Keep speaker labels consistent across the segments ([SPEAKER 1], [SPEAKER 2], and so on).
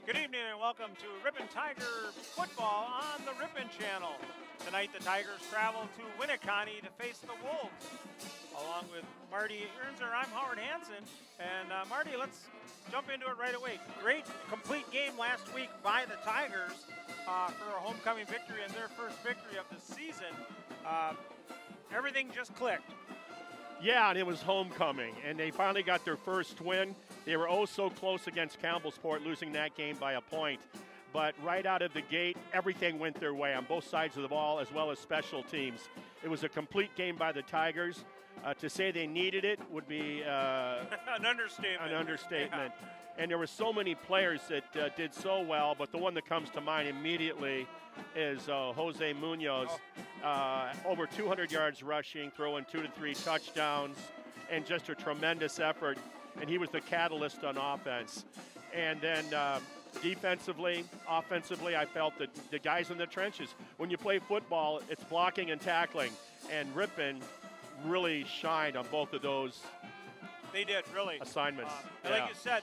[SPEAKER 1] Good evening and welcome to Ripon Tiger football on the Ripon channel. Tonight the Tigers travel to Winneconne to face the Wolves. Along with Marty Ernzer, I'm Howard Hansen. And Marty, let's jump into it right away. Great complete game last week by the Tigers for a homecoming victory and their first victory of the season. Everything just clicked.
[SPEAKER 2] Yeah, and it was homecoming, and they finally got their first win. They were oh so close against Campbellsport, losing that game by a point. But right out of the gate, everything went their way on both sides of the ball as well as special teams. It was a complete game by the Tigers. To say they needed it would be
[SPEAKER 1] an understatement.
[SPEAKER 2] Yeah. And there were so many players that did so well, but the one that comes to mind immediately is Jose Munoz. Over 200 yards rushing, throwing 2 to 3 touchdowns, and just a tremendous effort. And he was the catalyst on offense. And then defensively, offensively, I felt that the guys in the trenches, when you play football, it's blocking and tackling. And Ripon really shined on both of those.
[SPEAKER 1] They did, really.
[SPEAKER 2] Assignments.
[SPEAKER 1] Like you said,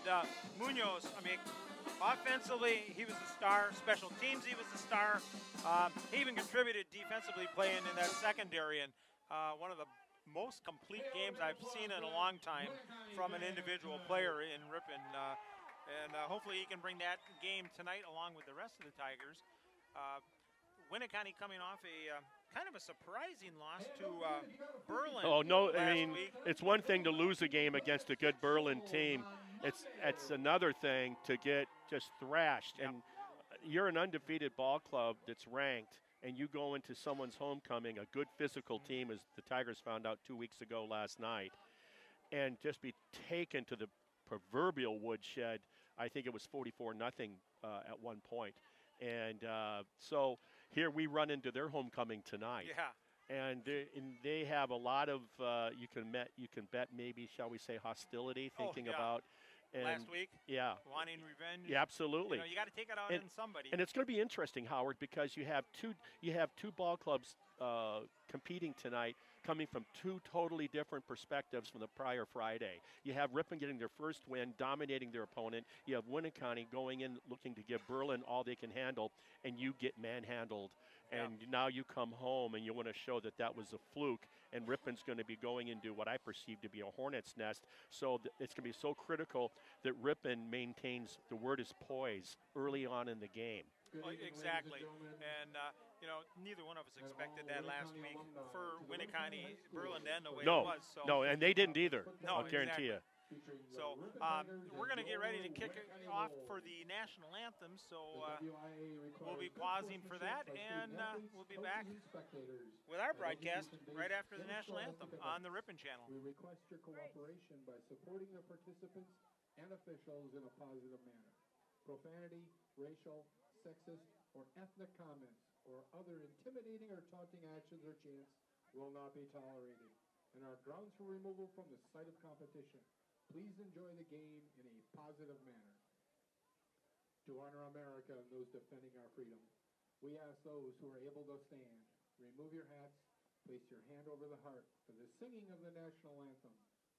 [SPEAKER 1] Munoz, I mean, offensively, he was the star. Special teams, he was the star. He even contributed defensively playing in that secondary. And one of the most complete games I've seen in a long time from an individual player in Ripon. And hopefully he can bring that game tonight along with the rest of the Tigers. Winneconne coming off a kind of a surprising loss to Berlin.
[SPEAKER 2] Oh, no, I mean,
[SPEAKER 1] week.
[SPEAKER 2] It's one thing to lose a game against a good Berlin team. It's another thing to get just thrashed.
[SPEAKER 1] Yep.
[SPEAKER 2] And you're an undefeated ball club that's ranked, and you go into someone's homecoming, a good physical team, as the Tigers found out 2 weeks ago last night, and just be taken to the proverbial woodshed. I think it was 44-0 at one point. And so here we run into their homecoming tonight.
[SPEAKER 1] Yeah.
[SPEAKER 2] And they have a lot of you can bet maybe, shall we say, hostility, thinking about. And
[SPEAKER 1] last week.
[SPEAKER 2] Yeah.
[SPEAKER 1] Wanting revenge.
[SPEAKER 2] Yeah, absolutely.
[SPEAKER 1] You got to take it out on somebody.
[SPEAKER 2] And it's going to be interesting, Howard, because you have two ball clubs competing tonight, coming from two totally different perspectives from the prior Friday. You have Ripon getting their first win, dominating their opponent. You have Winneconne going in looking to give Berlin all they can handle, and you get manhandled. And now you come home and you want to show that that was a fluke, and Ripon's going to be going into what I perceive to be a hornet's nest. So it's going to be so critical that Ripon maintains, the word is poise, early on in the game.
[SPEAKER 1] Exactly. And, neither one of us expected that last week for Winneconne, Berlin to end the way it was. So.
[SPEAKER 2] No, and they didn't either, I'll guarantee you.
[SPEAKER 1] So we're going to get ready to kick it off for the national anthem. So we'll be pausing for that, and we'll be back with our broadcast right after the national anthem on the Ripon channel.
[SPEAKER 3] We request your cooperation by supporting the participants and officials in a positive manner. Profanity, racial, sexist, or ethnic comments or other intimidating or taunting actions or chants will not be tolerated and are grounds for removal from the site of competition. Please enjoy the game in a positive manner. To honor America and those defending our freedom, we ask those who are able to stand, remove your hats, place your hand over the heart for the singing of the national anthem,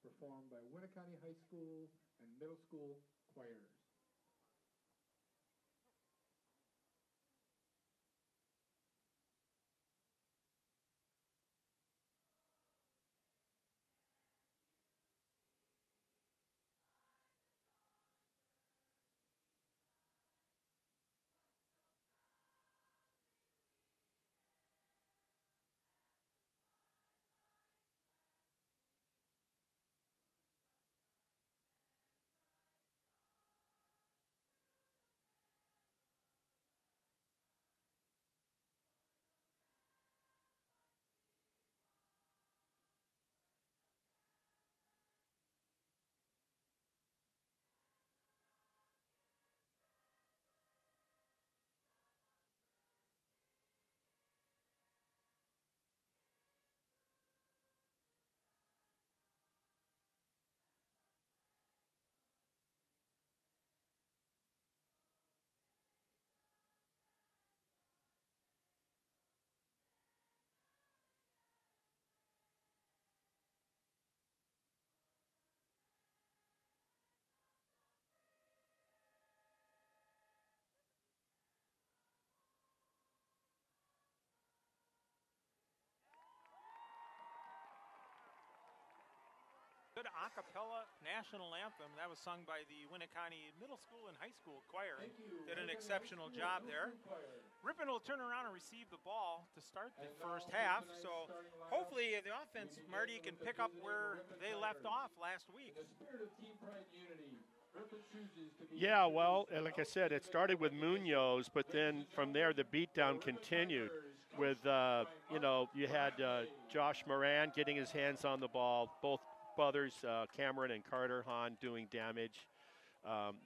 [SPEAKER 3] performed by Winneconne High School and Middle School choirs.
[SPEAKER 1] good a cappella national anthem. That was sung by the Winneconne Middle School and High School choir. Did an exceptional job there. Ripon will turn around and receive the ball to start the first half. So hopefully the offense, Marty, can pick up where they left off last week.
[SPEAKER 2] Yeah, well, like I said, it started with Munoz, but then from there the beatdown continued with, you know, you had Josh Moran getting his hands on the ball, both brothers, Cameron and Carter Hahn, doing damage.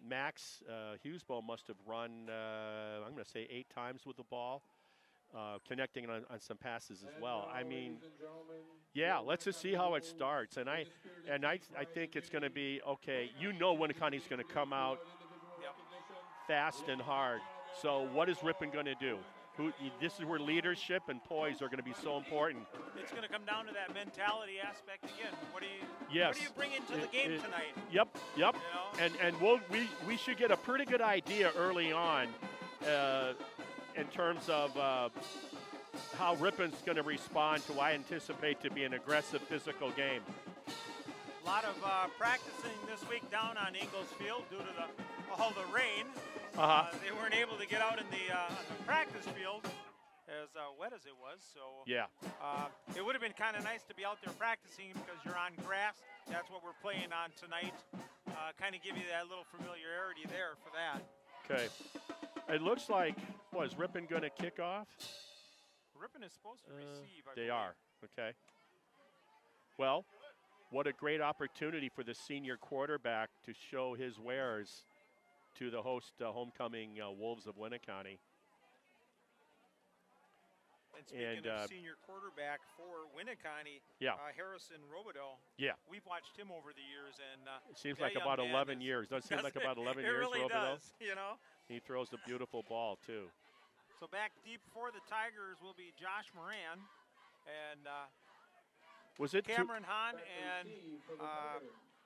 [SPEAKER 2] Max Hughesbo must have run, I'm going to say 8 times with the ball, connecting on some passes as well. I mean, yeah, let's just see how it starts. And I think it's going to be, okay, you know Winneconne's going to come out fast and hard. So what is Ripon going to do? This is where leadership and poise are going to be so important.
[SPEAKER 1] It's going to come down to that mentality aspect again. What do you bring into the game tonight?
[SPEAKER 2] Yep.
[SPEAKER 1] You know?
[SPEAKER 2] And we should get a pretty good idea early on in terms of how Ripon's going to respond to what I anticipate to be an aggressive physical game.
[SPEAKER 1] A lot of practicing this week down on Ingalls Field due to all the rain. They weren't able to get out in the practice field as wet as it was. So
[SPEAKER 2] yeah,
[SPEAKER 1] it would have been kind of nice to be out there practicing because you're on grass. That's what we're playing on tonight. Kind of give you that little familiarity there for that.
[SPEAKER 2] Okay. It looks like, is Ripon going to kick off?
[SPEAKER 1] Ripon is supposed to receive.
[SPEAKER 2] They are. Okay. Well, what a great opportunity for the senior quarterback to show his wares to the host homecoming Wolves of Winneconne.
[SPEAKER 1] And speaking of senior quarterback for Winneconne, Harrison Robideau.
[SPEAKER 2] Yeah.
[SPEAKER 1] We've watched him over the years, and
[SPEAKER 2] it seems like about 11 years. Doesn't seem like about 11 years,
[SPEAKER 1] really
[SPEAKER 2] Robideau?
[SPEAKER 1] Does, you know.
[SPEAKER 2] He throws a beautiful ball too.
[SPEAKER 1] So back deep for the Tigers will be Josh Moran and
[SPEAKER 2] was it
[SPEAKER 1] Cameron Hahn and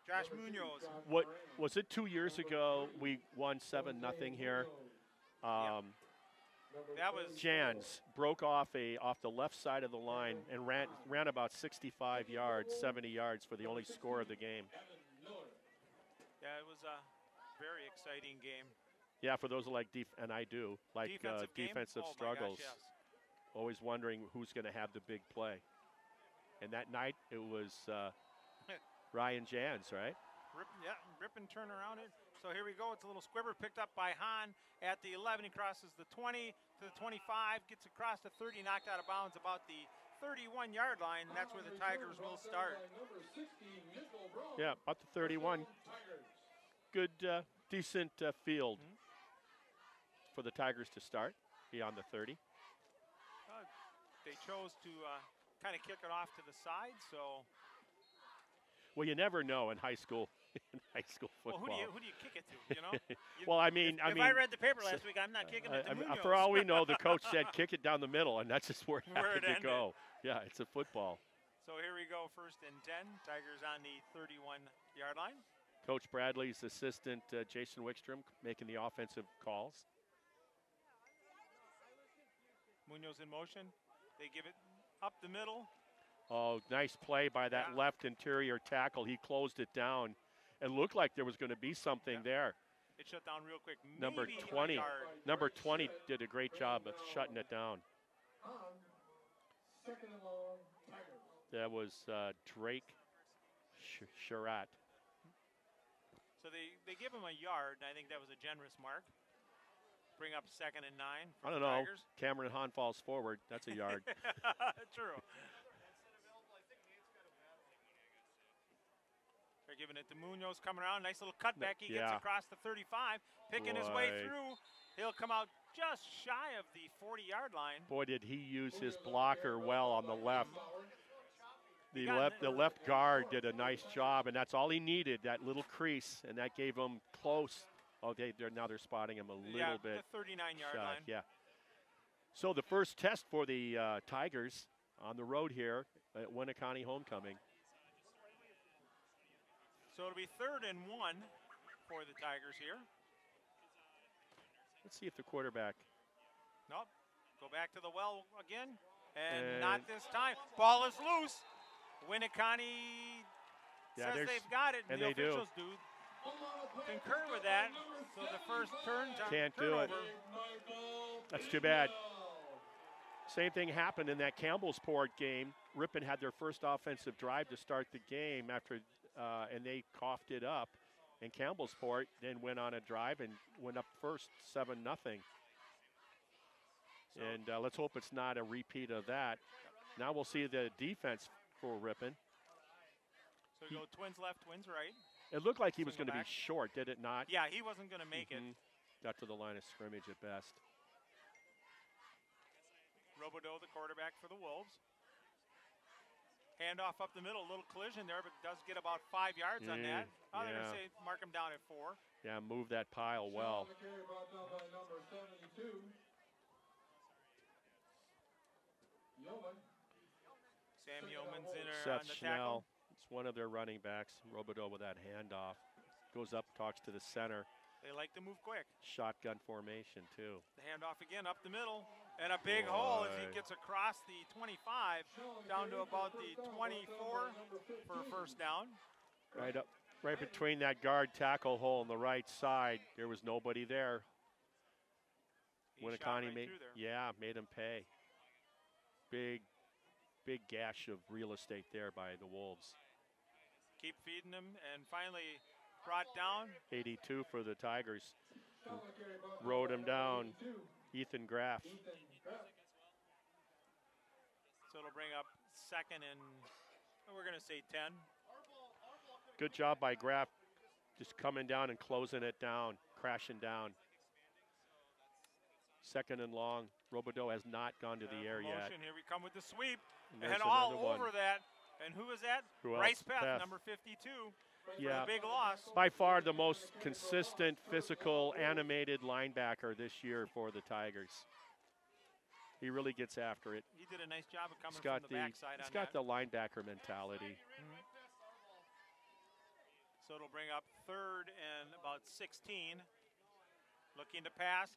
[SPEAKER 1] Josh Munoz.
[SPEAKER 2] What was it 2 years ago? We won 7-0 here.
[SPEAKER 1] That was
[SPEAKER 2] Jans broke off the left side of the line and ran about 65 yards, 70 yards for the only score of the game.
[SPEAKER 1] Yeah, it was a very exciting game.
[SPEAKER 2] Yeah, for those who like defensive struggles.
[SPEAKER 1] Gosh, yes.
[SPEAKER 2] Always wondering who's going to have the big play. And that night it was Ryan Jans, right?
[SPEAKER 1] Ripon turn around it. So here we go. It's a little squibber picked up by Hahn at the 11. He crosses the 20 to the 25, gets across the 30, knocked out of bounds about the 31-yard line, and that's where the Tigers will start.
[SPEAKER 2] Yeah, about the 31. Good, decent field for the Tigers to start beyond the 30.
[SPEAKER 1] They chose to kind of kick it off to the side, so.
[SPEAKER 2] Well, you never know in high school football.
[SPEAKER 1] Well, who do you kick it to, you know?
[SPEAKER 2] Well, I mean,
[SPEAKER 1] if I read the paper last week, I'm not kicking it to Munoz.
[SPEAKER 2] For all we know, the coach said kick it down the middle, and that's just where it happened to go. Yeah, it's a football.
[SPEAKER 1] So here we go, 1st and 10. Tigers on the 31-yard line.
[SPEAKER 2] Coach Bradley's assistant, Jason Wickstrom, making the offensive calls.
[SPEAKER 1] Munoz in motion. They give it up the middle.
[SPEAKER 2] Oh, nice play by that left interior tackle. He closed it down. It looked like there was going to be something there.
[SPEAKER 1] It shut down real quick.
[SPEAKER 2] Number 20 did a great job of shutting it down. That was Drake Sherratt.
[SPEAKER 1] So they give him a yard. I think that was a generous mark. Bring up 2nd and 9 for
[SPEAKER 2] I don't
[SPEAKER 1] the
[SPEAKER 2] know.
[SPEAKER 1] Tigers.
[SPEAKER 2] Cameron Hahn falls forward. That's a yard.
[SPEAKER 1] True. They're giving it to Munoz coming around. Nice little cutback. He gets across the 35, picking his way through. He'll come out just shy of the 40-yard line.
[SPEAKER 2] Boy, did he use his blocker well on the left. The left guard did a nice job, and that's all he needed, that little crease, and that gave him close. Oh, now they're spotting him a little bit.
[SPEAKER 1] The 39-yard line.
[SPEAKER 2] Yeah. So the first test for the Tigers on the road here at Winneconne homecoming.
[SPEAKER 1] So it'll be 3rd and 1 for the Tigers here.
[SPEAKER 2] Let's see if the quarterback.
[SPEAKER 1] Nope. Go back to the well again. And not this time. Ball is loose. Winneconne
[SPEAKER 2] Yeah,
[SPEAKER 1] says they've got it,
[SPEAKER 2] and
[SPEAKER 1] the
[SPEAKER 2] they do.
[SPEAKER 1] officials do concur with that. So the first
[SPEAKER 2] Can't do
[SPEAKER 1] turnover.
[SPEAKER 2] it. That's too bad. Same thing happened in that Campbellsport game. Ripon had their first offensive drive to start the game after, and they coughed it up. And Campbellsport then went on a drive and went up first, 7-0. And let's hope it's not a repeat of that. Now we'll see the defense for Ripon.
[SPEAKER 1] So we go twins left, twins right.
[SPEAKER 2] It looked like he was
[SPEAKER 1] Single
[SPEAKER 2] going to be
[SPEAKER 1] back.
[SPEAKER 2] short, did it not?
[SPEAKER 1] Yeah, he wasn't going to make it.
[SPEAKER 2] Got to the line of scrimmage at best.
[SPEAKER 1] Robodeau, the quarterback for the Wolves. Handoff up the middle, a little collision there, but does get about 5 yards on that. I'm going to say mark him down at 4.
[SPEAKER 2] Yeah, move that pile well.
[SPEAKER 1] Sam Yeoman's in
[SPEAKER 2] Seth
[SPEAKER 1] on the
[SPEAKER 2] Schnell,
[SPEAKER 1] tackle.
[SPEAKER 2] it's one of their running backs. Robodeau with that handoff. Goes up, talks to the center.
[SPEAKER 1] They like to move quick.
[SPEAKER 2] Shotgun formation, too.
[SPEAKER 1] The handoff again up the middle. And a big hole as he gets across the 25 down to about the 24 for a first down.
[SPEAKER 2] Right between that guard tackle hole on the right side. There was nobody there. Winneconne made him pay. Big gash of real estate there by the Wolves.
[SPEAKER 1] Keep feeding him, and finally brought down.
[SPEAKER 2] 82 for the Tigers. Rode him down. Ethan Graff.
[SPEAKER 1] So it'll bring up second and we're going to say 10.
[SPEAKER 2] Good job by Graff, just coming down and closing it down, crashing down. Second and long. Robodeau has not gone to the air yet.
[SPEAKER 1] Here we come with the sweep.
[SPEAKER 2] And
[SPEAKER 1] all over that. And who is that? Bryce Peth, number 52.
[SPEAKER 2] Yeah,
[SPEAKER 1] big loss.
[SPEAKER 2] By far the most consistent, physical, animated linebacker this year for the Tigers. He really gets after it.
[SPEAKER 1] He did a nice job of coming from the backside.
[SPEAKER 2] He's got the linebacker mentality.
[SPEAKER 1] So it'll bring up third and about 16. Looking to pass.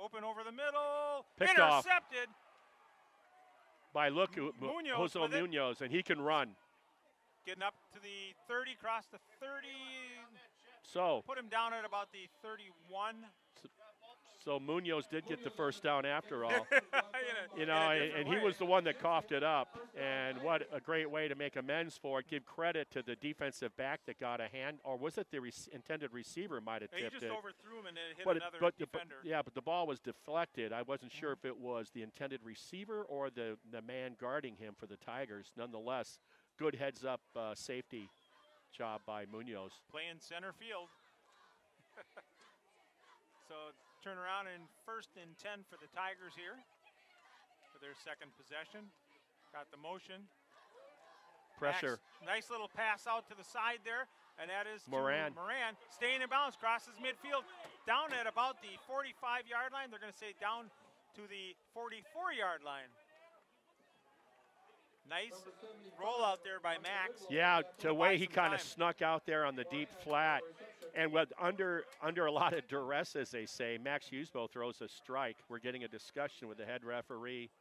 [SPEAKER 1] Open over the middle.
[SPEAKER 2] Picked off.
[SPEAKER 1] Intercepted.
[SPEAKER 2] By Munoz, and he can run.
[SPEAKER 1] Getting up to the 30, cross the 30.
[SPEAKER 2] So
[SPEAKER 1] put him down at about the 31.
[SPEAKER 2] So Munoz did get the first down after all. And he was the one that coughed it up. And what a great way to make amends for it. Give credit to the defensive back that got a hand, or was it the intended receiver might have tipped it?
[SPEAKER 1] He just overthrew him and it hit another defender.
[SPEAKER 2] But the ball was deflected. I wasn't sure if it was the intended receiver or the man guarding him for the Tigers. Nonetheless, good heads-up safety job by Munoz.
[SPEAKER 1] Playing center field. So turn around in first and 10 for the Tigers here for their second possession. Got the motion.
[SPEAKER 2] Pressure.
[SPEAKER 1] Nice little pass out to the side there, and that is
[SPEAKER 2] Moran.
[SPEAKER 1] Moran. Staying in bounds, crosses midfield, down at about the 45-yard line. They're going to say down to the 44-yard line. Nice rollout there by Max.
[SPEAKER 2] Yeah, the way he kind of snuck out there on the deep flat. And with under a lot of duress, as they say, Max Husbo throws a strike. We're getting a discussion with the head referee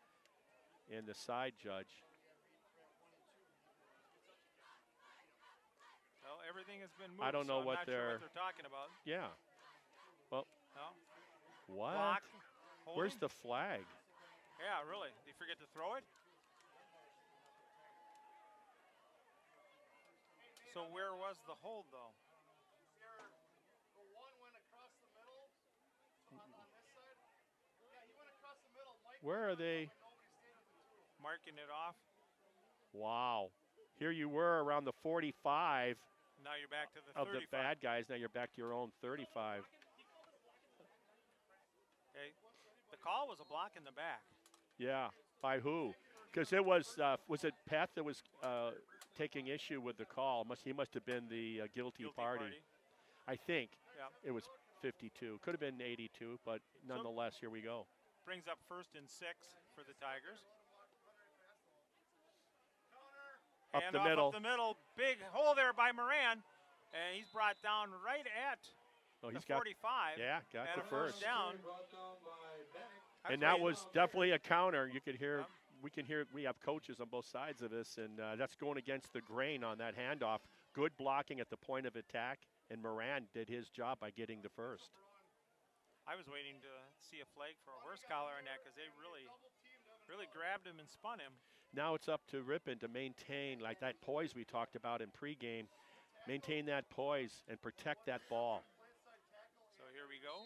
[SPEAKER 2] and the side judge.
[SPEAKER 1] Well, everything has been moved.
[SPEAKER 2] I don't know
[SPEAKER 1] so
[SPEAKER 2] what
[SPEAKER 1] I'm not sure what they're talking about.
[SPEAKER 2] Yeah. Well, what?
[SPEAKER 1] Block,
[SPEAKER 2] where's the flag?
[SPEAKER 1] Yeah, really. Did you forget to throw it? So where was the hold, though?
[SPEAKER 4] The one went across the middle. On this side. Yeah, he went across the middle.
[SPEAKER 2] Where are they?
[SPEAKER 1] Marking it off.
[SPEAKER 2] Wow. Here you were around the 45.
[SPEAKER 1] Now you're back to the 35.
[SPEAKER 2] Of the bad guys. Now you're back to your own 35.
[SPEAKER 1] Okay. The call was a block in the back.
[SPEAKER 2] Yeah. By who? Because it was it Peth that was taking issue with the call? He must have been the guilty party. I think it was 52. Could have been 82, but nonetheless, here we go.
[SPEAKER 1] Brings up first and 6 for the Tigers.
[SPEAKER 2] Up the middle.
[SPEAKER 1] Up the middle. Big hole there by Moran. And he's brought down right at the 45.
[SPEAKER 2] Got the
[SPEAKER 1] first down.
[SPEAKER 2] And that was definitely a counter. You could hear, we have coaches on both sides of this, and that's going against the grain on that handoff. Good blocking at the point of attack, and Moran did his job by getting the first.
[SPEAKER 1] I was waiting to see a flag for a horse collar on that because they really grabbed him and spun him.
[SPEAKER 2] Now it's up to Ripon to maintain, like that poise we talked about in pregame, maintain that poise and protect that ball.
[SPEAKER 1] So here we go.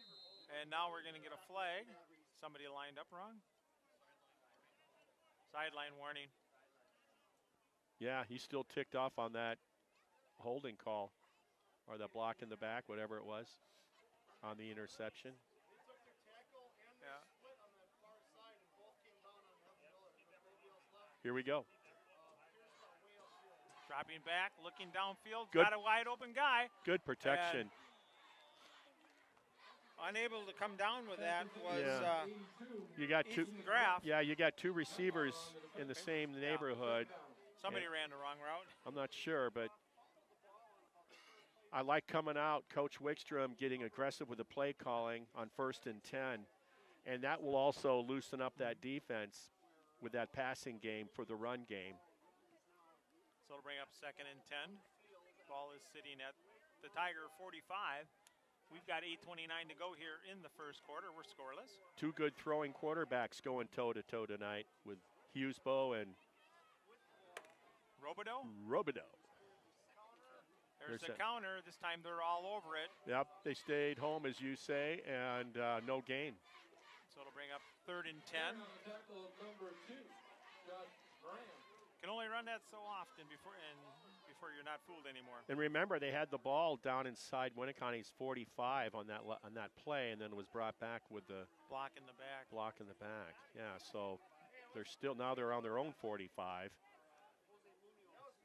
[SPEAKER 1] And now we're going to get a flag. Somebody lined up wrong. Sideline warning.
[SPEAKER 2] Yeah, he's still ticked off on that holding call, or the block in the back, whatever it was, on the interception.
[SPEAKER 1] Yeah.
[SPEAKER 2] Here we go.
[SPEAKER 1] Dropping back, looking downfield,
[SPEAKER 2] Good.
[SPEAKER 1] got a wide open guy.
[SPEAKER 2] Good protection.
[SPEAKER 1] Unable to come down with that was
[SPEAKER 2] Yeah. You got two.
[SPEAKER 1] Ethan Graff.
[SPEAKER 2] Yeah, you got two receivers in the same neighborhood.
[SPEAKER 1] Somebody ran the wrong route.
[SPEAKER 2] I'm not sure, but I like coming out, Coach Wickstrom getting aggressive with the play calling on 1st and 10, and that will also loosen up that defense with that passing game for the run game.
[SPEAKER 1] So it'll bring up 2nd and 10. Ball is sitting at the Tiger 45. We've got 8:29 to go here in the first quarter. We're scoreless.
[SPEAKER 2] Two good throwing quarterbacks going toe-to-toe tonight with Hughesbo and Robideau.
[SPEAKER 1] There's a counter. This time they're all over it.
[SPEAKER 2] Yep, they stayed home, as you say, and no gain.
[SPEAKER 1] So it'll bring up 3rd and 10. Can only run that so often before you're not fooled anymore.
[SPEAKER 2] And remember, they had the ball down inside Winneconne's 45 on that play, and then was brought back with the
[SPEAKER 1] block in the back.
[SPEAKER 2] Yeah, so they're on their own 45.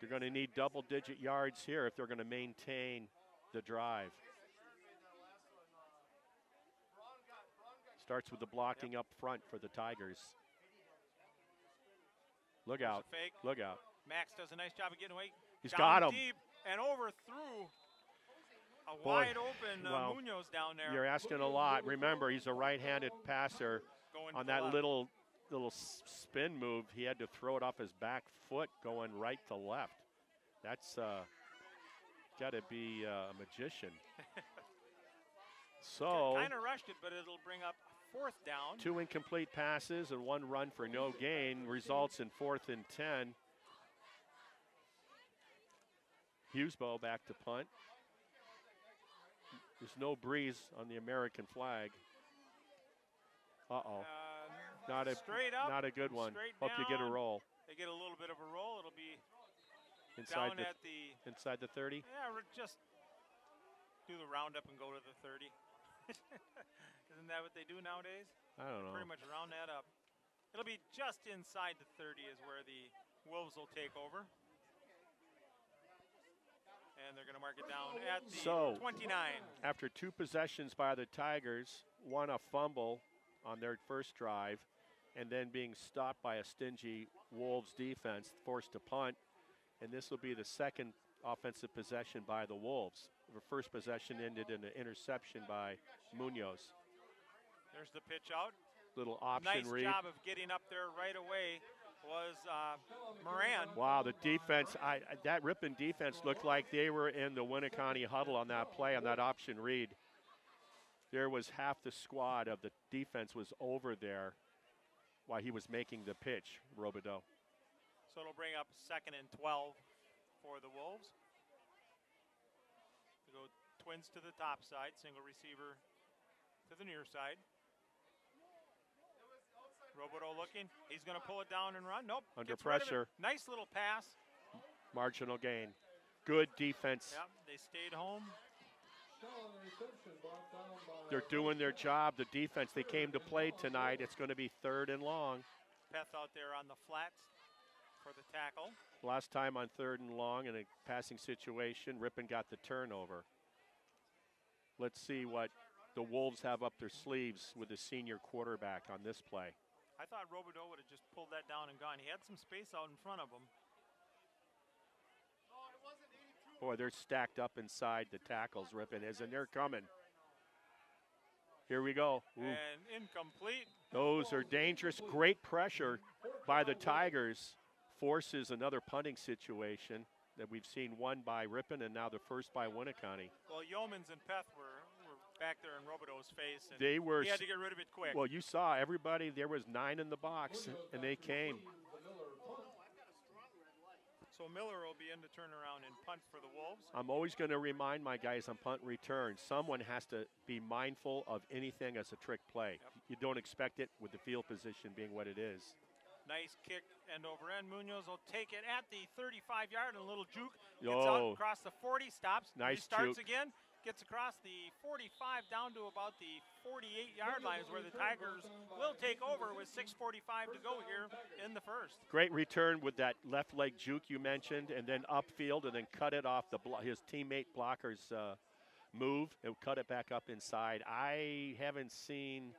[SPEAKER 2] They're going to need double-digit yards here if they're going to maintain the drive. Starts with the blocking up front for the Tigers. Look
[SPEAKER 1] There's
[SPEAKER 2] out.
[SPEAKER 1] a fake.
[SPEAKER 2] Look out.
[SPEAKER 1] Max does a nice job of getting away.
[SPEAKER 2] He's
[SPEAKER 1] down
[SPEAKER 2] got him.
[SPEAKER 1] Deep and overthrew a
[SPEAKER 2] Boy,
[SPEAKER 1] wide open
[SPEAKER 2] well,
[SPEAKER 1] Munoz down there.
[SPEAKER 2] You're asking a lot. Remember, he's a right-handed passer.
[SPEAKER 1] Going
[SPEAKER 2] On
[SPEAKER 1] to
[SPEAKER 2] that
[SPEAKER 1] left.
[SPEAKER 2] little spin move, he had to throw it off his back foot going right to left. That's got to be a magician. So
[SPEAKER 1] Kind of rushed it, but it'll bring up 4th down.
[SPEAKER 2] 2 incomplete passes and 1 run for no gain results in 4th and 10. Hughesbo back to punt. There's no breeze on the American flag. Uh-oh. Not
[SPEAKER 1] straight up.
[SPEAKER 2] Not a good one.
[SPEAKER 1] Straight
[SPEAKER 2] Hope you get a
[SPEAKER 1] down.
[SPEAKER 2] roll.
[SPEAKER 1] They get a little bit of a roll. It'll be
[SPEAKER 2] Inside
[SPEAKER 1] down at the
[SPEAKER 2] inside the 30.
[SPEAKER 1] Yeah, just do the roundup and go to the 30. Isn't that what they do nowadays?
[SPEAKER 2] I don't know.
[SPEAKER 1] Pretty much round that up. It'll be just inside the 30 is where the Wolves will take over. And they're going to mark it down at the 29.
[SPEAKER 2] After 2 possessions by the Tigers, 1 a fumble on their first drive, and then being stopped by a stingy Wolves defense, forced to punt, and this will be the 2nd offensive possession by the Wolves. The first possession ended in an interception by Munoz.
[SPEAKER 1] There's the pitch out.
[SPEAKER 2] Little option read.
[SPEAKER 1] Nice job of getting up there right away was Moran.
[SPEAKER 2] Wow, the defense, that Ripon defense looked like they were in the Winneconne huddle on that play, on that option read. There was half the squad of the defense was over there while he was making the pitch, Robideau.
[SPEAKER 1] So it'll bring up 2nd and 12 for the Wolves. To go twins to the top side, single receiver to the near side. Robideau looking. He's going to pull it down and run. Nope.
[SPEAKER 2] Under
[SPEAKER 1] gets rid of it.
[SPEAKER 2] pressure.
[SPEAKER 1] Nice little pass.
[SPEAKER 2] Marginal gain. Good defense.
[SPEAKER 1] Yep, they stayed home.
[SPEAKER 2] They're doing their job. The defense, they came to play tonight. It's going to be 3rd and long.
[SPEAKER 1] Peth out there on the flats for the tackle.
[SPEAKER 2] Last time on 3rd and long in a passing situation, Ripon got the turnover. Let's see what the Wolves have up their sleeves with the senior quarterback on this play.
[SPEAKER 1] I thought Robideau would have just pulled that down and gone. He had some space out in front of him.
[SPEAKER 2] Boy, they're stacked up inside the tackles, Ripon is, and they're coming. Here we go. Ooh.
[SPEAKER 1] And incomplete.
[SPEAKER 2] Those are dangerous. Great pressure by the Tigers. Forces another punting situation. that we've seen won by Ripon and now the first by Winneconne.
[SPEAKER 1] Well, Yeomans and Peth were back there in Robideau's face, and
[SPEAKER 2] They were.
[SPEAKER 1] he had to get rid of it quick.
[SPEAKER 2] Well, you saw everybody. There was 9 in the box, and they came.
[SPEAKER 1] So Miller will be in to turn around and punt for the Wolves.
[SPEAKER 2] I'm always going to remind my guys on punt and return, someone has to be mindful of anything as a trick play.
[SPEAKER 1] Yep.
[SPEAKER 2] You don't expect it with the field position being what it is.
[SPEAKER 1] Nice kick end over end. Munoz will take it at the 35-yard and a little juke. Gets out across the 40, stops,
[SPEAKER 2] Nice
[SPEAKER 1] starts
[SPEAKER 2] juke.
[SPEAKER 1] again, gets across the 45 down to about the 48-yard line is where the Tigers will take over with 6:45 to go here in the first.
[SPEAKER 2] Great return with that left leg juke you mentioned, and then upfield, and then cut it off his teammate blocker's move and cut it back up inside. I haven't seen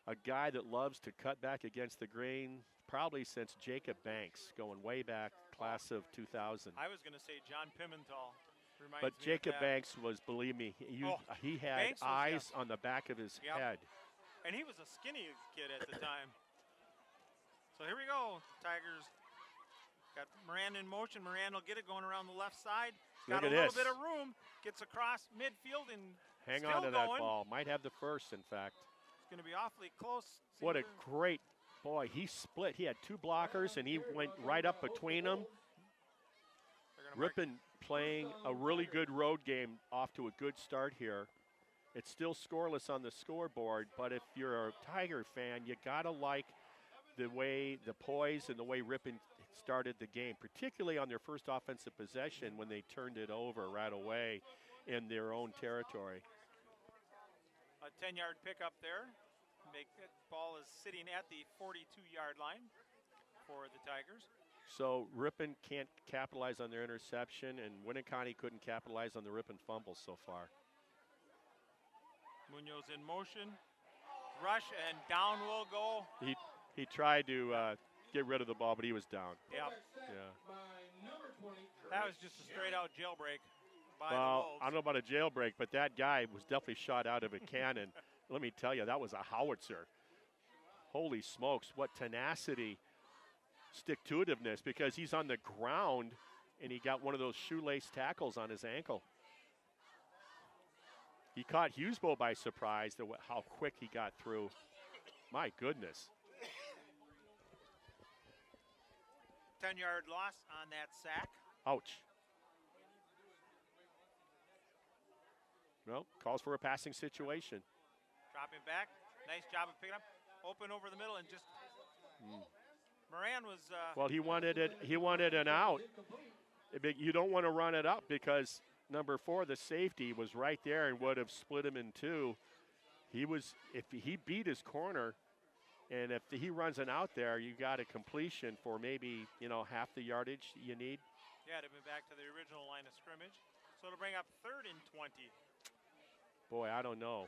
[SPEAKER 2] a guy that loves to cut back against the grain probably since Jacob Banks, going way back, class of 2000.
[SPEAKER 1] I was going to say John Pimentel.
[SPEAKER 2] But Jacob Banks was, believe me, he had eyes on the back of his head.
[SPEAKER 1] And he was a skinny kid at the time. So here we go. Tigers got Moran in motion. Moran will get it going around the left side. Got a little bit of room. Gets across midfield and
[SPEAKER 2] hang
[SPEAKER 1] still
[SPEAKER 2] on to that
[SPEAKER 1] going.
[SPEAKER 2] ball. Might have the first, in fact.
[SPEAKER 1] It's going to be awfully close.
[SPEAKER 2] What a great, boy, he split. He had 2 blockers, and he went right up between them. Ripon playing a really good road game, off to a good start here. It's still scoreless on the scoreboard, but if you're a Tiger fan, you gotta like the way, the poise and the way Ripon started the game, particularly on their first offensive possession when they turned it over right away in their own territory.
[SPEAKER 1] A 10-yard pickup there. That ball is sitting at the 42-yard line for the Tigers.
[SPEAKER 2] So Ripon can't capitalize on their interception, and Winneconne couldn't capitalize on the Ripon fumble so far.
[SPEAKER 1] Munoz in motion. Rush, and down will go.
[SPEAKER 2] He tried to get rid of the ball, but he was down.
[SPEAKER 1] Yep.
[SPEAKER 2] Yeah.
[SPEAKER 1] That was just a straight-out jailbreak by the
[SPEAKER 2] Well,
[SPEAKER 1] Wolves.
[SPEAKER 2] I don't know about a jailbreak, but that guy was definitely shot out of a cannon. Let me tell you, that was a howitzer. Holy smokes, what tenacity, stick-to-itiveness, because he's on the ground and he got one of those shoelace tackles on his ankle. He caught Hughesbo by surprise, how quick he got through. My goodness.
[SPEAKER 1] 10-yard loss on that sack.
[SPEAKER 2] Ouch. Well, calls for a passing situation.
[SPEAKER 1] Dropping back. Nice job of picking up. Open over the middle and just Moran was
[SPEAKER 2] well, he wanted an out. You don't want to run it up because number 4, the safety, was right there and would have split him in 2. If he beat his corner, and if he runs an out there, you got a completion for maybe, half the yardage you need.
[SPEAKER 1] Yeah, it'd have been back to the original line of scrimmage. So it'll bring up 3rd and 20.
[SPEAKER 2] Boy, I don't know.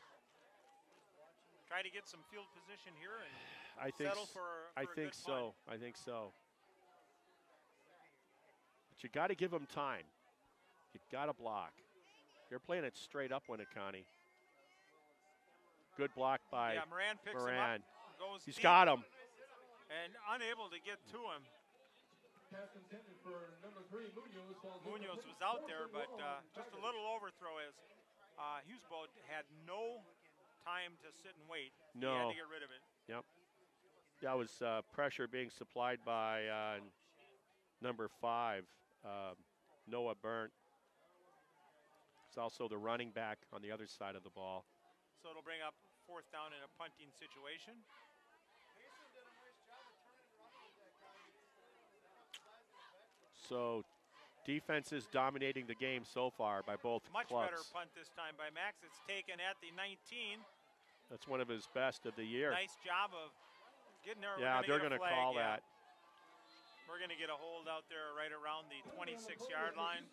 [SPEAKER 1] Try to get some field position here and
[SPEAKER 2] I think
[SPEAKER 1] settle for a good
[SPEAKER 2] so.
[SPEAKER 1] punt.
[SPEAKER 2] I think so. But you got to give them time. You got to block. They're playing it straight up, Winneconne. Good block by
[SPEAKER 1] Moran picks him up. Goes
[SPEAKER 2] He's
[SPEAKER 1] deep
[SPEAKER 2] got him.
[SPEAKER 1] and unable to get to him. Munoz was out there, but just a little overthrow as Hughesbo had no time to sit and wait.
[SPEAKER 2] No.
[SPEAKER 1] He had to get rid of it.
[SPEAKER 2] Yep. That was pressure being supplied by number 5, Noah Burnt. It's also the running back on the other side of the ball.
[SPEAKER 1] So it'll bring up 4th down in a punting situation.
[SPEAKER 2] So defense is dominating the game so far by both
[SPEAKER 1] Much
[SPEAKER 2] clubs.
[SPEAKER 1] better punt this time by Max. It's taken at the 19.
[SPEAKER 2] That's one of his best of the year.
[SPEAKER 1] Nice job of getting there.
[SPEAKER 2] Yeah, they're going to call that.
[SPEAKER 1] We're going to get a hold out there right around the 26-yard line.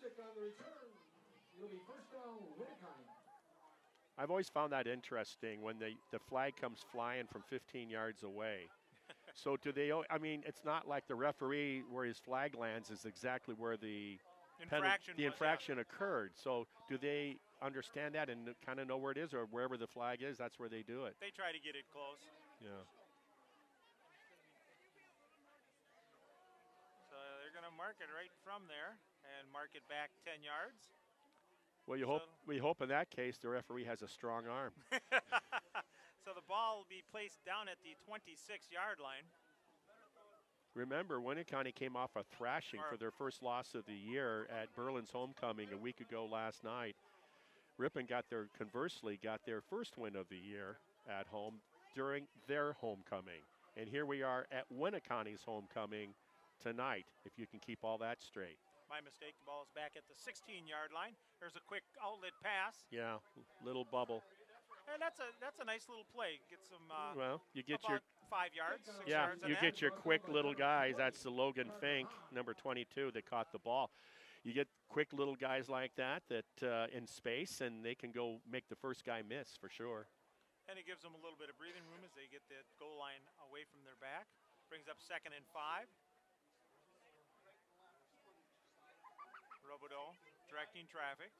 [SPEAKER 2] I've always found that interesting when the flag comes flying from 15 yards away. So do they, it's not like the referee where his flag lands is exactly where the infraction occurred. So do they understand that and kind of know where it is, or wherever the flag is, that's where they do it?
[SPEAKER 1] They try to get it close.
[SPEAKER 2] Yeah.
[SPEAKER 1] So they're going to mark it right from there and mark it back 10 yards.
[SPEAKER 2] Well, we hope in that case the referee has a strong arm.
[SPEAKER 1] So the ball will be placed down at the 26-yard line.
[SPEAKER 2] Remember, Winneconne came off a thrashing for their first loss of the year at Berlin's homecoming a week ago last night. Ripon conversely got their first win of the year at home during their homecoming. And here we are at Winneconne's homecoming tonight, if you can keep all that straight.
[SPEAKER 1] My mistake, the ball is back at the 16-yard line. There's a quick outlet pass.
[SPEAKER 2] Yeah, little bubble.
[SPEAKER 1] And that's a nice little play. Get some
[SPEAKER 2] well, you get
[SPEAKER 1] about
[SPEAKER 2] your
[SPEAKER 1] 5 yards, 6
[SPEAKER 2] yeah,
[SPEAKER 1] yards.
[SPEAKER 2] you get your quick little guys. That's the Logan Fink, number 22, that caught the ball. You get quick little guys like that in space, and they can go make the first guy miss for sure.
[SPEAKER 1] And it gives them a little bit of breathing room as they get the goal line away from their back. Brings up 2nd and 5. Robodeau directing traffic.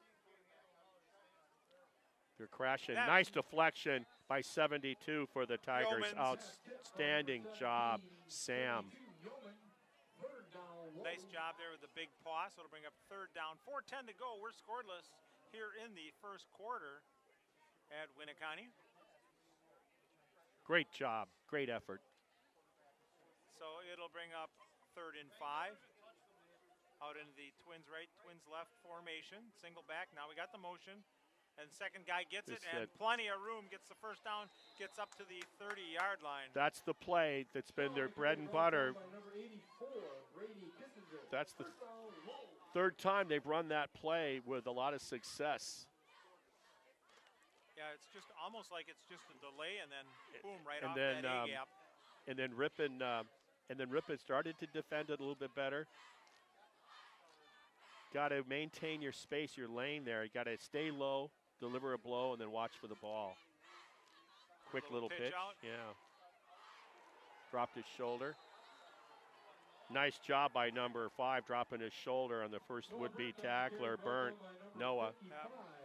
[SPEAKER 2] They're crashing. Nice deflection by 72 for the Tigers. Outstanding job, Sam.
[SPEAKER 1] Nice job there with the big paw. So it'll bring up 3rd down. 4:10 to go. We're scoreless here in the first quarter at Winneconne.
[SPEAKER 2] Great job. Great effort.
[SPEAKER 1] So it'll bring up 3rd and 5. Out into the Twins right, Twins left formation. Single back. Now we got the motion. And second guy gets it, and plenty of room, gets the first down, gets up to the 30-yard line.
[SPEAKER 2] That's the play that's been their bread and butter. That's the 3rd time they've run that play with a lot of success.
[SPEAKER 1] Yeah, it's just almost like it's just a delay, and then boom, right off that A-gap.
[SPEAKER 2] And then Ripon started to defend it a little bit better. Got to maintain your space, your lane there. You got to stay low, deliver a blow, and then watch for the ball. Quick little pitch. Yeah. Dropped his shoulder. Nice job by number 5, dropping his shoulder on the first would-be tackler, Noah.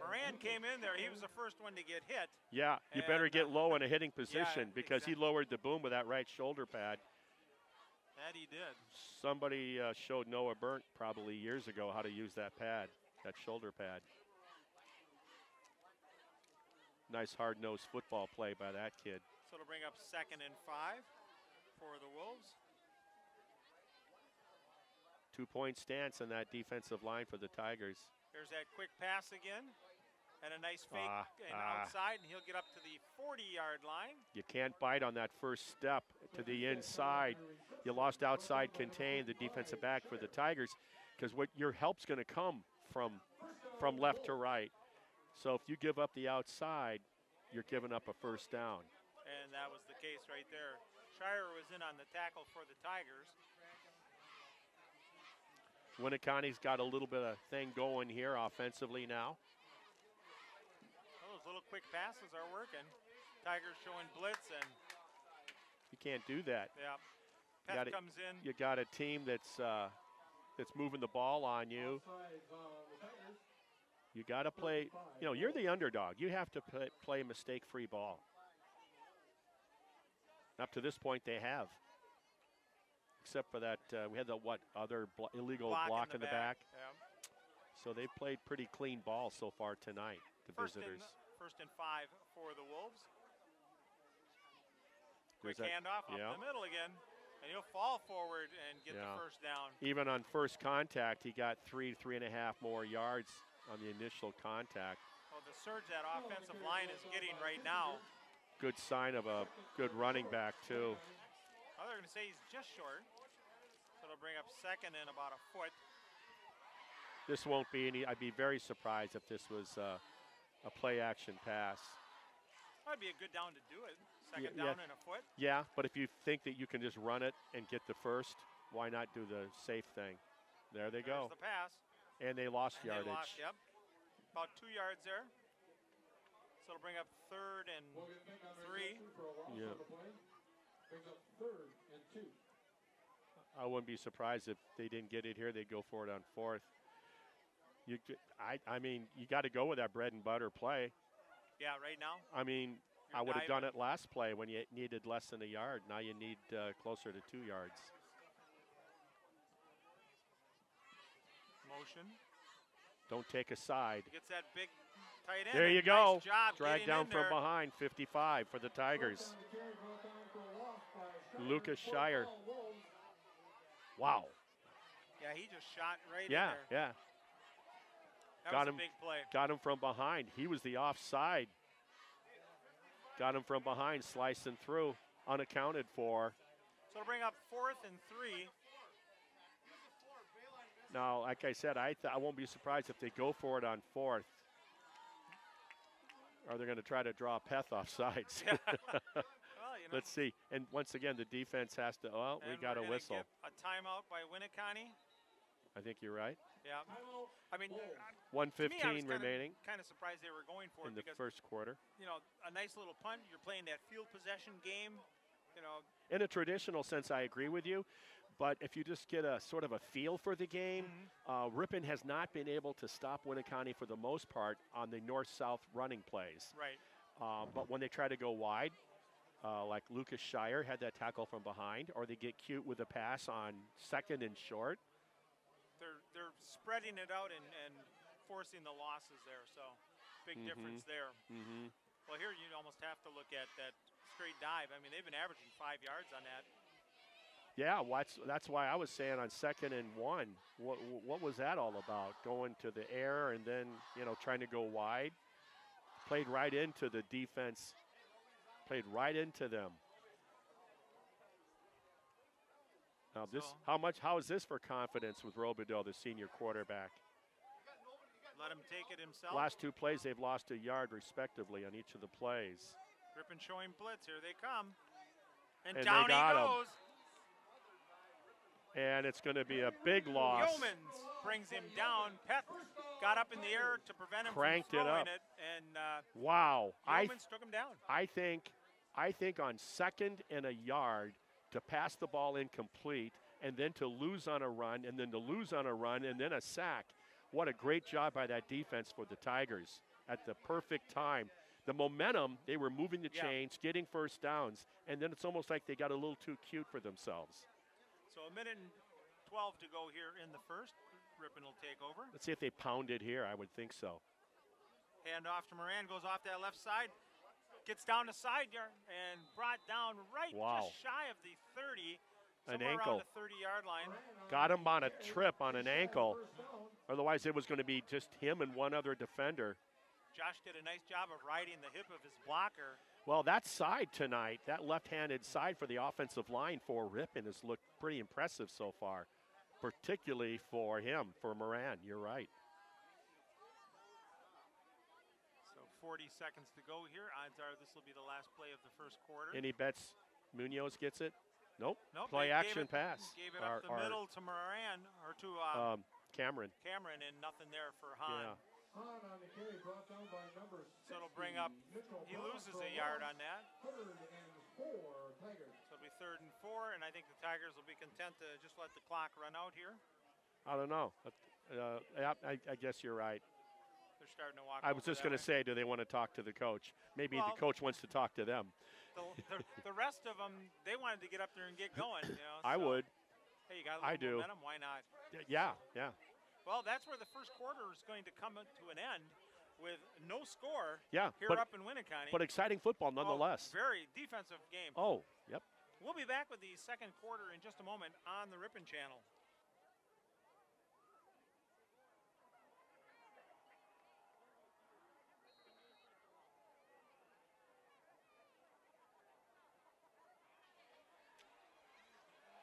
[SPEAKER 1] Moran came in there. He was the first one to get hit.
[SPEAKER 2] Yeah, you better get low in a hitting position because he lowered the boom with that right shoulder pad.
[SPEAKER 1] That he did.
[SPEAKER 2] Somebody showed Noah Burnt probably years ago how to use that pad, that shoulder pad. Nice hard-nosed football play by that kid.
[SPEAKER 1] So it'll bring up 2nd and 5 for the Wolves.
[SPEAKER 2] 2-point stance on that defensive line for the Tigers.
[SPEAKER 1] There's that quick pass again. And a nice fake outside, and he'll get up to the 40-yard line.
[SPEAKER 2] You can't bite on that first step to the inside. You lost outside contain, the defensive back for the Tigers, because what your help's going to come from left to right. So if you give up the outside, you're giving up a first down.
[SPEAKER 1] And that was the case right there. Shire was in on the tackle for the Tigers.
[SPEAKER 2] Winneconne's got a little bit of thing going here offensively now.
[SPEAKER 1] Those little quick passes are working. Tigers showing blitz, and
[SPEAKER 2] you can't do that.
[SPEAKER 1] Yeah, Pet comes in.
[SPEAKER 2] You got a team that's moving the ball on you. You got to play. You know, you're the underdog. You have to play mistake-free ball. Up to this point, they have. Except for that, we had the other illegal block in the back.
[SPEAKER 1] Yeah.
[SPEAKER 2] So they played pretty clean ball so far tonight, the visitors.
[SPEAKER 1] First and 5 for the Wolves. Quick handoff up the middle again, and he'll fall forward and get the first down.
[SPEAKER 2] Even on first contact, he got 3.5 more yards on the initial contact.
[SPEAKER 1] Well, the surge that offensive line is getting right now.
[SPEAKER 2] Good sign of a good running back, too.
[SPEAKER 1] Oh, they're going to say he's just short. So it'll bring up 2nd and about a foot.
[SPEAKER 2] This won't be any, I'd be very surprised if this was a play-action pass.
[SPEAKER 1] That'd be a good down to do it. 2nd down and a foot.
[SPEAKER 2] Yeah, but if you think that you can just run it and get the first, why not do the safe thing? There they go.
[SPEAKER 1] There's the pass.
[SPEAKER 2] And they lost yardage.
[SPEAKER 1] They lost, yep. About 2 yards there. So it'll bring up 3rd and 3.
[SPEAKER 2] Yeah.
[SPEAKER 3] Brings up 3rd and 2.
[SPEAKER 2] I wouldn't be surprised if they didn't get it here. They'd go for it on 4th. I mean, you got to go with that bread and butter play.
[SPEAKER 1] Yeah, right now.
[SPEAKER 2] I mean, I would have done it last play when you needed less than a yard. Now you need closer to 2 yards.
[SPEAKER 1] Motion.
[SPEAKER 2] Don't take a side.
[SPEAKER 1] Gets that big tight end.
[SPEAKER 2] There you
[SPEAKER 1] Nice
[SPEAKER 2] go.
[SPEAKER 1] job
[SPEAKER 2] Drag
[SPEAKER 1] getting
[SPEAKER 2] down
[SPEAKER 1] in
[SPEAKER 2] from
[SPEAKER 1] there.
[SPEAKER 2] behind, 55 for the Tigers. Lucas Shire. Wow.
[SPEAKER 1] Yeah, he just shot right
[SPEAKER 2] Yeah,
[SPEAKER 1] in there.
[SPEAKER 2] yeah.
[SPEAKER 1] That
[SPEAKER 2] Got
[SPEAKER 1] was
[SPEAKER 2] him.
[SPEAKER 1] a big play.
[SPEAKER 2] Got him from behind. He was the offside. Got him from behind, slicing through, unaccounted for.
[SPEAKER 1] So it'll bring up 4th and 3.
[SPEAKER 2] Now, like I said, I won't be surprised if they go for it on 4th. Or they're going to try to draw Peth off sides.
[SPEAKER 1] Yeah. Well, you know.
[SPEAKER 2] Let's see. And once again, the defense has to, well, we
[SPEAKER 1] And
[SPEAKER 2] got a
[SPEAKER 1] we're gonna
[SPEAKER 2] whistle.
[SPEAKER 1] get a timeout by Winneconne.
[SPEAKER 2] I think you're right.
[SPEAKER 1] Yeah. I mean,
[SPEAKER 2] 1:15 remaining
[SPEAKER 1] Kind of surprised they were going for
[SPEAKER 2] in
[SPEAKER 1] it
[SPEAKER 2] the
[SPEAKER 1] because,
[SPEAKER 2] first quarter.
[SPEAKER 1] you know, a nice little punt. You're playing that field possession game. You know,
[SPEAKER 2] In a traditional sense, I agree with you. But if you just get a sort of a feel for the game, Ripon has not been able to stop Winneconne for the most part on the north-south running plays.
[SPEAKER 1] right.
[SPEAKER 2] But when they try to go wide, like Lucas Shire had that tackle from behind, or they get cute with a pass on 2nd and short.
[SPEAKER 1] They're spreading it out and forcing the losses there. So big difference there. Well, here you almost have to look at that straight dive. I mean, they've been averaging 5 yards on that.
[SPEAKER 2] Yeah, that's why I was saying on 2nd and 1, what was that all about? Going to the air and then, you know, trying to go wide. Played right into the defense. Played right into them. Now how is this for confidence with Robideau, the senior quarterback?
[SPEAKER 1] Let him take it himself.
[SPEAKER 2] Last 2 plays, they've lost a yard respectively on each of the plays.
[SPEAKER 1] Ripon showing blitz. Here they come. And
[SPEAKER 2] And
[SPEAKER 1] down
[SPEAKER 2] they
[SPEAKER 1] he
[SPEAKER 2] got him.
[SPEAKER 1] goes.
[SPEAKER 2] And it's going to be a big loss.
[SPEAKER 1] Yeomans brings him down. Peth got up in the air to prevent him
[SPEAKER 2] Cranked it
[SPEAKER 1] from throwing
[SPEAKER 2] up.
[SPEAKER 1] it. And
[SPEAKER 2] Wow.
[SPEAKER 1] Yeomans took him down.
[SPEAKER 2] I think on 2nd and a yard to pass the ball incomplete and then to lose on a run and then to lose on a run and then a sack. What a great job by that defense for the Tigers at the perfect time. The momentum, they were moving the chains, getting first downs, and then it's almost like they got a little too cute for themselves.
[SPEAKER 1] So 1:12 to go here in the first. Ripon will take over.
[SPEAKER 2] Let's see if they pound it here. I would think so.
[SPEAKER 1] Hand off to Moran, goes off that left side. Gets down the side yard and brought down right just shy of the 30.
[SPEAKER 2] An
[SPEAKER 1] somewhere
[SPEAKER 2] ankle.
[SPEAKER 1] around the 30-yard line.
[SPEAKER 2] Got him on a trip on an ankle. Otherwise, it was going to be just him and one other defender.
[SPEAKER 1] Josh did a nice job of riding the hip of his blocker.
[SPEAKER 2] Well, that side tonight, that left-handed side for the offensive line for Ripon has looked pretty impressive so far, particularly for him, for Moran. You're right.
[SPEAKER 1] So 40 seconds to go here. Odds are this will be the last play of the first quarter.
[SPEAKER 2] Any bets Munoz gets it? Nope.
[SPEAKER 1] Nope,
[SPEAKER 2] Play
[SPEAKER 1] they
[SPEAKER 2] action
[SPEAKER 1] gave
[SPEAKER 2] pass.
[SPEAKER 1] Gave it up the middle to Moran, or to
[SPEAKER 2] Cameron.
[SPEAKER 1] Cameron, and nothing there for Hahn.
[SPEAKER 2] Yeah.
[SPEAKER 3] Hahn on the carry, brought down by number 60.
[SPEAKER 1] So it'll bring up, he loses a yard on that.
[SPEAKER 3] 3rd and 4, Tigers.
[SPEAKER 1] So it'll be 3rd and 4, and I think the Tigers will be content to just let the clock run out here.
[SPEAKER 2] I don't know. I guess you're right.
[SPEAKER 1] They're starting to walk.
[SPEAKER 2] I was just going to say, do they want to talk to the coach? Maybe the coach wants to talk to them.
[SPEAKER 1] The rest of them, they wanted to get up there and get going. You know,
[SPEAKER 2] I would.
[SPEAKER 1] Hey, you got a little momentum. Why not?
[SPEAKER 2] Yeah.
[SPEAKER 1] Well, that's where the first quarter is going to come to an end with no score
[SPEAKER 2] Yeah,
[SPEAKER 1] here up in Winneconne.
[SPEAKER 2] But exciting football nonetheless.
[SPEAKER 1] Very defensive game.
[SPEAKER 2] Oh, yep.
[SPEAKER 1] We'll be back with the second quarter in just a moment on the Ripon channel.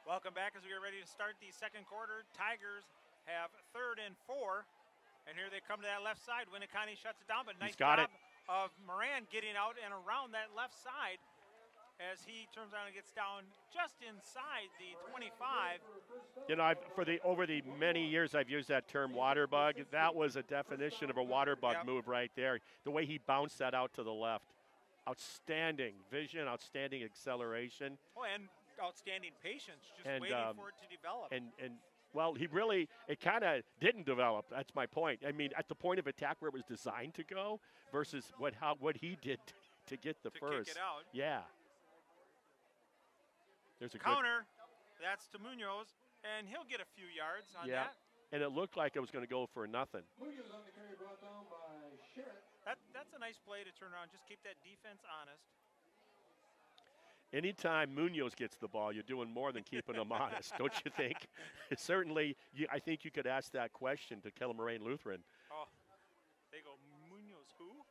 [SPEAKER 1] Welcome back as we get ready to start the second quarter. Tigers have 3rd and 4. And here they come to that left side. Winneconne shuts it down, but nice job of Moran getting out and around that left side as he turns around and gets down just inside the 25.
[SPEAKER 2] You know, over the many years I've used that term water bug. That was a definition of a water bug move right there. The way he bounced that out to the left. Outstanding vision, outstanding acceleration.
[SPEAKER 1] Oh, and outstanding patience, just waiting for it to develop.
[SPEAKER 2] Well, it kind of didn't develop. That's my point. I mean, at the point of attack where it was designed to go versus what he did to get the first.
[SPEAKER 1] Kick it out.
[SPEAKER 2] Yeah. There's a
[SPEAKER 1] counter. That's to Munoz, and he'll get a few yards on that.
[SPEAKER 2] and it looked like it was going to go for nothing.
[SPEAKER 3] Munoz on the carry brought down by Sherritt.
[SPEAKER 1] That's a nice play to turn around. Just keep that defense honest.
[SPEAKER 2] Anytime Munoz gets the ball, you're doing more than keeping them honest, don't you think? Certainly, I think you could ask that question to Kettle Moraine Lutheran.
[SPEAKER 1] Oh, they go, Munoz who?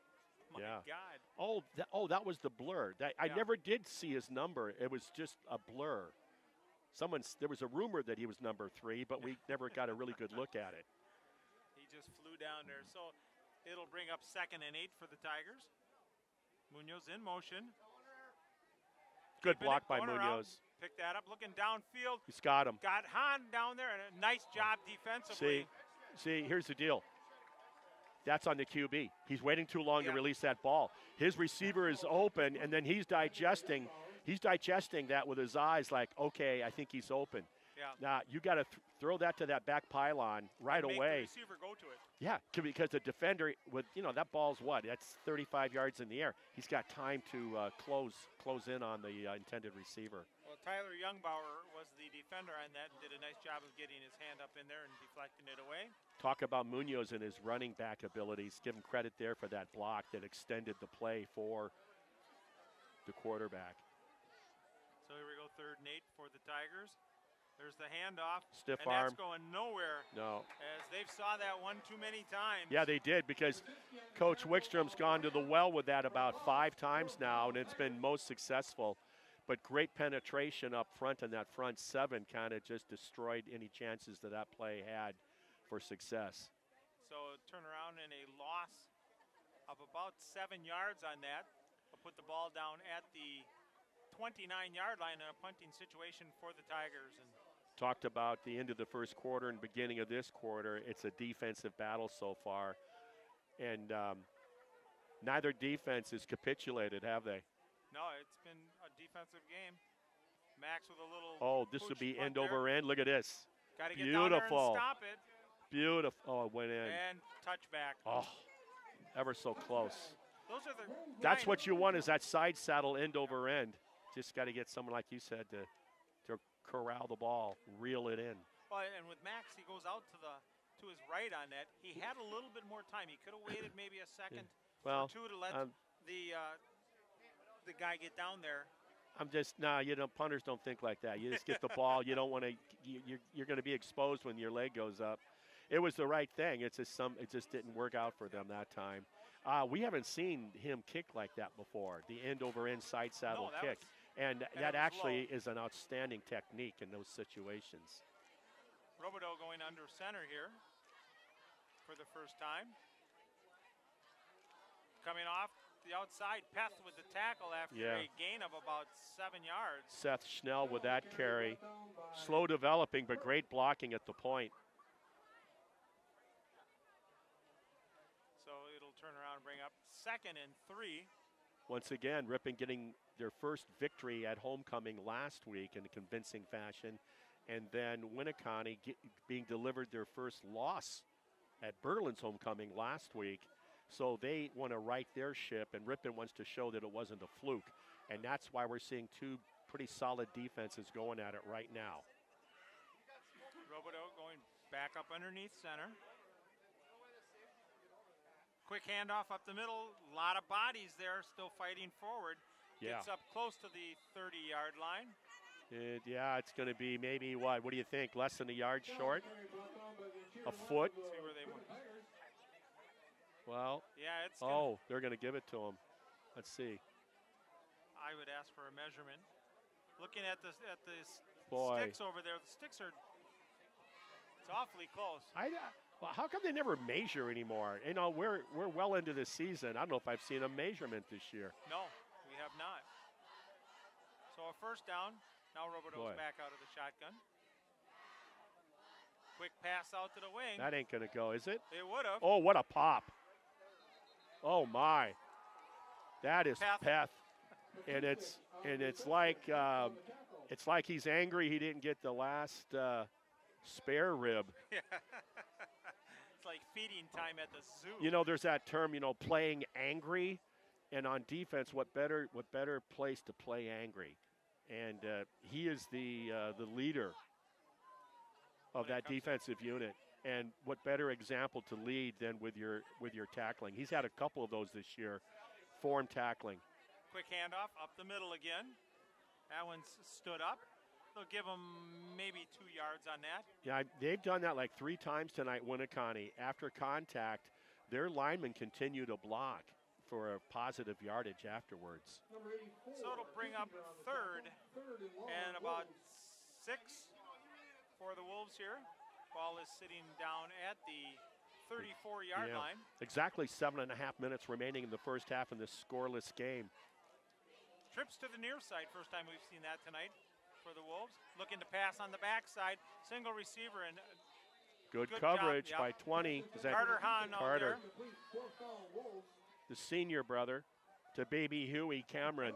[SPEAKER 1] My
[SPEAKER 2] Yeah.
[SPEAKER 1] God.
[SPEAKER 2] That was the blur. I
[SPEAKER 1] Yeah.
[SPEAKER 2] never did see his number. It was just a blur. There was a rumor that he was number 3, but we never got a really good look at it.
[SPEAKER 1] He just flew down there. So it'll bring up 2nd and 8 for the Tigers. Munoz in motion.
[SPEAKER 2] Good
[SPEAKER 1] Keeping
[SPEAKER 2] block
[SPEAKER 1] it,
[SPEAKER 2] by
[SPEAKER 1] going around.
[SPEAKER 2] Munoz.
[SPEAKER 1] Pick that up, looking downfield.
[SPEAKER 2] He's got him.
[SPEAKER 1] Got Hahn down there, and a nice job defensively.
[SPEAKER 2] See, here's the deal. That's on the QB. He's waiting too long to release that ball. His receiver is open, and then he's digesting that with his eyes like, okay, I think he's open.
[SPEAKER 1] Yeah.
[SPEAKER 2] Now, you got to throw that to that back pylon right
[SPEAKER 1] Make
[SPEAKER 2] away.
[SPEAKER 1] the receiver go to it.
[SPEAKER 2] Yeah, because the defender, that ball's what? That's 35 yards in the air. He's got time to close in on the intended receiver.
[SPEAKER 1] Well, Tyler Youngbauer was the defender on that and did a nice job of getting his hand up in there and deflecting it away.
[SPEAKER 2] Talk about Munoz and his running back abilities. Give him credit there for that block that extended the play for the quarterback.
[SPEAKER 1] So here we go, 3rd and 8 for the Tigers. There's the handoff.
[SPEAKER 2] Stiff
[SPEAKER 1] and
[SPEAKER 2] arm.
[SPEAKER 1] That's going nowhere.
[SPEAKER 2] No.
[SPEAKER 1] As they've saw that one too many times.
[SPEAKER 2] Yeah, they did, because Coach Wickstrom's gone to the well with that about 5 times now, and it's been most successful. But great penetration up front, and that front 7 kind of just destroyed any chances that play had for success.
[SPEAKER 1] So turn around and a loss of about 7 yards on that. We'll put the ball down at the 29-yard line in a punting situation for the Tigers. And
[SPEAKER 2] talked about the end of the first quarter and beginning of this quarter. It's a defensive battle so far, and neither defense has capitulated, have they?
[SPEAKER 1] No, it's been a defensive game. Max with a little.
[SPEAKER 2] Oh, this would be end over end. Look at this.
[SPEAKER 1] Got to get down there and
[SPEAKER 2] Beautiful.
[SPEAKER 1] stop it.
[SPEAKER 2] Beautiful. Oh, it went in.
[SPEAKER 1] And touchback.
[SPEAKER 2] Oh, ever so close.
[SPEAKER 1] Those are the.
[SPEAKER 2] That's what you want, is that side saddle end over end. Just got to get someone, like you said, to corral the ball, reel it in.
[SPEAKER 1] Well, and with Max, he goes out to his right on that. He had a little bit more time. He could have waited maybe a second or two to let the guy get down there.
[SPEAKER 2] Punters don't think like that. You just get the ball. You don't want to. You're going to be exposed when your leg goes up. It was the right thing. It just didn't work out for them that time. We haven't seen him kick like that before. The end over end side saddle kick. And that actually is an outstanding technique in those situations.
[SPEAKER 1] Robideau going under center here for the first time. Coming off the outside, Peth with the tackle after a gain of about 7 yards.
[SPEAKER 2] Seth Schnell with that carry. Slow developing, but great blocking at the point.
[SPEAKER 1] So it'll turn around and bring up 2nd and 3.
[SPEAKER 2] Once again, Ripon getting their first victory at homecoming last week in a convincing fashion, and then Winneconne being delivered their first loss at Berlin's homecoming last week. So they want to right their ship, and Ripon wants to show that it wasn't a fluke. And that's why we're seeing 2 pretty solid defenses going at it right now.
[SPEAKER 1] Robideau going back up underneath center. Quick handoff up the middle. A lot of bodies there still fighting forward. Gets up close to the 30-yard line.
[SPEAKER 2] It's going to be maybe, what do you think, less than a yard short? A foot?
[SPEAKER 1] See where they went.
[SPEAKER 2] Well,
[SPEAKER 1] yeah, it's.
[SPEAKER 2] They're going to give it to him. Let's see.
[SPEAKER 1] I would ask for a measurement. Looking at the sticks over there, the sticks are. It's awfully close.
[SPEAKER 2] Well, how come they never measure anymore? We're well into this season. I don't know if I've seen a measurement this year.
[SPEAKER 1] No, we have not. So a first down. Now Robideau's back out of the shotgun. Quick pass out to the wing.
[SPEAKER 2] That ain't going to go, is it?
[SPEAKER 1] It would have.
[SPEAKER 2] Oh, what a pop. Oh, my. That is Peth. And it's like he's angry he didn't get the last spare rib.
[SPEAKER 1] Yeah. It's like feeding time at the zoo.
[SPEAKER 2] There's that term, playing angry. And on defense, what better place to play angry? And he is the leader of that defensive unit. And what better example to lead than with your tackling? He's had a couple of those this year, form tackling.
[SPEAKER 1] Quick handoff up the middle again. That one's stood up. They'll give him maybe 2 yards on that.
[SPEAKER 2] Yeah, they've done that like 3 times tonight, Winneconne. After contact, their linemen continue to block for a positive yardage afterwards.
[SPEAKER 1] So it'll bring up third and about 6 for the Wolves here. Ball is sitting down at the 34-yard line.
[SPEAKER 2] Exactly 7.5 minutes remaining in the first half in this scoreless game.
[SPEAKER 1] Trips to the near side, first time we've seen that tonight for the Wolves. Looking to pass on the backside, single receiver and
[SPEAKER 2] good
[SPEAKER 1] job,
[SPEAKER 2] coverage
[SPEAKER 1] yep.
[SPEAKER 2] by 20. Is that
[SPEAKER 1] Carter Hahn out
[SPEAKER 2] Carter,
[SPEAKER 1] there.
[SPEAKER 2] the senior brother to baby Huey Cameron.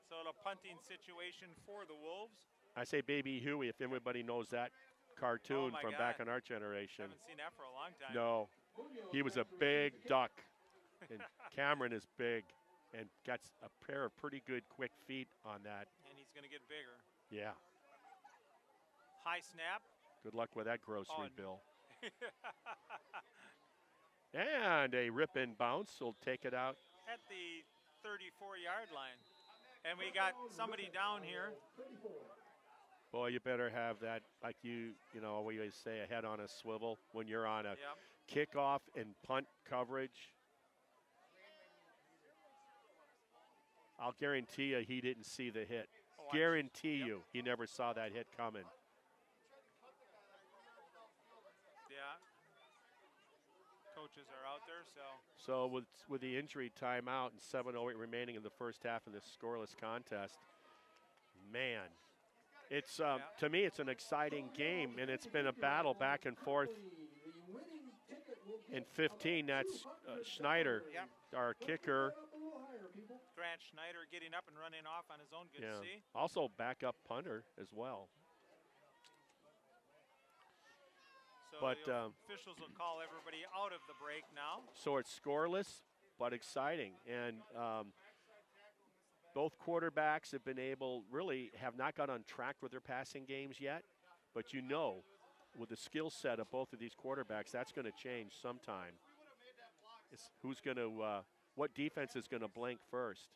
[SPEAKER 1] So a punting situation for the Wolves.
[SPEAKER 2] I say baby Huey if everybody knows that cartoon from back in our generation.
[SPEAKER 1] Haven't seen that for a long time.
[SPEAKER 2] No, he was a big duck, and Cameron is big and got a pair of pretty good quick feet on that.
[SPEAKER 1] And he's going to get bigger.
[SPEAKER 2] Yeah.
[SPEAKER 1] High snap.
[SPEAKER 2] Good luck with that grocery bill. And a rip-in bounce will take it out.
[SPEAKER 1] At the 34-yard line. And we got somebody down here.
[SPEAKER 2] Boy, you better have that, like you know, we always say, a head on a swivel when you're on a kickoff and punt coverage. I'll guarantee you he didn't see the hit. Guarantee you he never saw that hit coming.
[SPEAKER 1] Yeah. Coaches are out there, so.
[SPEAKER 2] So with the injury timeout and 7:08 remaining in the first half of this scoreless contest, man, it's to me it's an exciting game, and it's been a battle back and forth. In 15, that's Schneider, our kicker.
[SPEAKER 1] Grant Schneider getting up and running off on his own. Good to see.
[SPEAKER 2] Also backup punter as well.
[SPEAKER 1] So
[SPEAKER 2] but
[SPEAKER 1] the officials will call everybody out of the break now.
[SPEAKER 2] So it's scoreless, but exciting. And both quarterbacks have been have not got on track with their passing games yet. But with the skill set of both of these quarterbacks, that's going to change sometime. It's what defense is going to blink first?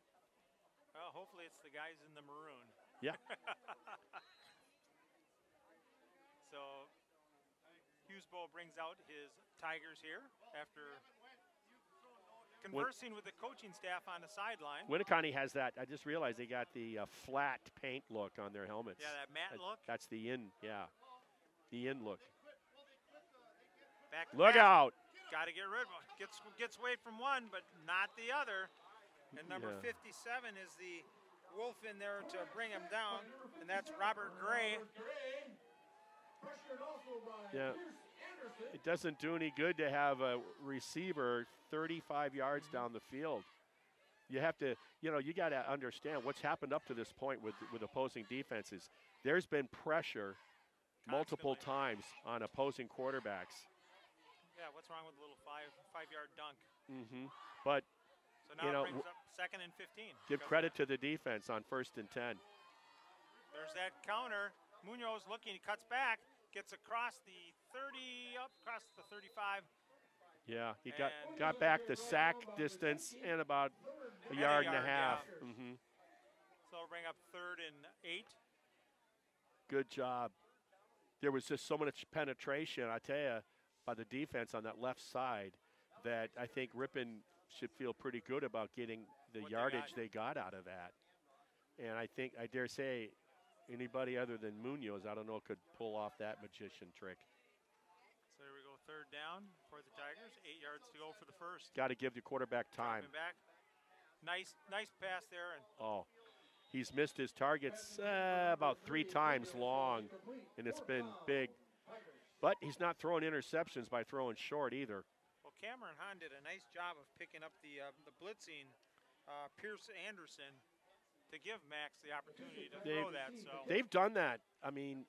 [SPEAKER 1] Well, hopefully it's the guys in the maroon.
[SPEAKER 2] Yeah.
[SPEAKER 1] So Hughesbo brings out his Tigers here after conversing with the coaching staff on the sideline.
[SPEAKER 2] Winneconne has that. I just realized they got the flat paint look on their helmets.
[SPEAKER 1] Yeah, that matte look.
[SPEAKER 2] That's the in look.
[SPEAKER 1] Look
[SPEAKER 2] out.
[SPEAKER 1] Got to get rid of it. Gets away from one, but not the other. And number 57 is the Wolf in there to bring him down, and that's Robert Gray.
[SPEAKER 2] Yeah. It doesn't do any good to have a receiver 35 yards down the field. You have to, you got to understand what's happened up to this point with opposing defenses. There's been pressure multiple times on opposing quarterbacks.
[SPEAKER 1] Yeah, what's wrong with a little five-yard dunk?
[SPEAKER 2] Mm-hmm. But,
[SPEAKER 1] so now it brings up 2nd and 15.
[SPEAKER 2] Give credit to the defense on 1st and 10.
[SPEAKER 1] There's that counter. Munoz looking, he cuts back, gets across the 30, across the 35.
[SPEAKER 2] Yeah, he got back the sack distance and about a yard and a half.
[SPEAKER 1] Yeah.
[SPEAKER 2] Mm-hmm.
[SPEAKER 1] So we'll bring up 3rd and 8.
[SPEAKER 2] Good job. There was just so much penetration, I tell you, by the defense on that left side that I think Ripon should feel pretty good about getting the yardage they got out of that. And I dare say, anybody other than Munoz, I don't know, could pull off that magician trick.
[SPEAKER 1] So here we go, 3rd down for the Tigers. 8 yards to go for the first.
[SPEAKER 2] Got to give the quarterback time.
[SPEAKER 1] Back. Nice pass there. And
[SPEAKER 2] he's missed his targets about 3 times long, and it's been big. But he's not throwing interceptions by throwing short either.
[SPEAKER 1] Well, Cameron Hahn did a nice job of picking up the blitzing Pierce Anderson to give Max the opportunity to throw that. So
[SPEAKER 2] they've done that. I mean,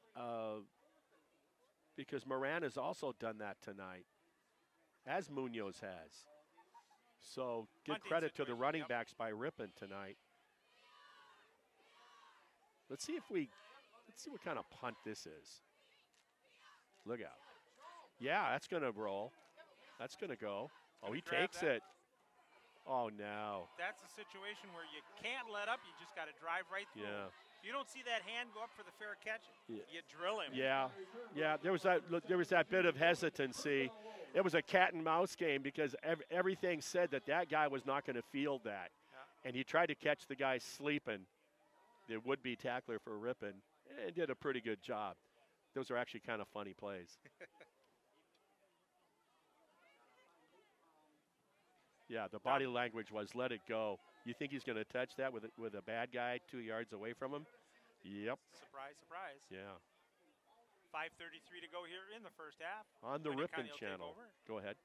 [SPEAKER 2] because Moran has also done that tonight, as Munoz has. So give credit to the running backs by Ripon tonight. Let's see what kind of punt this is. Look out. Yeah, that's going to roll. That's going to go. Oh, he
[SPEAKER 1] Grab
[SPEAKER 2] takes
[SPEAKER 1] that.
[SPEAKER 2] it. Oh, no.
[SPEAKER 1] That's a situation where you can't let up. You just got to drive right through.
[SPEAKER 2] Yeah.
[SPEAKER 1] If you don't see that hand go up for the fair catch,
[SPEAKER 2] Yeah.
[SPEAKER 1] you drill him.
[SPEAKER 2] Yeah, yeah. There was that bit of hesitancy. It was a cat and mouse game because everything said that guy was not going to field that, and he tried to catch the guy sleeping. The would-be tackler for Ripon, and did a pretty good job. Those are actually kind of funny plays. Yeah, the body language was let it go. You think he's going to touch that with a bad guy 2 yards away from him? Yep.
[SPEAKER 1] Surprise, surprise.
[SPEAKER 2] Yeah.
[SPEAKER 1] 5:33 to go here in the first half.
[SPEAKER 2] On the
[SPEAKER 1] Winneconne
[SPEAKER 2] Ripon
[SPEAKER 1] will take
[SPEAKER 2] channel.
[SPEAKER 1] over.
[SPEAKER 2] Go ahead.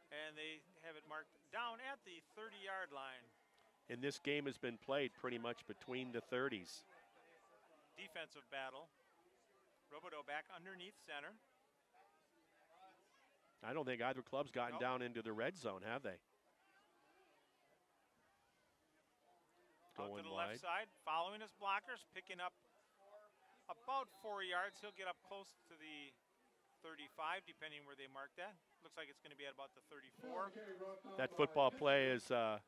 [SPEAKER 1] And they have it marked down at the 30-yard line.
[SPEAKER 2] And this game has been played pretty much between the 30s.
[SPEAKER 1] Defensive battle. Robodeau back underneath center.
[SPEAKER 2] I don't think either club's gotten down into the red zone, have they?
[SPEAKER 1] Out
[SPEAKER 2] Going
[SPEAKER 1] to the
[SPEAKER 2] wide.
[SPEAKER 1] left side, following his blockers, picking up about 4 yards. He'll get up close to the 35, depending where they mark that. Looks like it's going to be at about the 34.
[SPEAKER 2] That football play is a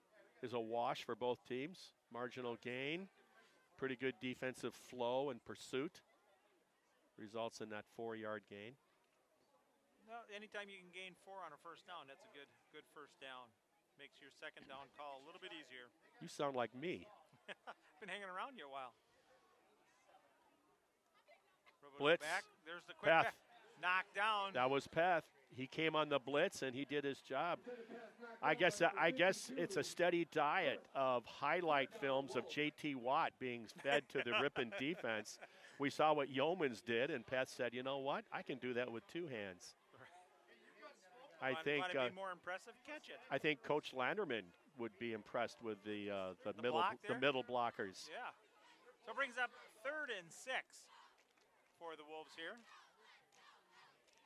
[SPEAKER 2] wash for both teams. Marginal gain. Pretty good defensive flow and pursuit. Results in that 4-yard gain.
[SPEAKER 1] Well, anytime you can gain 4 on a first down, that's a good first down. Makes your second down call a little bit easier.
[SPEAKER 2] You sound like me.
[SPEAKER 1] Been hanging around you a while. Robodeau
[SPEAKER 2] Blitz.
[SPEAKER 1] back. There's the quick
[SPEAKER 2] Peth.
[SPEAKER 1] back. Knocked down.
[SPEAKER 2] That was Peth. He came on the blitz and he did his job. I guess it's a steady diet of highlight films of J.T. Watt being fed to the Ripon defense. We saw what Yeomans did, and Peth said, "You know what? I can do that with 2 hands." I think.
[SPEAKER 1] Want to be more impressive? Catch it.
[SPEAKER 2] I think Coach Landerman would be impressed with the
[SPEAKER 1] block there?
[SPEAKER 2] middle blockers.
[SPEAKER 1] Yeah. So it brings up 3rd and 6 for the Wolves here.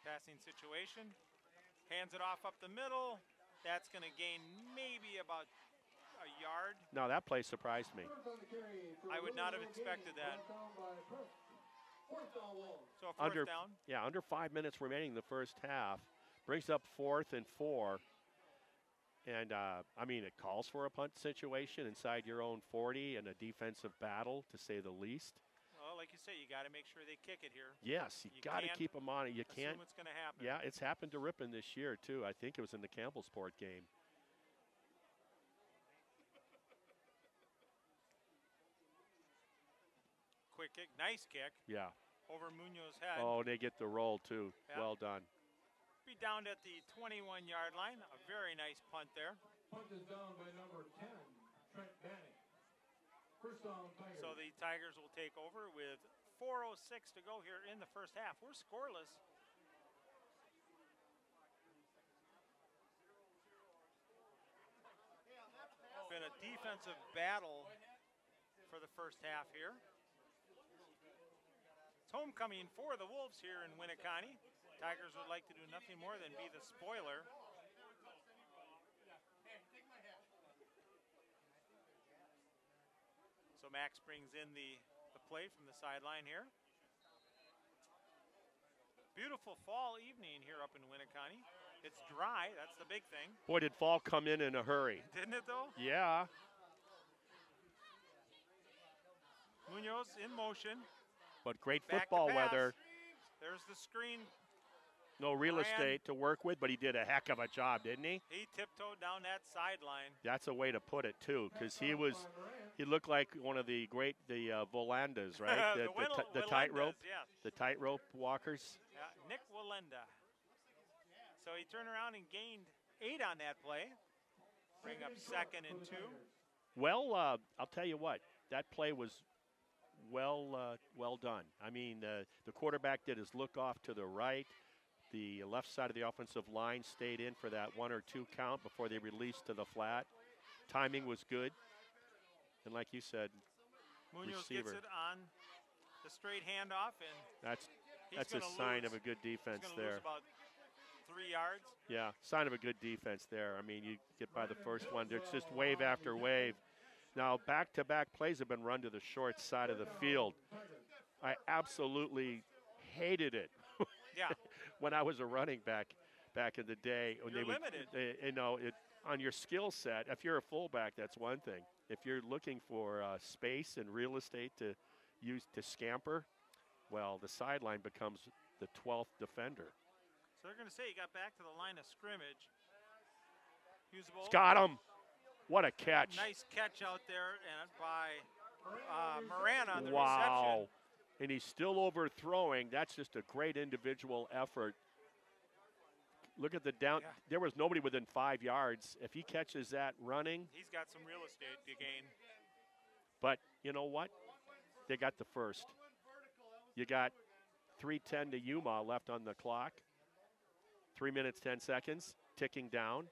[SPEAKER 1] Passing situation. Hands it off up the middle. That's going to gain maybe about a yard.
[SPEAKER 2] No, that play surprised me.
[SPEAKER 1] I would not have expected that. So a fourth down.
[SPEAKER 2] Yeah, under 5 minutes remaining in the first half. Brings up 4th and 4. And, I mean, it calls for a punt situation inside your own 40 and a defensive battle, to say the least.
[SPEAKER 1] Well, like you say, you got to make sure they kick it here.
[SPEAKER 2] Yes, you got to
[SPEAKER 1] can't
[SPEAKER 2] keep them on it. You can't.
[SPEAKER 1] Assume it's going to happen.
[SPEAKER 2] Yeah, it's happened to Ripon this year, too. I think it was in the Campbellsport game.
[SPEAKER 1] Quick kick. Nice kick.
[SPEAKER 2] Yeah.
[SPEAKER 1] Over Munoz's head.
[SPEAKER 2] Oh, they get the roll, too.
[SPEAKER 1] Yeah.
[SPEAKER 2] Well done.
[SPEAKER 1] Be down at the 21-yard line. A very nice punt there.
[SPEAKER 3] Punt is down by number 10, Trent Banning. First down, Tigers.
[SPEAKER 1] So the Tigers will take over with 4:06 to go here in the first half. We're scoreless. Been a defensive battle for the first half here. It's homecoming for the Wolves here in Winneconne. Tigers would like to do nothing more than be the spoiler. So Max brings in the play from the sideline here. Beautiful fall evening here up in Winneconne. It's dry, that's the big thing.
[SPEAKER 2] Boy, did fall come in a hurry.
[SPEAKER 1] Didn't it though?
[SPEAKER 2] Yeah.
[SPEAKER 1] Munoz in motion.
[SPEAKER 2] But great
[SPEAKER 1] Back to
[SPEAKER 2] football
[SPEAKER 1] pass.
[SPEAKER 2] weather.
[SPEAKER 1] There's the screen.
[SPEAKER 2] No real
[SPEAKER 1] Ran.
[SPEAKER 2] estate to work with, but he did a heck of a job, didn't he?
[SPEAKER 1] He tiptoed down that sideline.
[SPEAKER 2] That's a way to put it, too, because he looked like one of the great, Volandas, right? the tightrope,
[SPEAKER 1] Walendas, yes.
[SPEAKER 2] the tightrope walkers.
[SPEAKER 1] Yeah, Nick Walenda. So he turned around and gained 8 on that play. Bring up 2nd and 2.
[SPEAKER 2] Well, I'll tell you what, that play was well done. I mean, the quarterback did his look off to the right. The left side of the offensive line stayed in for that 1 or 2 count before they released to the flat. Timing was good. And like you said,
[SPEAKER 1] Munoz
[SPEAKER 2] receiver.
[SPEAKER 1] gets it on the straight handoff, and
[SPEAKER 2] that's a sign of a good defense there.
[SPEAKER 1] Lose about 3 yards.
[SPEAKER 2] Yeah, sign of a good defense there. I mean, you get by the first one. It's just wave after wave. Now, back-to-back plays have been run to the short side of the field. I absolutely hated it
[SPEAKER 1] Yeah.
[SPEAKER 2] when I was a running back in the day. When
[SPEAKER 1] You're
[SPEAKER 2] they would,
[SPEAKER 1] limited.
[SPEAKER 2] you know, on your skill set, if you're a fullback, that's one thing. If you're looking for space and real estate to use to scamper, well, the sideline becomes the 12th defender.
[SPEAKER 1] So they're going to say he got back to the line of scrimmage. Usable.
[SPEAKER 2] He's got him. What a catch.
[SPEAKER 1] Nice catch out there and by Moran on the
[SPEAKER 2] Wow.
[SPEAKER 1] reception.
[SPEAKER 2] And he's still overthrowing. That's just a great individual effort. Look at the down.
[SPEAKER 1] Yeah.
[SPEAKER 2] There was nobody within 5 yards. If he catches that running.
[SPEAKER 1] He's got some real estate to gain.
[SPEAKER 2] But you know what? They got the first. You got 3:10 to Yuma left on the clock. 3 minutes, 10 seconds, ticking down.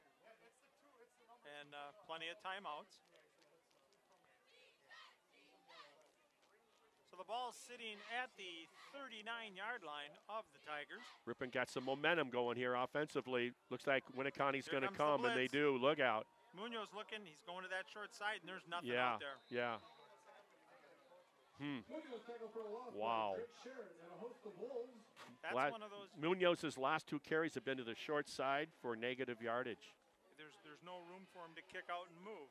[SPEAKER 1] And plenty of timeouts. So the ball's sitting at the 39-yard line of the Tigers.
[SPEAKER 2] Ripon got some momentum going here offensively. Looks like Winneconne's
[SPEAKER 1] Here
[SPEAKER 2] going to
[SPEAKER 1] comes the
[SPEAKER 2] come, and they
[SPEAKER 1] blitz.
[SPEAKER 2] do. Look out.
[SPEAKER 1] Munoz looking. He's going to that short side, and there's nothing
[SPEAKER 2] Yeah,
[SPEAKER 1] out there.
[SPEAKER 2] yeah. Wow.
[SPEAKER 1] That's one of those.
[SPEAKER 2] Munoz's last 2 carries have been to the short side for negative yardage.
[SPEAKER 1] There's no room for him to kick out and move.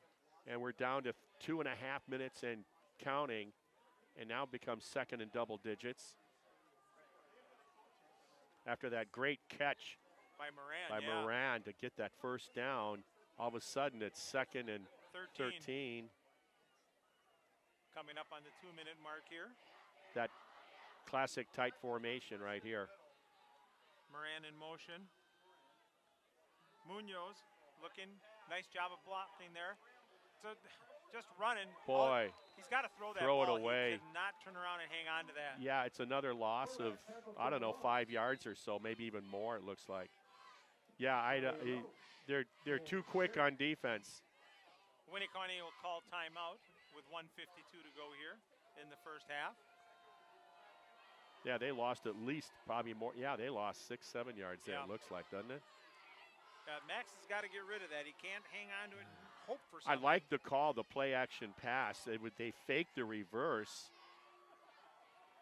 [SPEAKER 2] And we're down to 2.5 minutes and counting, and now becomes second in double digits. After that great catch
[SPEAKER 1] By Moran.
[SPEAKER 2] by
[SPEAKER 1] yeah.
[SPEAKER 2] Moran to get that first down, all of a sudden it's second and 13.
[SPEAKER 1] Coming up on the 2-minute mark here.
[SPEAKER 2] That classic tight formation right here.
[SPEAKER 1] Moran in motion. Munoz looking. Nice job of blocking there. So just running.
[SPEAKER 2] Boy.
[SPEAKER 1] He's got to throw that
[SPEAKER 2] Throw it
[SPEAKER 1] ball.
[SPEAKER 2] away.
[SPEAKER 1] He cannot turn around and hang on to that.
[SPEAKER 2] Yeah, it's another loss of, I don't know, 5 yards or so, maybe even more, it looks like. Yeah, they're too quick on defense.
[SPEAKER 1] Winneconne will call timeout with 1:52 to go here in the first half.
[SPEAKER 2] Yeah, they lost at least probably more. Yeah, they lost 6-7 yards there,
[SPEAKER 1] Yeah.
[SPEAKER 2] it looks like, doesn't it?
[SPEAKER 1] Max has got to get rid of that. He can't hang on to it and hope for
[SPEAKER 2] I
[SPEAKER 1] something.
[SPEAKER 2] like the call, the play action pass. They faked the reverse.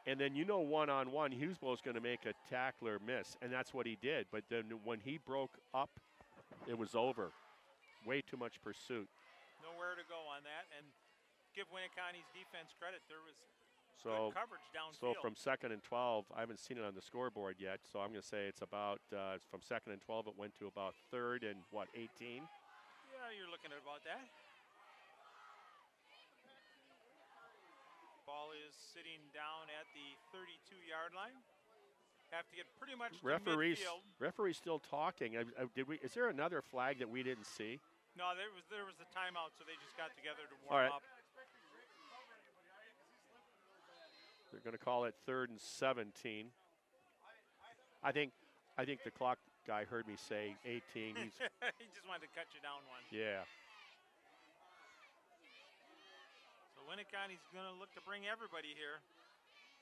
[SPEAKER 2] And then one-on-one, Hughesbow's going to make a tackler miss, and that's what he did. But then when he broke up, it was over. Way too much pursuit.
[SPEAKER 1] Nowhere to go on that. And give Winneconne's defense credit. There was
[SPEAKER 2] So,
[SPEAKER 1] good coverage downfield.
[SPEAKER 2] so from 2nd and 12, I haven't seen it on the scoreboard yet, so I'm going to say it's about, from 2nd and 12, it went to about 3rd and, 18?
[SPEAKER 1] Yeah, you're looking at about that. Ball is sitting down at the 32-yard line. Have to get pretty much to midfield.
[SPEAKER 2] Referee's still talking. Is there another flag that we didn't see?
[SPEAKER 1] No, there was the timeout, so they just got together to
[SPEAKER 2] All
[SPEAKER 1] warm
[SPEAKER 2] right.
[SPEAKER 1] up.
[SPEAKER 2] They're going to call it 3rd and 17. I think the clock guy heard me say 18. He's,
[SPEAKER 1] He just wanted to cut you down one.
[SPEAKER 2] yeah.
[SPEAKER 1] So Winneconne's going to look to bring everybody here.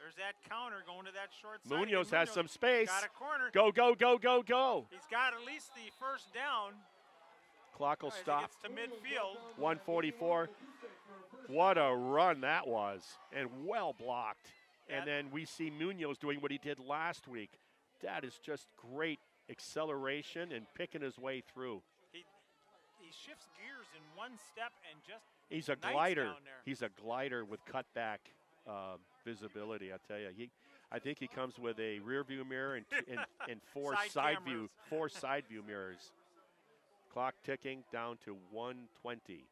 [SPEAKER 1] There's that counter going to that short side.
[SPEAKER 2] Munoz
[SPEAKER 1] again.
[SPEAKER 2] has some space.
[SPEAKER 1] Got a corner.
[SPEAKER 2] Go, go, go, go, go.
[SPEAKER 1] He's got at least the first down.
[SPEAKER 2] Clock will
[SPEAKER 1] As he
[SPEAKER 2] stop.
[SPEAKER 1] gets to midfield.
[SPEAKER 2] 144. What a run that was, and well blocked. And then we see Munoz doing what he did last week. That is just great acceleration and picking his way through.
[SPEAKER 1] He shifts gears in one step and just
[SPEAKER 2] He's a
[SPEAKER 1] knights
[SPEAKER 2] glider.
[SPEAKER 1] down there.
[SPEAKER 2] He's a glider with cutback visibility. I tell you, I think he comes with a rear view mirror and four
[SPEAKER 1] Side
[SPEAKER 2] side view mirrors. Clock ticking down to 1:20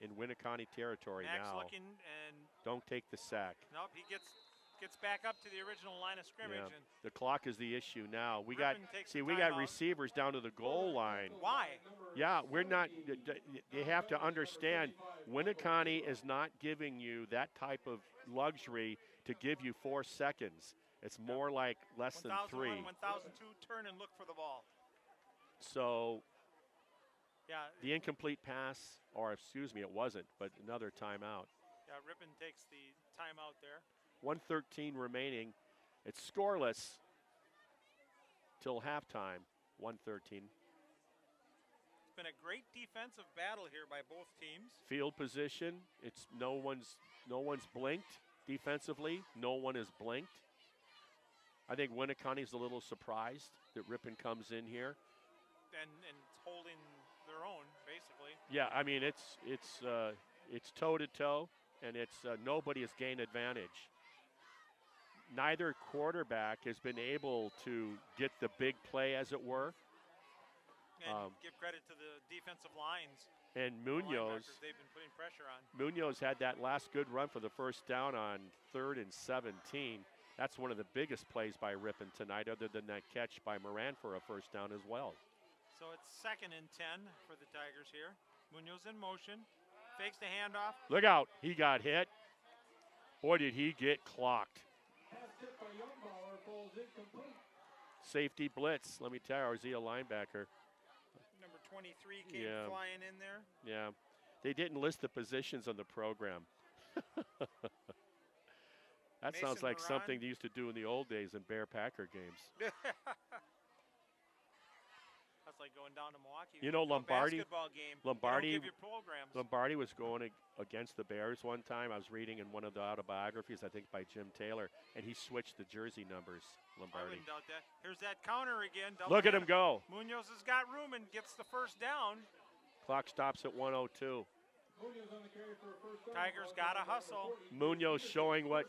[SPEAKER 2] in Winneconne territory
[SPEAKER 1] Max
[SPEAKER 2] now.
[SPEAKER 1] looking and
[SPEAKER 2] Don't take the sack.
[SPEAKER 1] nope, he gets back up to the original line of scrimmage.
[SPEAKER 2] Yeah.
[SPEAKER 1] And
[SPEAKER 2] The clock is the issue now. We
[SPEAKER 1] Ripon takes the
[SPEAKER 2] got
[SPEAKER 1] timeout.
[SPEAKER 2] receivers down to the goal line.
[SPEAKER 1] why?
[SPEAKER 2] Yeah, we're not. You have to understand, Winneconne is not giving you that type of luxury to give you 4 seconds. It's more like less than 3.
[SPEAKER 1] 1001, 1002, turn and look for the ball.
[SPEAKER 2] So
[SPEAKER 1] Yeah,
[SPEAKER 2] the incomplete pass, or excuse me, it wasn't, but another timeout.
[SPEAKER 1] yeah. Ripon takes the timeout there.
[SPEAKER 2] 1:13 remaining. It's scoreless till halftime. 1:13.
[SPEAKER 1] It's been a great defensive battle here by both teams.
[SPEAKER 2] Field position. It's no one's blinked defensively. No one is blinked. I think Winneconne's a little surprised that Ripon comes in here.
[SPEAKER 1] And holding their own, basically.
[SPEAKER 2] Yeah, I mean, it's toe-to-toe, and it's nobody has gained advantage. Neither quarterback has been able to get the big play, as it were.
[SPEAKER 1] And give credit to the defensive lines.
[SPEAKER 2] And Munoz,
[SPEAKER 1] they've been putting pressure on.
[SPEAKER 2] Munoz had that last good run for the first down on 3rd and 17. That's one of the biggest plays by Ripon tonight, other than that catch by Moran for a first down as well.
[SPEAKER 1] So it's 2nd and 10 for the Tigers here. Munoz in motion, fakes the handoff.
[SPEAKER 2] Look out, he got hit. Boy, did he get clocked. Safety blitz, let me tell you, or is he a linebacker?
[SPEAKER 1] Number 23 came flying in there.
[SPEAKER 2] Yeah, they didn't list the positions on the program. That
[SPEAKER 1] Mason
[SPEAKER 2] sounds like
[SPEAKER 1] Moran.
[SPEAKER 2] something they used to do in the old days in Bear-Packer games.
[SPEAKER 1] That's like going down to Milwaukee.
[SPEAKER 2] You know, Lombardi.
[SPEAKER 1] Basketball game.
[SPEAKER 2] Lombardi.
[SPEAKER 1] They don't give you programs.
[SPEAKER 2] Lombardi was going against the Bears one time. I was reading in one of the autobiographies, I think by Jim Taylor, and he switched the jersey numbers.
[SPEAKER 1] I
[SPEAKER 2] Lombardi.
[SPEAKER 1] wouldn't doubt that. Here's that counter again.
[SPEAKER 2] Look at him go.
[SPEAKER 1] Munoz has got room and gets the first down.
[SPEAKER 2] Clock stops at 1:02.
[SPEAKER 1] Tigers got to hustle.
[SPEAKER 2] Munoz showing what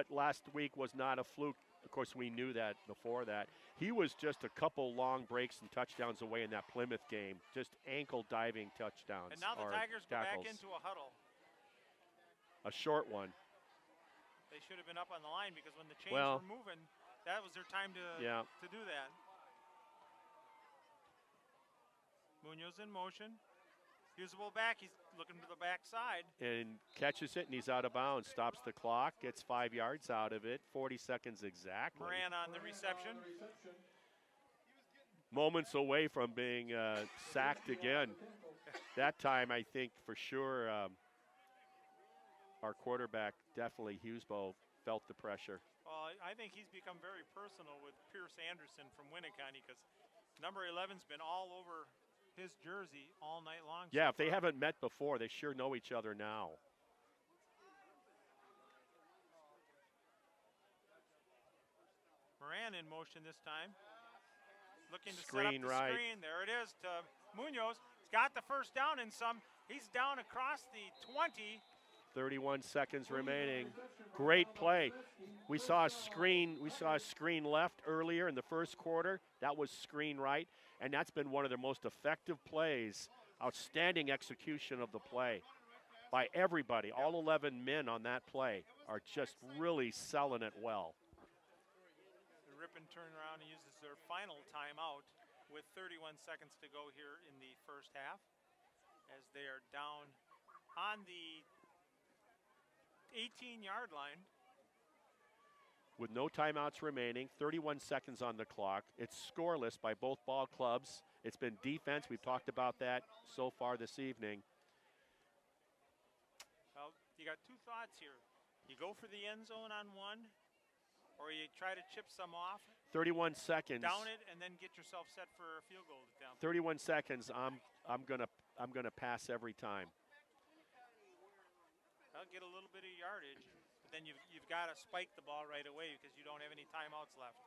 [SPEAKER 2] last week was not a fluke. Of course, we knew that before that. He was just a couple long breaks and touchdowns away in that Plymouth game. Just ankle diving touchdowns.
[SPEAKER 1] And now the Tigers go back into a huddle.
[SPEAKER 2] A short one.
[SPEAKER 1] They should have been up on the line because when the chains were moving, that was their time to do that. Munoz in motion. Usable back, he's looking to the backside.
[SPEAKER 2] And catches it, and he's out of bounds. Stops the clock, gets 5 yards out of it, 40 seconds exactly.
[SPEAKER 1] Moran on the reception.
[SPEAKER 2] Moments away from being sacked again. That time, I think, for sure, our quarterback, definitely Hughesbow, felt the pressure.
[SPEAKER 1] Well, I think he's become very personal with Pierce Anderson from Winneconne because number 11's been all over his jersey all night long.
[SPEAKER 2] Yeah, if they haven't met before, they sure know each other now.
[SPEAKER 1] Moran in motion this time. Looking to
[SPEAKER 2] Screen
[SPEAKER 1] set up the
[SPEAKER 2] right.
[SPEAKER 1] screen. There it is to Munoz. He's got the first down in some. He's down across the 20.
[SPEAKER 2] 31 seconds remaining. Great play. We saw a screen left earlier in the first quarter. That was screen right, and that's been one of their most effective plays. Outstanding execution of the play by everybody. All 11 men on that play are just really selling it well.
[SPEAKER 1] The Ripon turn around and uses their final timeout with 31 seconds to go here in the first half as they are down on the 18-yard line.
[SPEAKER 2] With no timeouts remaining, 31 seconds on the clock. It's scoreless by both ball clubs. It's been defense. We've talked about that so far this evening.
[SPEAKER 1] Well, you got two thoughts here. You go for the end zone on one, or you try to chip some off.
[SPEAKER 2] 31 seconds.
[SPEAKER 1] Down it and then get yourself set for a field goal attempt.
[SPEAKER 2] 31 seconds. I'm gonna pass every time.
[SPEAKER 1] I'll get a little bit of yardage, but then you've got to spike the ball right away because you don't have any timeouts left.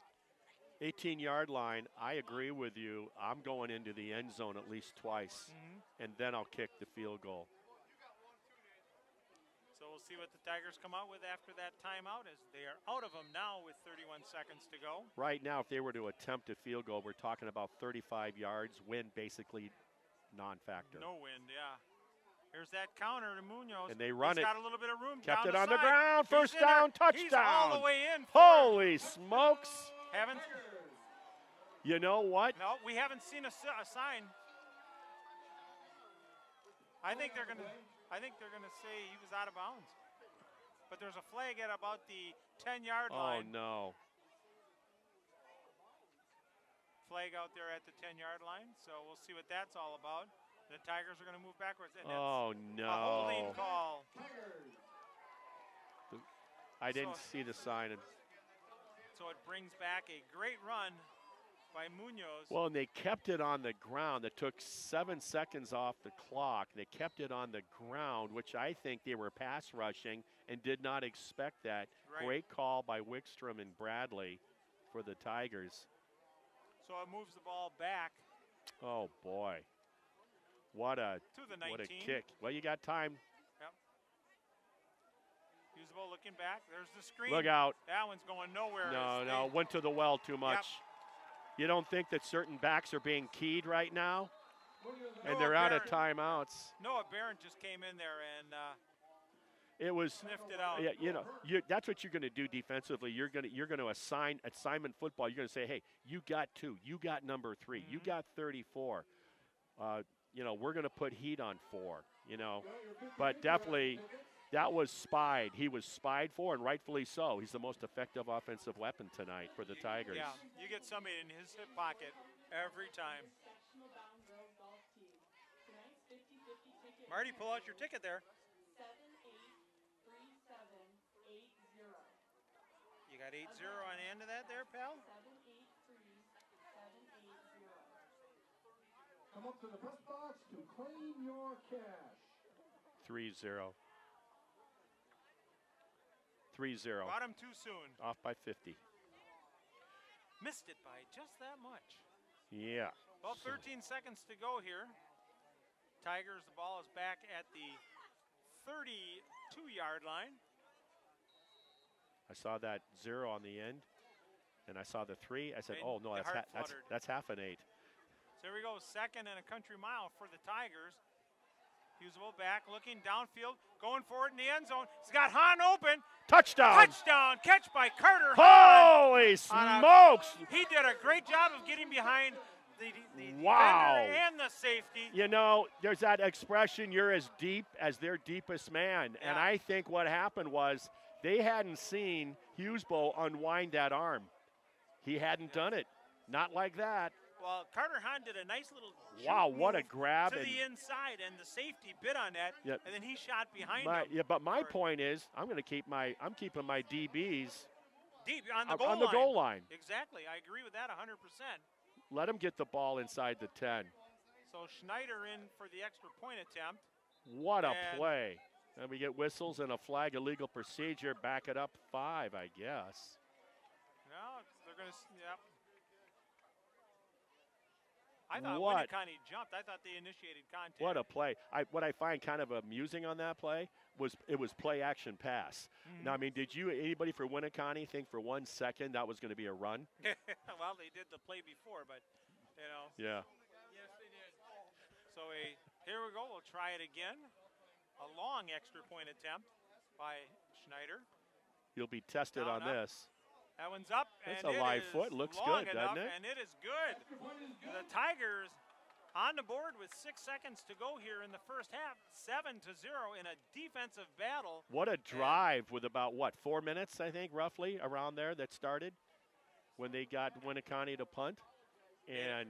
[SPEAKER 2] 18-yard line, I agree with you. I'm going into the end zone at least twice, and then I'll kick the field goal.
[SPEAKER 1] So we'll see what the Tigers come out with after that timeout as they are out of them now with 31 seconds to go.
[SPEAKER 2] Right now, if they were to attempt a field goal, we're talking about 35 yards, wind basically non-factor.
[SPEAKER 1] No wind, yeah. Here's that counter to Munoz.
[SPEAKER 2] And they run
[SPEAKER 1] He's
[SPEAKER 2] it.
[SPEAKER 1] got a little bit of room.
[SPEAKER 2] Kept
[SPEAKER 1] down
[SPEAKER 2] it on the
[SPEAKER 1] side.
[SPEAKER 2] ground.
[SPEAKER 1] He's
[SPEAKER 2] First
[SPEAKER 1] in there.
[SPEAKER 2] down, touchdown.
[SPEAKER 1] He's all the way in.
[SPEAKER 2] Holy smokes.
[SPEAKER 1] Haven't.
[SPEAKER 2] You know what?
[SPEAKER 1] No, we haven't seen a sign. I think they're gonna say he was out of bounds. But there's a flag at about the 10-yard line.
[SPEAKER 2] Oh no.
[SPEAKER 1] Flag out there at the 10-yard line. So we'll see what that's all about. The Tigers are going to move backwards. And
[SPEAKER 2] Oh no.
[SPEAKER 1] a holding call.
[SPEAKER 2] I didn't see the sign.
[SPEAKER 1] So it brings back a great run by Munoz.
[SPEAKER 2] Well, and they kept it on the ground. It took 7 seconds off the clock. They kept it on the ground, which I think they were pass rushing and did not expect that.
[SPEAKER 1] Right.
[SPEAKER 2] Great call by Wickstrom and Bradley for the Tigers.
[SPEAKER 1] So it moves the ball back
[SPEAKER 2] Oh, boy. What a
[SPEAKER 1] to the 19.
[SPEAKER 2] what a kick. Well, you got time.
[SPEAKER 1] Yep. Use the ball looking back. There's the screen.
[SPEAKER 2] Look out.
[SPEAKER 1] That one's going nowhere.
[SPEAKER 2] No, went to the well too much. You don't think that certain backs are being keyed right now? And they're out of timeouts.
[SPEAKER 1] Noah Barron just came in there and
[SPEAKER 2] It was
[SPEAKER 1] sniffed it out.
[SPEAKER 2] Yeah, you know, that's what you're going to do defensively. You're going to assign assignment football. You're going to say, hey, you got 2, you got number 3, you got 34. You know, we're going to put heat on 4. You know, but definitely that was spied. He was spied for, and rightfully so. He's the most effective offensive weapon tonight for the Tigers.
[SPEAKER 1] Yeah, you get somebody in his hip pocket every time. Marty, pull out your ticket there. 783780. You got 80 on the end of that there, pal?
[SPEAKER 3] 783-780. Come up to the press box to claim your cash.
[SPEAKER 2] 3-0. 3-0.
[SPEAKER 1] Brought him too soon.
[SPEAKER 2] Off by 50.
[SPEAKER 1] Missed it by just that much.
[SPEAKER 2] Yeah.
[SPEAKER 1] Well, 13 seconds to go here. Tigers, the ball is back at the 32-yard line.
[SPEAKER 2] I saw that 0 on the end, and I saw the 3. I said,
[SPEAKER 1] And
[SPEAKER 2] oh, no,
[SPEAKER 1] the heart
[SPEAKER 2] that's half an 8.
[SPEAKER 1] So here we go, 2nd and a country mile for the Tigers. Usable back, looking downfield, going forward in the end zone. He's got Hahn open.
[SPEAKER 2] Touchdown!
[SPEAKER 1] Touchdown! Catch by Carter Hahn.
[SPEAKER 2] Holy smokes!
[SPEAKER 1] He did a great job of getting behind the
[SPEAKER 2] Wow.
[SPEAKER 1] defender and the safety.
[SPEAKER 2] You know, there's that expression, you're as deep as their deepest man.
[SPEAKER 1] Yeah.
[SPEAKER 2] And I think what happened was they hadn't seen Hughesbow unwind that arm. He hadn't done it. Not like that.
[SPEAKER 1] Well, Carter Hahn did a nice little
[SPEAKER 2] Wow,
[SPEAKER 1] juke
[SPEAKER 2] what a
[SPEAKER 1] move
[SPEAKER 2] grab.
[SPEAKER 1] to
[SPEAKER 2] and
[SPEAKER 1] the inside, and the safety bit on that,
[SPEAKER 2] Yep.
[SPEAKER 1] and then he shot behind him.
[SPEAKER 2] Yeah, but my
[SPEAKER 1] for-
[SPEAKER 2] point is, I'm keeping my DBs
[SPEAKER 1] Deep on the
[SPEAKER 2] on
[SPEAKER 1] goal
[SPEAKER 2] the goal line.
[SPEAKER 1] Exactly, I agree with that 100%.
[SPEAKER 2] Let them get the ball inside the 10.
[SPEAKER 1] So Schneider in for the extra point attempt.
[SPEAKER 2] What a
[SPEAKER 1] And-
[SPEAKER 2] play. And we get whistles and a flag, illegal procedure. Back it up 5, I guess.
[SPEAKER 1] No, they're going to, yep. I thought
[SPEAKER 2] What?
[SPEAKER 1] Winneconne jumped. I thought they initiated contact.
[SPEAKER 2] What a play. What I find kind of amusing on that play was it was play action pass.
[SPEAKER 1] Mm-hmm.
[SPEAKER 2] Now, I mean, did anybody for Winneconne think for 1 second that was going to be a run?
[SPEAKER 1] Well, they did the play before, but, you know.
[SPEAKER 2] Yeah.
[SPEAKER 1] Yes, they did. So here we go. We'll try it again. A long extra point attempt by Schneider.
[SPEAKER 2] You'll be tested
[SPEAKER 1] Down
[SPEAKER 2] on
[SPEAKER 1] up.
[SPEAKER 2] this.
[SPEAKER 1] That one's up.
[SPEAKER 2] That's
[SPEAKER 1] and
[SPEAKER 2] a
[SPEAKER 1] it
[SPEAKER 2] live
[SPEAKER 1] is
[SPEAKER 2] foot. Looks
[SPEAKER 1] long
[SPEAKER 2] good,
[SPEAKER 1] enough,
[SPEAKER 2] doesn't it?
[SPEAKER 1] And it is good. The Tigers on the board with 6 seconds to go here in the first half. 7-0 in a defensive battle.
[SPEAKER 2] What a drive with about, 4 minutes, I think, roughly, around there that started when they got Winneconne to punt. And,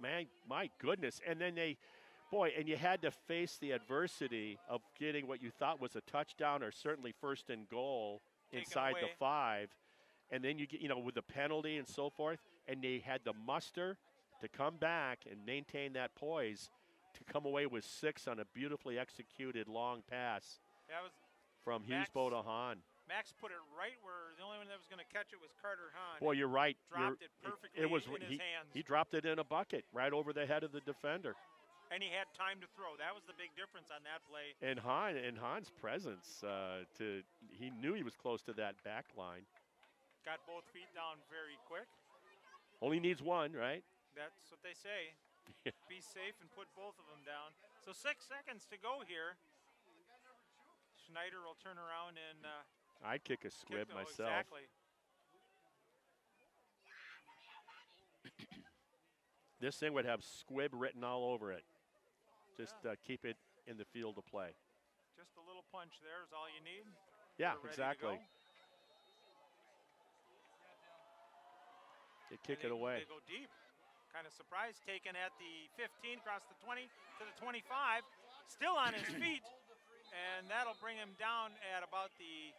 [SPEAKER 2] man, my goodness. And then and you had to face the adversity of getting what you thought was a touchdown or certainly first and goal
[SPEAKER 1] Taken
[SPEAKER 2] inside the
[SPEAKER 1] away.
[SPEAKER 2] 5. And then you get, with the penalty and so forth, and they had the muster to come back and maintain that poise to come away with 6 on a beautifully executed long pass
[SPEAKER 1] That was
[SPEAKER 2] from
[SPEAKER 1] Max.
[SPEAKER 2] Hughesbow to Hahn.
[SPEAKER 1] Max put it right where the only one that was going to catch it was Carter Hahn.
[SPEAKER 2] Well, you're right.
[SPEAKER 1] Dropped it perfectly
[SPEAKER 2] It was
[SPEAKER 1] in his hands.
[SPEAKER 2] He dropped it in a bucket right over the head of the defender.
[SPEAKER 1] And he had time to throw. That was the big difference on that play.
[SPEAKER 2] And Hahn's presence, he knew he was close to that back line.
[SPEAKER 1] Got both feet down very quick.
[SPEAKER 2] Only needs one, right?
[SPEAKER 1] That's what they say.
[SPEAKER 2] Yeah.
[SPEAKER 1] Be safe and put both of them down. So 6 seconds to go here. Schneider will turn around and
[SPEAKER 2] I'd kick a squib
[SPEAKER 1] kick,
[SPEAKER 2] myself.
[SPEAKER 1] Exactly.
[SPEAKER 2] This thing would have squib written all over it. Just keep it in the field of play.
[SPEAKER 1] Just a little punch there is all you need.
[SPEAKER 2] Yeah,
[SPEAKER 1] We're ready to
[SPEAKER 2] exactly.
[SPEAKER 1] go.
[SPEAKER 2] They kick
[SPEAKER 1] And
[SPEAKER 2] it away.
[SPEAKER 1] They go deep. Kind of surprised, taken at the 15, across the 20 to the 25. Still on his feet. And that'll bring him down at about the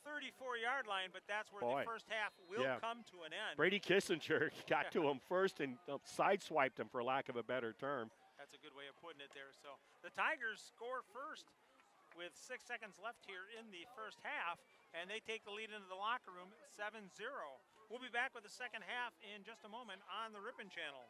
[SPEAKER 1] 34-yard line, but that's where
[SPEAKER 2] Boy.
[SPEAKER 1] the first half will
[SPEAKER 2] Yeah.
[SPEAKER 1] come to an end.
[SPEAKER 2] Brady Kissinger got to him first and sideswiped him, for lack of a better term.
[SPEAKER 1] That's a good way of putting it there. So the Tigers score first with 6 seconds left here in the first half, and they take the lead into the locker room 7-0. We'll be back with the second half in just a moment on the Ripon channel.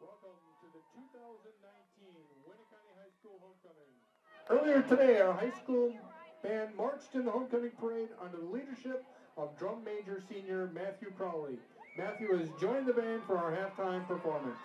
[SPEAKER 3] Welcome to the 2019 Winneconne High School Homecoming. Earlier today, our high school band marched in the homecoming parade under the leadership of drum major senior Matthew Crowley. Matthew has joined the band for our halftime performance.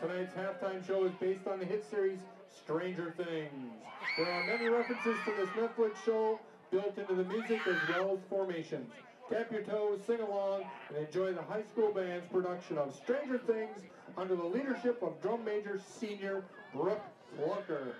[SPEAKER 3] Tonight's halftime show is based on the hit series Stranger Things. There are many references to this Netflix show built into the music as well as formations. Tap your toes, sing along, and enjoy the high school band's production of Stranger Things under the leadership of drum major senior Brooke Flunker.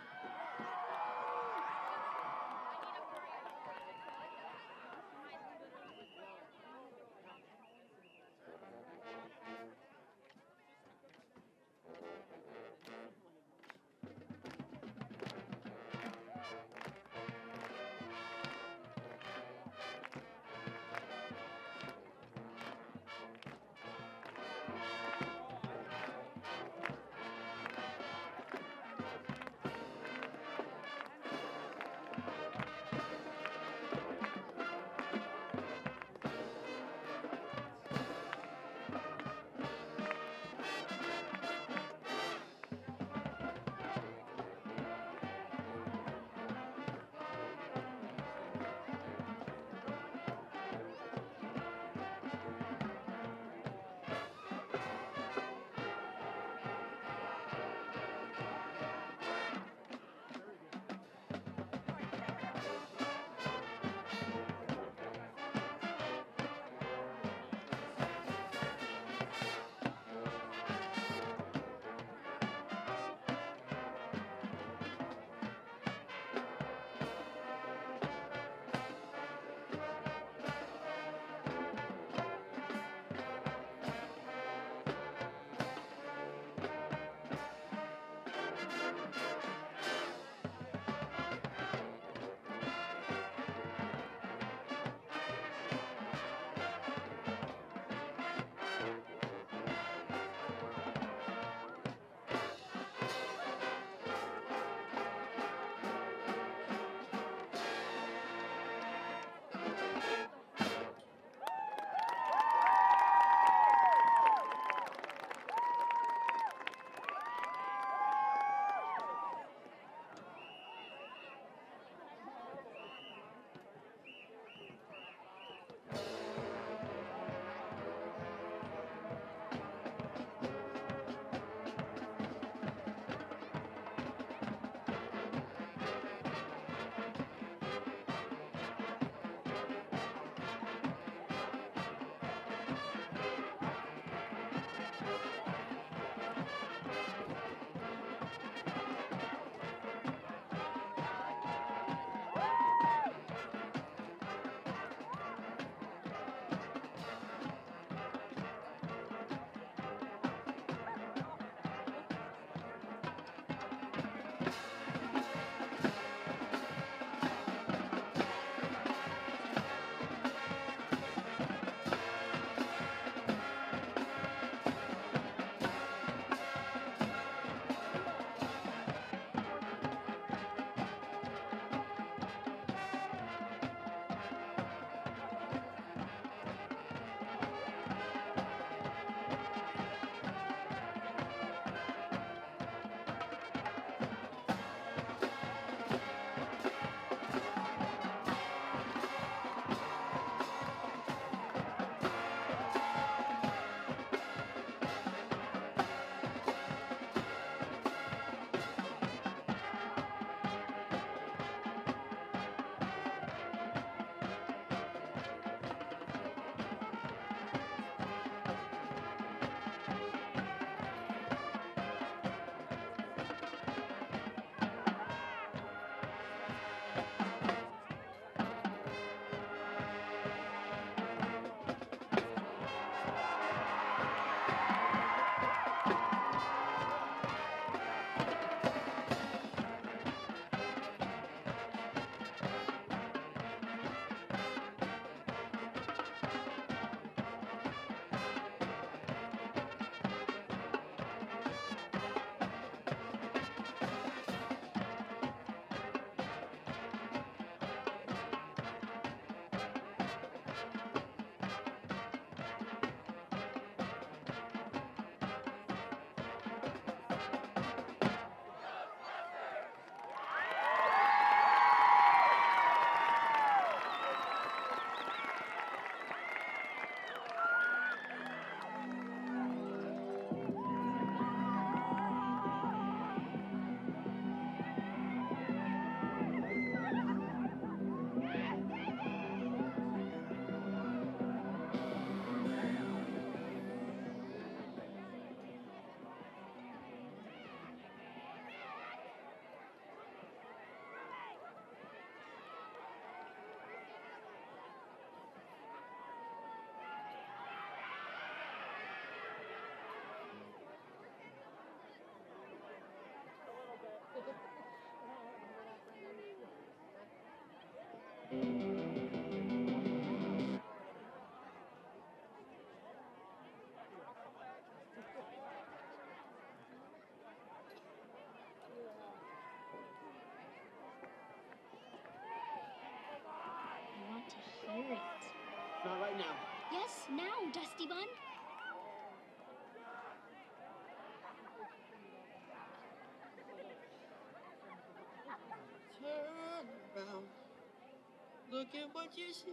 [SPEAKER 5] look at what you see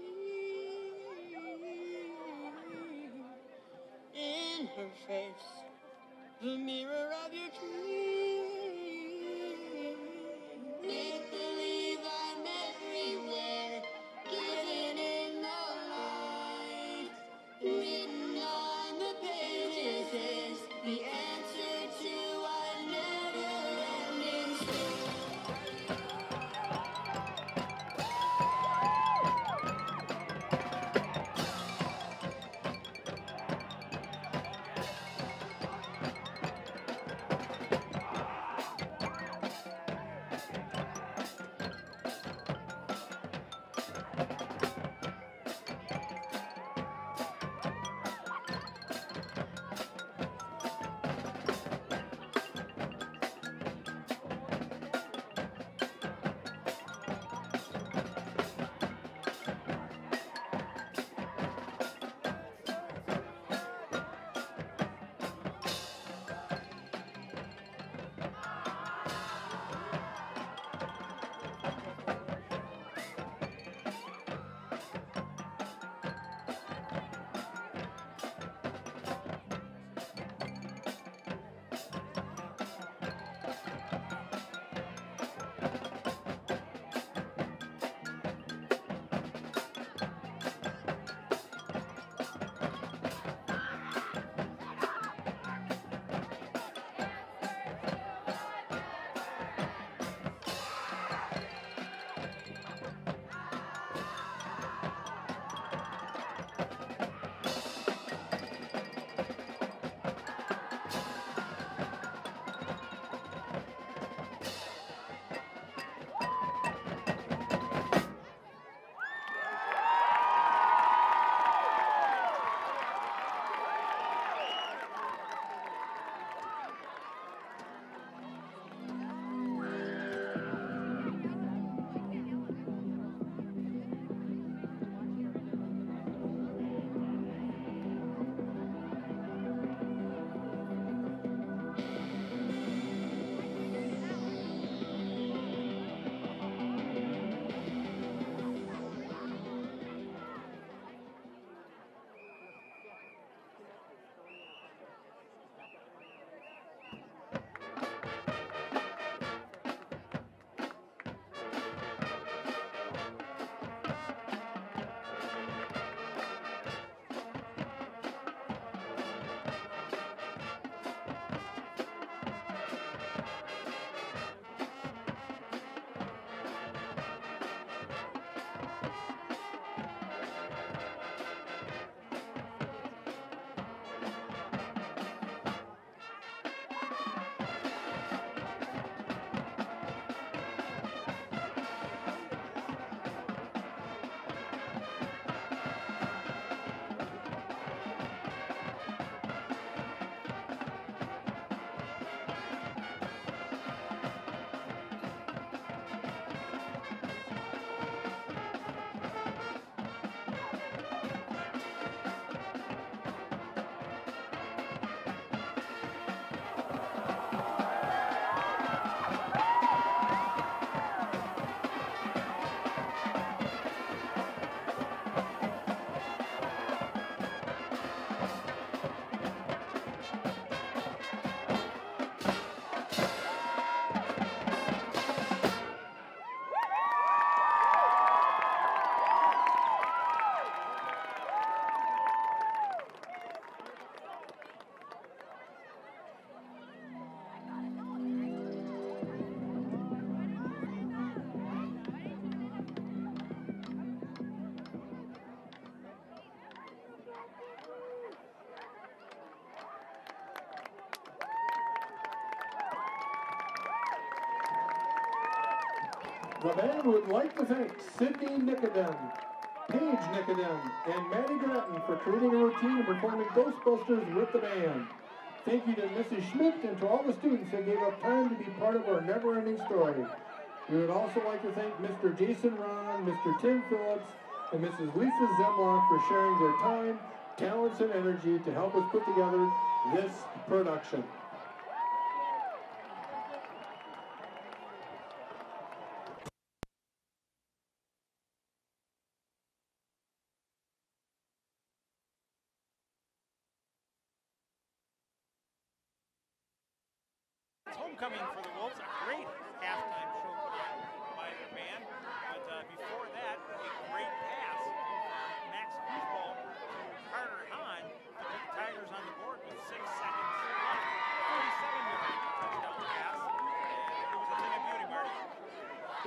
[SPEAKER 5] in her face, the mirror of your dreams. Make believe I'm everywhere, living in the light. Written on the pages is the answer to a never-ending story.
[SPEAKER 3] The band would like to thank Sydney Nicodem, Paige Nicodem, and Maddie Grattan for creating a routine and performing Ghostbusters with the band. Thank you to Mrs. Schmidt and to all the students that gave up time to be part of our never-ending story. We would also like to thank Mr. Jason Ron, Mr. Tim Phillips, and Mrs. Lisa Zemlock for sharing their time, talents, and energy to help us put together this production.
[SPEAKER 1] homecoming for the Wolves, a great halftime show put on by their band. But before that, a great pass from Max Huseball to Carter Hahn to put the Tigers on the board with 6 seconds left. 47-yard touchdown pass, and it was a thing of beauty, Marty.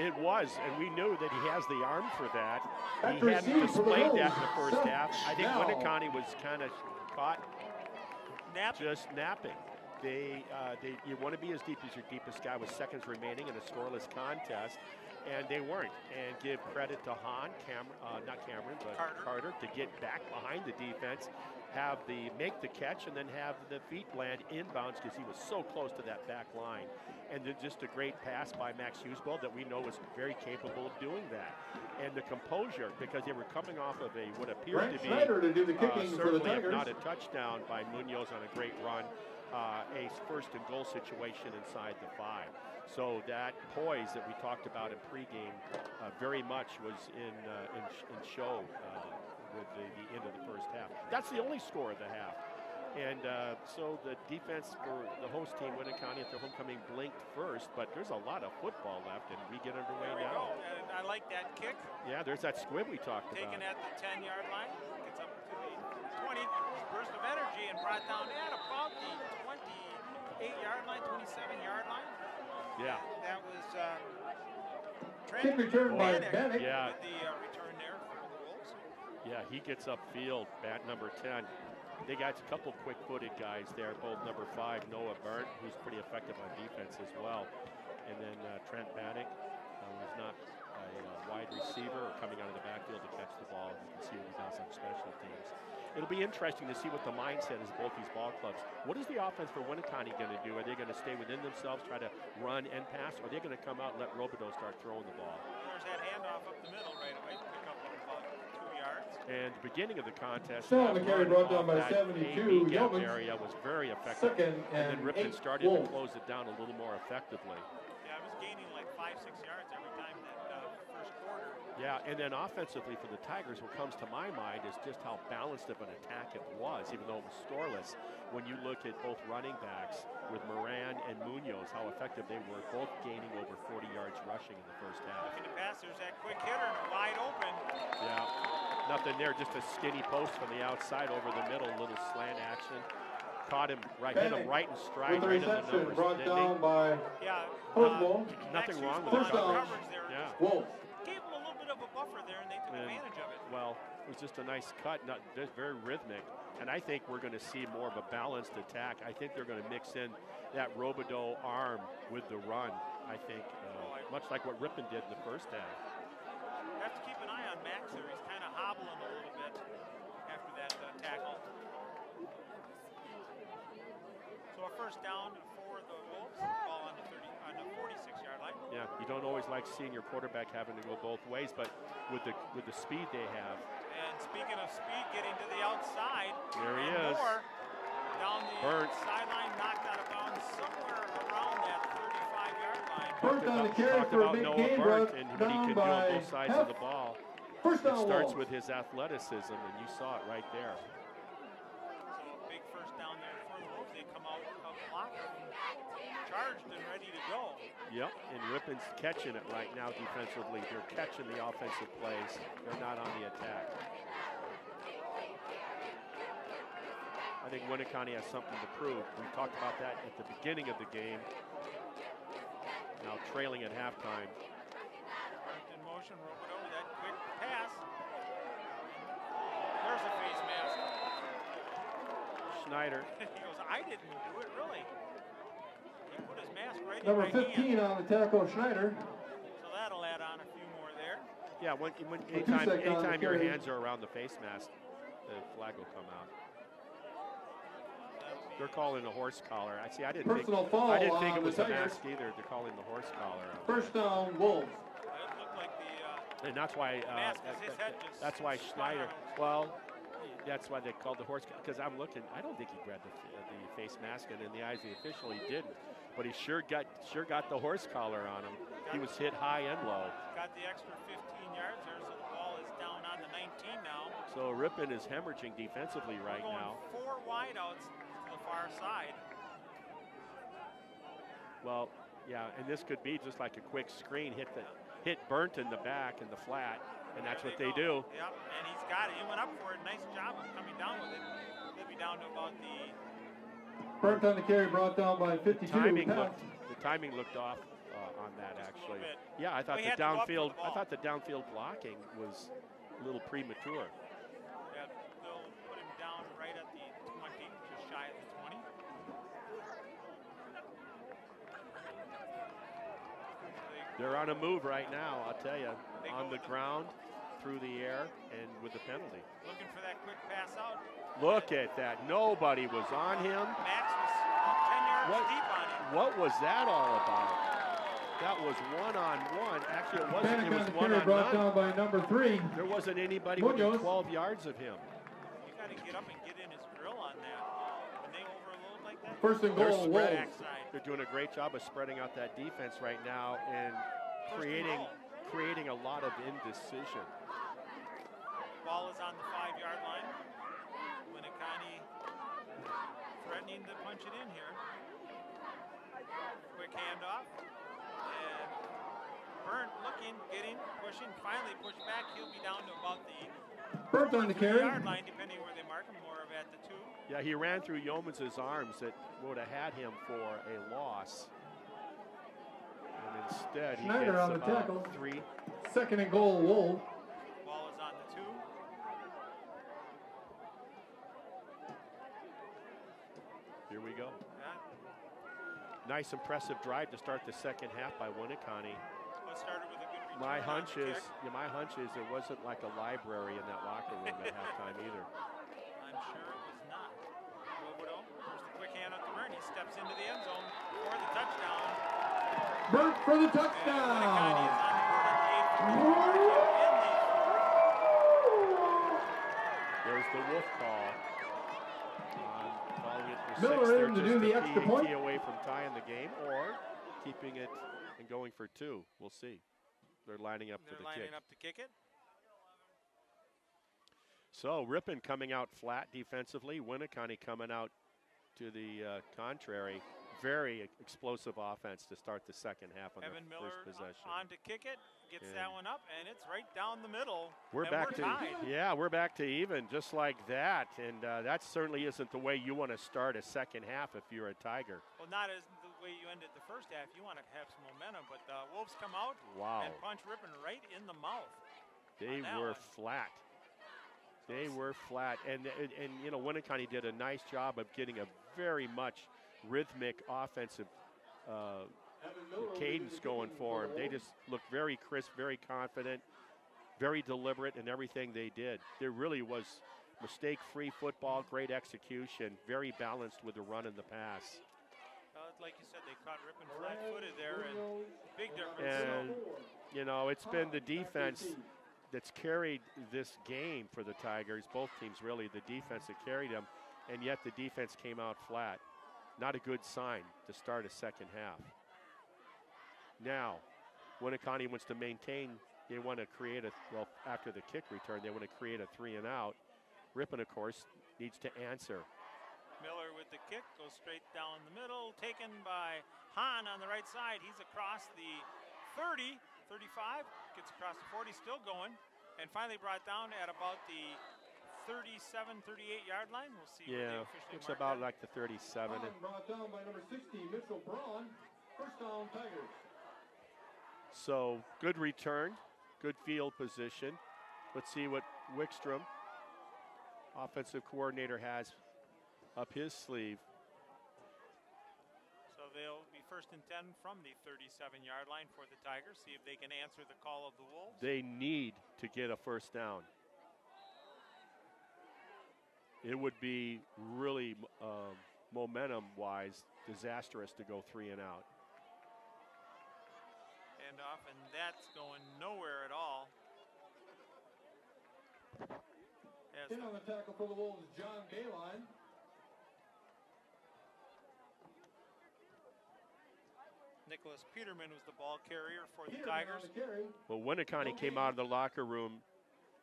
[SPEAKER 2] It was, and we knew that he has the arm for that. He
[SPEAKER 3] After
[SPEAKER 2] hadn't
[SPEAKER 3] received for the
[SPEAKER 2] displayed that
[SPEAKER 3] Wolves,
[SPEAKER 2] in the first half. I think
[SPEAKER 3] now.
[SPEAKER 2] Winneconne was kind of caught just napping. You want to be as deep as your deepest guy with seconds remaining in a scoreless contest, and they weren't. And give credit to Hahn, not Cameron, but Carter, to get back behind the defense, make the catch, and then have the feet land inbounds because he was so close to that back line. And then just a great pass by Max Huseball that we know was very capable of doing that. And the composure, because they were coming off of what appeared to be
[SPEAKER 3] Schneider to do the kicking for the
[SPEAKER 2] certainly if
[SPEAKER 3] Tigers.
[SPEAKER 2] not a touchdown by Munoz on a great run, a first and goal situation inside the 5. So that poise that we talked about in pregame very much was in show with the end of the first half. That's the only score of the half. And so the defense for the host team, Winneconne, at the homecoming blinked first, but there's a lot of football left, and we get underway now.
[SPEAKER 1] And I like that kick.
[SPEAKER 2] Yeah, there's that squib we talked
[SPEAKER 1] Taken
[SPEAKER 2] about.
[SPEAKER 1] at the 10-yard line, gets up to the 20, burst of energy, and brought down at about the 28-yard line, 27-yard line.
[SPEAKER 2] Yeah.
[SPEAKER 1] That was
[SPEAKER 3] Kick return by Bannock.
[SPEAKER 2] Yeah.
[SPEAKER 1] with the return there for the Wolves.
[SPEAKER 2] Yeah, he gets upfield, bat number 10. They got a couple quick-footed guys there, both number 5, Noah Burnt, who's pretty effective on defense as well. And then Trent Bannock, who's not a wide receiver, coming out of the backfield to catch the ball. You can see what he does on special teams. It'll be interesting to see what the mindset is of both these ball clubs. What is the offense for Winneconne going to do? Are they going to stay within themselves, try to run and pass, or are they going to come out and let Robideau start throwing the ball?
[SPEAKER 1] There's that handoff up the middle right away, pick up about 2 yards.
[SPEAKER 2] And the beginning of the contest,
[SPEAKER 3] Still
[SPEAKER 2] that
[SPEAKER 3] the carry
[SPEAKER 2] run
[SPEAKER 3] brought down
[SPEAKER 2] off
[SPEAKER 3] by
[SPEAKER 2] that
[SPEAKER 3] 72,
[SPEAKER 2] AB gap
[SPEAKER 3] Yeomans.
[SPEAKER 2] area was very effective.
[SPEAKER 3] Second
[SPEAKER 2] And then
[SPEAKER 3] and
[SPEAKER 2] Ripon
[SPEAKER 3] 8
[SPEAKER 2] started to
[SPEAKER 3] Wolves.
[SPEAKER 2] close it down a little more effectively.
[SPEAKER 1] Yeah, it was gaining like 5-6 yards every time that first quarter.
[SPEAKER 2] Yeah, and then offensively for the Tigers, what comes to my mind is just how balanced of an attack it was, even though it was scoreless. When you look at both running backs with Moran and Munoz, how effective they were, both gaining over 40 yards rushing in the first half.
[SPEAKER 1] Looking to pass, there's that quick hitter and wide open.
[SPEAKER 2] Yeah, nothing there, just a skinny post from the outside over the middle, a little slant action. Caught him right, hit him right in stride,
[SPEAKER 3] With the
[SPEAKER 2] right in the
[SPEAKER 3] reception
[SPEAKER 2] numbers.
[SPEAKER 3] brought
[SPEAKER 2] didn't
[SPEAKER 3] down
[SPEAKER 2] he?
[SPEAKER 3] by
[SPEAKER 1] Yeah.
[SPEAKER 3] Huseball.
[SPEAKER 2] Nothing wrong with
[SPEAKER 3] First
[SPEAKER 2] the
[SPEAKER 3] down.
[SPEAKER 1] coverage there.
[SPEAKER 2] Yeah.
[SPEAKER 3] Wolves.
[SPEAKER 1] Gave them a little bit of a buffer there, and they took
[SPEAKER 2] And,
[SPEAKER 1] advantage of it.
[SPEAKER 2] well, it was just a nice cut, just very rhythmic. And I think we're going to see more of a balanced attack. I think they're going to mix in that Robideau arm with the run, I think, much like what Ripon did in the first half.
[SPEAKER 1] Have to keep an eye on Max there. He's kind of hobbling a little bit after that tackle. So a first down for the Wolves. Ball on the 46-yard line.
[SPEAKER 2] Yeah, you don't always like seeing your quarterback having to go both ways, but with the speed they have.
[SPEAKER 1] And speaking of speed, getting to the outside.
[SPEAKER 2] There he
[SPEAKER 1] and
[SPEAKER 2] is.
[SPEAKER 1] More down the
[SPEAKER 2] Burnt.
[SPEAKER 1] sideline, knocked out of bounds somewhere around that 35-yard line.
[SPEAKER 3] First on the carry
[SPEAKER 2] Talk
[SPEAKER 3] for a
[SPEAKER 2] about
[SPEAKER 3] big
[SPEAKER 2] Noah
[SPEAKER 3] gain,
[SPEAKER 2] Burnt
[SPEAKER 3] brought
[SPEAKER 2] and what he
[SPEAKER 3] down
[SPEAKER 2] can do on
[SPEAKER 3] by
[SPEAKER 2] both sides
[SPEAKER 3] Hef.
[SPEAKER 2] of the ball.
[SPEAKER 3] First
[SPEAKER 2] It
[SPEAKER 3] down
[SPEAKER 2] starts
[SPEAKER 3] Wolves.
[SPEAKER 2] with his athleticism, and you saw it right there.
[SPEAKER 1] So big first down there for the Wolves. They come out of block, charged and ready to go.
[SPEAKER 2] Yep, and Ripon's catching it right now defensively. They're catching the offensive plays. They're not on the attack. I think Winneconne has something to prove. We talked about that at the beginning of the game. Now trailing at halftime.
[SPEAKER 1] In motion, Robideau with that quick pass. There's a face mask.
[SPEAKER 2] Schneider.
[SPEAKER 1] He goes, I didn't do it, really. He put his mask right
[SPEAKER 3] Number
[SPEAKER 1] in my
[SPEAKER 3] 15
[SPEAKER 1] hand.
[SPEAKER 3] on the tackle, Schneider.
[SPEAKER 1] So that'll add on a few more there.
[SPEAKER 2] Yeah, anytime your hands are around the face mask, the flag will come out. They're calling a horse collar. I didn't
[SPEAKER 3] Personal
[SPEAKER 2] think
[SPEAKER 3] foul
[SPEAKER 2] it
[SPEAKER 3] on
[SPEAKER 2] was
[SPEAKER 3] the
[SPEAKER 2] a
[SPEAKER 3] Tigers.
[SPEAKER 2] mask either. They're calling the horse collar.
[SPEAKER 3] First down, Wolves.
[SPEAKER 1] It looked like the
[SPEAKER 2] And that's why
[SPEAKER 1] mask is his head just
[SPEAKER 2] that's why
[SPEAKER 1] spun
[SPEAKER 2] Schneider.
[SPEAKER 1] out.
[SPEAKER 2] Well, that's why they called the horse, because I'm looking. I don't think he grabbed the face mask, and in the eyes of the official, he didn't. But he sure got the horse collar on him. He was hit high and low.
[SPEAKER 1] got the extra 15 yards there, so the ball is down on the 19 now.
[SPEAKER 2] So Ripon is hemorrhaging defensively right
[SPEAKER 1] We're going
[SPEAKER 2] now.
[SPEAKER 1] 4 wideouts to the far side.
[SPEAKER 2] Well, yeah, and this could be just like a quick screen, hit Burnt in the back in the flat, and that's what they do.
[SPEAKER 1] Yep, and he's got it. He went up for it. Nice job of coming down with it. They'll be down to about the...
[SPEAKER 3] Burnt on the carry, brought down by 52.
[SPEAKER 2] The timing looked off on that,
[SPEAKER 1] Just
[SPEAKER 2] actually.
[SPEAKER 1] Yeah,
[SPEAKER 2] I thought
[SPEAKER 1] the downfield.
[SPEAKER 2] I thought the downfield blocking was a little premature.
[SPEAKER 1] Yeah, they'll put him down right at the 20, just shy of the 20.
[SPEAKER 2] They're on a move right now, I'll tell you.
[SPEAKER 1] They
[SPEAKER 2] On the ground, through the air, and with the penalty.
[SPEAKER 1] Looking for that quick pass out.
[SPEAKER 2] Look at that. Nobody was on him.
[SPEAKER 1] Max was about 10 yards deep on him.
[SPEAKER 2] What was that all about? That was one-on-one. Actually, it wasn't. It was one-on-one.
[SPEAKER 3] Brought down by number 3.
[SPEAKER 2] There wasn't anybody within 12 yards of him.
[SPEAKER 1] You got to get up and get in his drill on that. When they overload like that.
[SPEAKER 3] First and goal, Wolves.
[SPEAKER 2] They're doing a great job of spreading out that defense right now and creating a lot of indecision.
[SPEAKER 1] Ball is on the 5-yard line. Winneconne threatening to punch it in here. Quick handoff. And Burnt looking, getting, pushing, finally pushed back. He'll be down to about the
[SPEAKER 3] Burnt on the carry.
[SPEAKER 1] 3-yard line, depending where they mark him, more of at the 2.
[SPEAKER 2] Yeah, he ran through Yeomans' arms that would have had him for a loss. And instead, he
[SPEAKER 3] Schneider
[SPEAKER 2] gets
[SPEAKER 3] on the
[SPEAKER 2] about
[SPEAKER 3] tackle.
[SPEAKER 2] 3.
[SPEAKER 3] Second and goal, Wolves.
[SPEAKER 1] Ball is on the 2.
[SPEAKER 2] Here we go.
[SPEAKER 1] Yeah.
[SPEAKER 2] Nice, impressive drive to start the second half by Winneconne.
[SPEAKER 1] Well, it started with a good return.
[SPEAKER 2] My
[SPEAKER 1] on
[SPEAKER 2] hunch
[SPEAKER 1] the
[SPEAKER 2] is,
[SPEAKER 1] kick.
[SPEAKER 2] it wasn't like a library in that locker room at halftime either.
[SPEAKER 1] I'm sure it was not. Wobodeau, there's the quick hand at the Burnt. He steps into the end zone for the touchdown.
[SPEAKER 3] Burnt for the
[SPEAKER 1] And
[SPEAKER 3] touchdown.
[SPEAKER 1] Winneconne is on the 48.
[SPEAKER 2] There's the wolf call. Calling it for
[SPEAKER 3] Miller
[SPEAKER 2] 6. They're
[SPEAKER 3] in to
[SPEAKER 2] just
[SPEAKER 3] do the
[SPEAKER 2] a
[SPEAKER 3] extra
[SPEAKER 2] PAT
[SPEAKER 3] point.
[SPEAKER 2] away from tying the game or keeping it and going for 2. We'll see. They're lining up for the kick.
[SPEAKER 1] They're lining up to kick it.
[SPEAKER 2] So Ripon coming out flat defensively. Winneconne coming out to the contrary. Very explosive offense to start the second half on
[SPEAKER 1] Evan
[SPEAKER 2] the
[SPEAKER 1] Miller
[SPEAKER 2] first possession.
[SPEAKER 1] on to kick it, gets
[SPEAKER 2] And
[SPEAKER 1] that one up, and it's right down the middle.
[SPEAKER 2] We're
[SPEAKER 1] and
[SPEAKER 2] back
[SPEAKER 1] we're tied.
[SPEAKER 2] we're back to even, just like that. And that certainly isn't the way you want to start a second half if you're a Tiger.
[SPEAKER 1] Well, not as the way you ended the first half. You want to have some momentum, but the Wolves come out
[SPEAKER 2] Wow.
[SPEAKER 1] and punch Ripon right in the mouth.
[SPEAKER 2] They were flat. They were flat. And you know, Winneconne did a nice job of getting a very much rhythmic offensive cadence going for them. They just looked very crisp, very confident, very deliberate in everything they did. There really was mistake-free football, great execution, very balanced with the run and the pass.
[SPEAKER 1] Like you said, they caught Ripon flat-footed there, and big difference.
[SPEAKER 2] And, you know, it's been the defense that's carried this game for the Tigers, both teams really, the defense that carried them, and yet the defense came out flat. Not a good sign to start a second half. Now, Winneconne wants to maintain, they want to create after the kick return, they want to create a 3-and-out. Ripon, of course, needs to answer.
[SPEAKER 1] Miller with the kick, goes straight down the middle, taken by Hahn on the right side. He's across the 30, 35, gets across the 40, still going, and finally brought down at about the 37, 38-yard line. We'll see.
[SPEAKER 2] Yeah, it's about like the 37.
[SPEAKER 3] Brought down by number 60, Mitchell Braun. First down, Tigers.
[SPEAKER 2] So good return, good field position. Let's see what Wickstrom, offensive coordinator, has up his sleeve.
[SPEAKER 1] So they'll be first and 10 from the 37-yard line for the Tigers. See if they can answer the call of the Wolves.
[SPEAKER 2] They need to get a first down. It would be really momentum-wise disastrous to go 3-and-out.
[SPEAKER 1] And off, and that's going nowhere at all.
[SPEAKER 3] In on the tackle for the Wolves, John Bayline.
[SPEAKER 1] Nicholas Peterman was the ball carrier for the Tigers.
[SPEAKER 2] Well, Winneconne came out of the locker room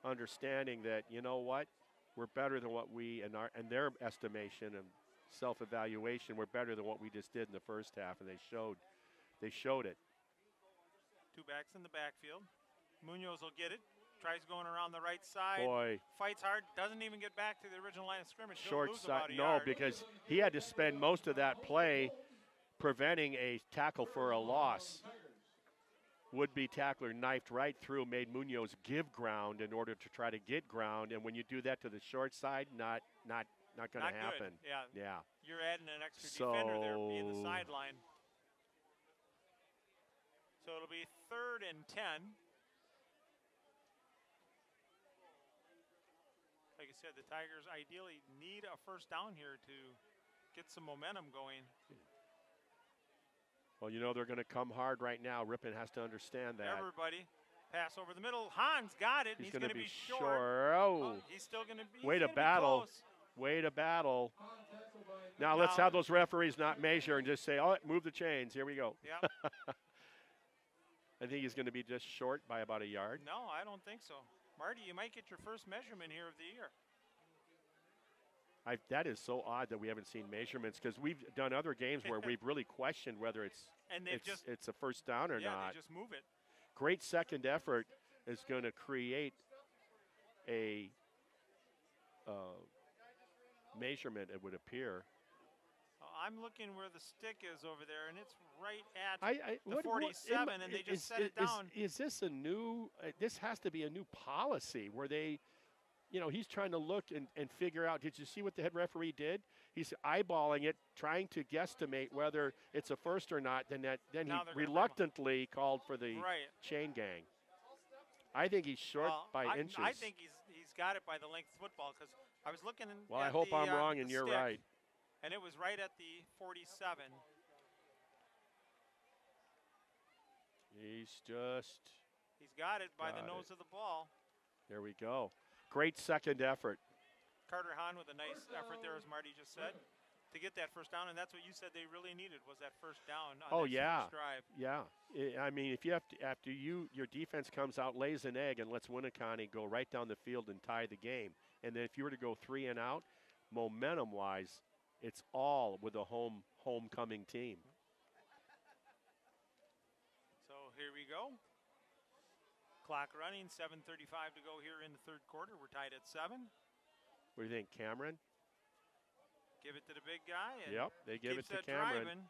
[SPEAKER 2] understanding that, you know what, we're better than what we, in their estimation, and self-evaluation, we're better than what we just did in the first half, and they showed it.
[SPEAKER 1] Two backs in the backfield. Munoz will get it. Tries going around the right side.
[SPEAKER 2] Boy.
[SPEAKER 1] Fights hard. Doesn't even get back to the original line of scrimmage. He'll
[SPEAKER 2] Short
[SPEAKER 1] lose
[SPEAKER 2] side,
[SPEAKER 1] about a
[SPEAKER 2] no,
[SPEAKER 1] yard.
[SPEAKER 2] because he had to spend most of that play preventing a tackle for a loss. Would-be tackler knifed right through, made Munoz give ground in order to try to get ground, and when you do that to the short side, not going to happen.
[SPEAKER 1] Good. Yeah.
[SPEAKER 2] Yeah.
[SPEAKER 1] You're adding an extra defender there being the sideline. So it'll be 3rd and 10. Like I said, the Tigers ideally need a first down here to get some momentum going.
[SPEAKER 2] Well, you know they're going to come hard right now. Ripon has to understand that.
[SPEAKER 1] Everybody, pass over the middle. Hans got it. He's going to be short.
[SPEAKER 2] Oh.
[SPEAKER 1] He's still going to be.
[SPEAKER 2] Way to battle. Way to battle. Now let's have those referees not measure and just say, "Oh, move the chains." Here we go.
[SPEAKER 1] Yeah.
[SPEAKER 2] I think he's going to be just short by about a yard.
[SPEAKER 1] No, I don't think so. Marty, you might get your first measurement here of the year.
[SPEAKER 2] That is so odd that we haven't seen measurements, because we've done other games where we've really questioned whether it's a first down or not.
[SPEAKER 1] Yeah, they just move it.
[SPEAKER 2] Great second effort is going to create a measurement, it would appear.
[SPEAKER 1] I'm looking where the stick is over there, and it's right at the 47, and they just set it down.
[SPEAKER 2] Is this a new, this has to be a new policy where they, he's trying to look and figure out, did you see what the head referee did? He's eyeballing it, trying to guesstimate whether it's a first or not, then he reluctantly called for the chain gang. I think he's short by inches.
[SPEAKER 1] I think he's got it by the length of football, because I was looking at
[SPEAKER 2] I hope I'm wrong and you're
[SPEAKER 1] stick,
[SPEAKER 2] right.
[SPEAKER 1] And it was right at the 47.
[SPEAKER 2] He's
[SPEAKER 1] got it by the nose of the ball.
[SPEAKER 2] There we go. Great second effort.
[SPEAKER 1] Carter Hahn with a nice effort there, as Marty just said, to get that first down, and that's what you said they really needed, was that first down on that first drive.
[SPEAKER 2] Yeah. I mean, if you have to, after your defense comes out, lays an egg, and lets Winneconne go right down the field and tie the game, and then if you were to go 3 and out, momentum-wise, it's all with a homecoming team.
[SPEAKER 1] So here we go. Clock running, 7:35 to go here in the third quarter. We're tied at 7.
[SPEAKER 2] What do you think, Cameron?
[SPEAKER 1] Give it to the big guy. And
[SPEAKER 2] yep, they give it to
[SPEAKER 1] Cameron.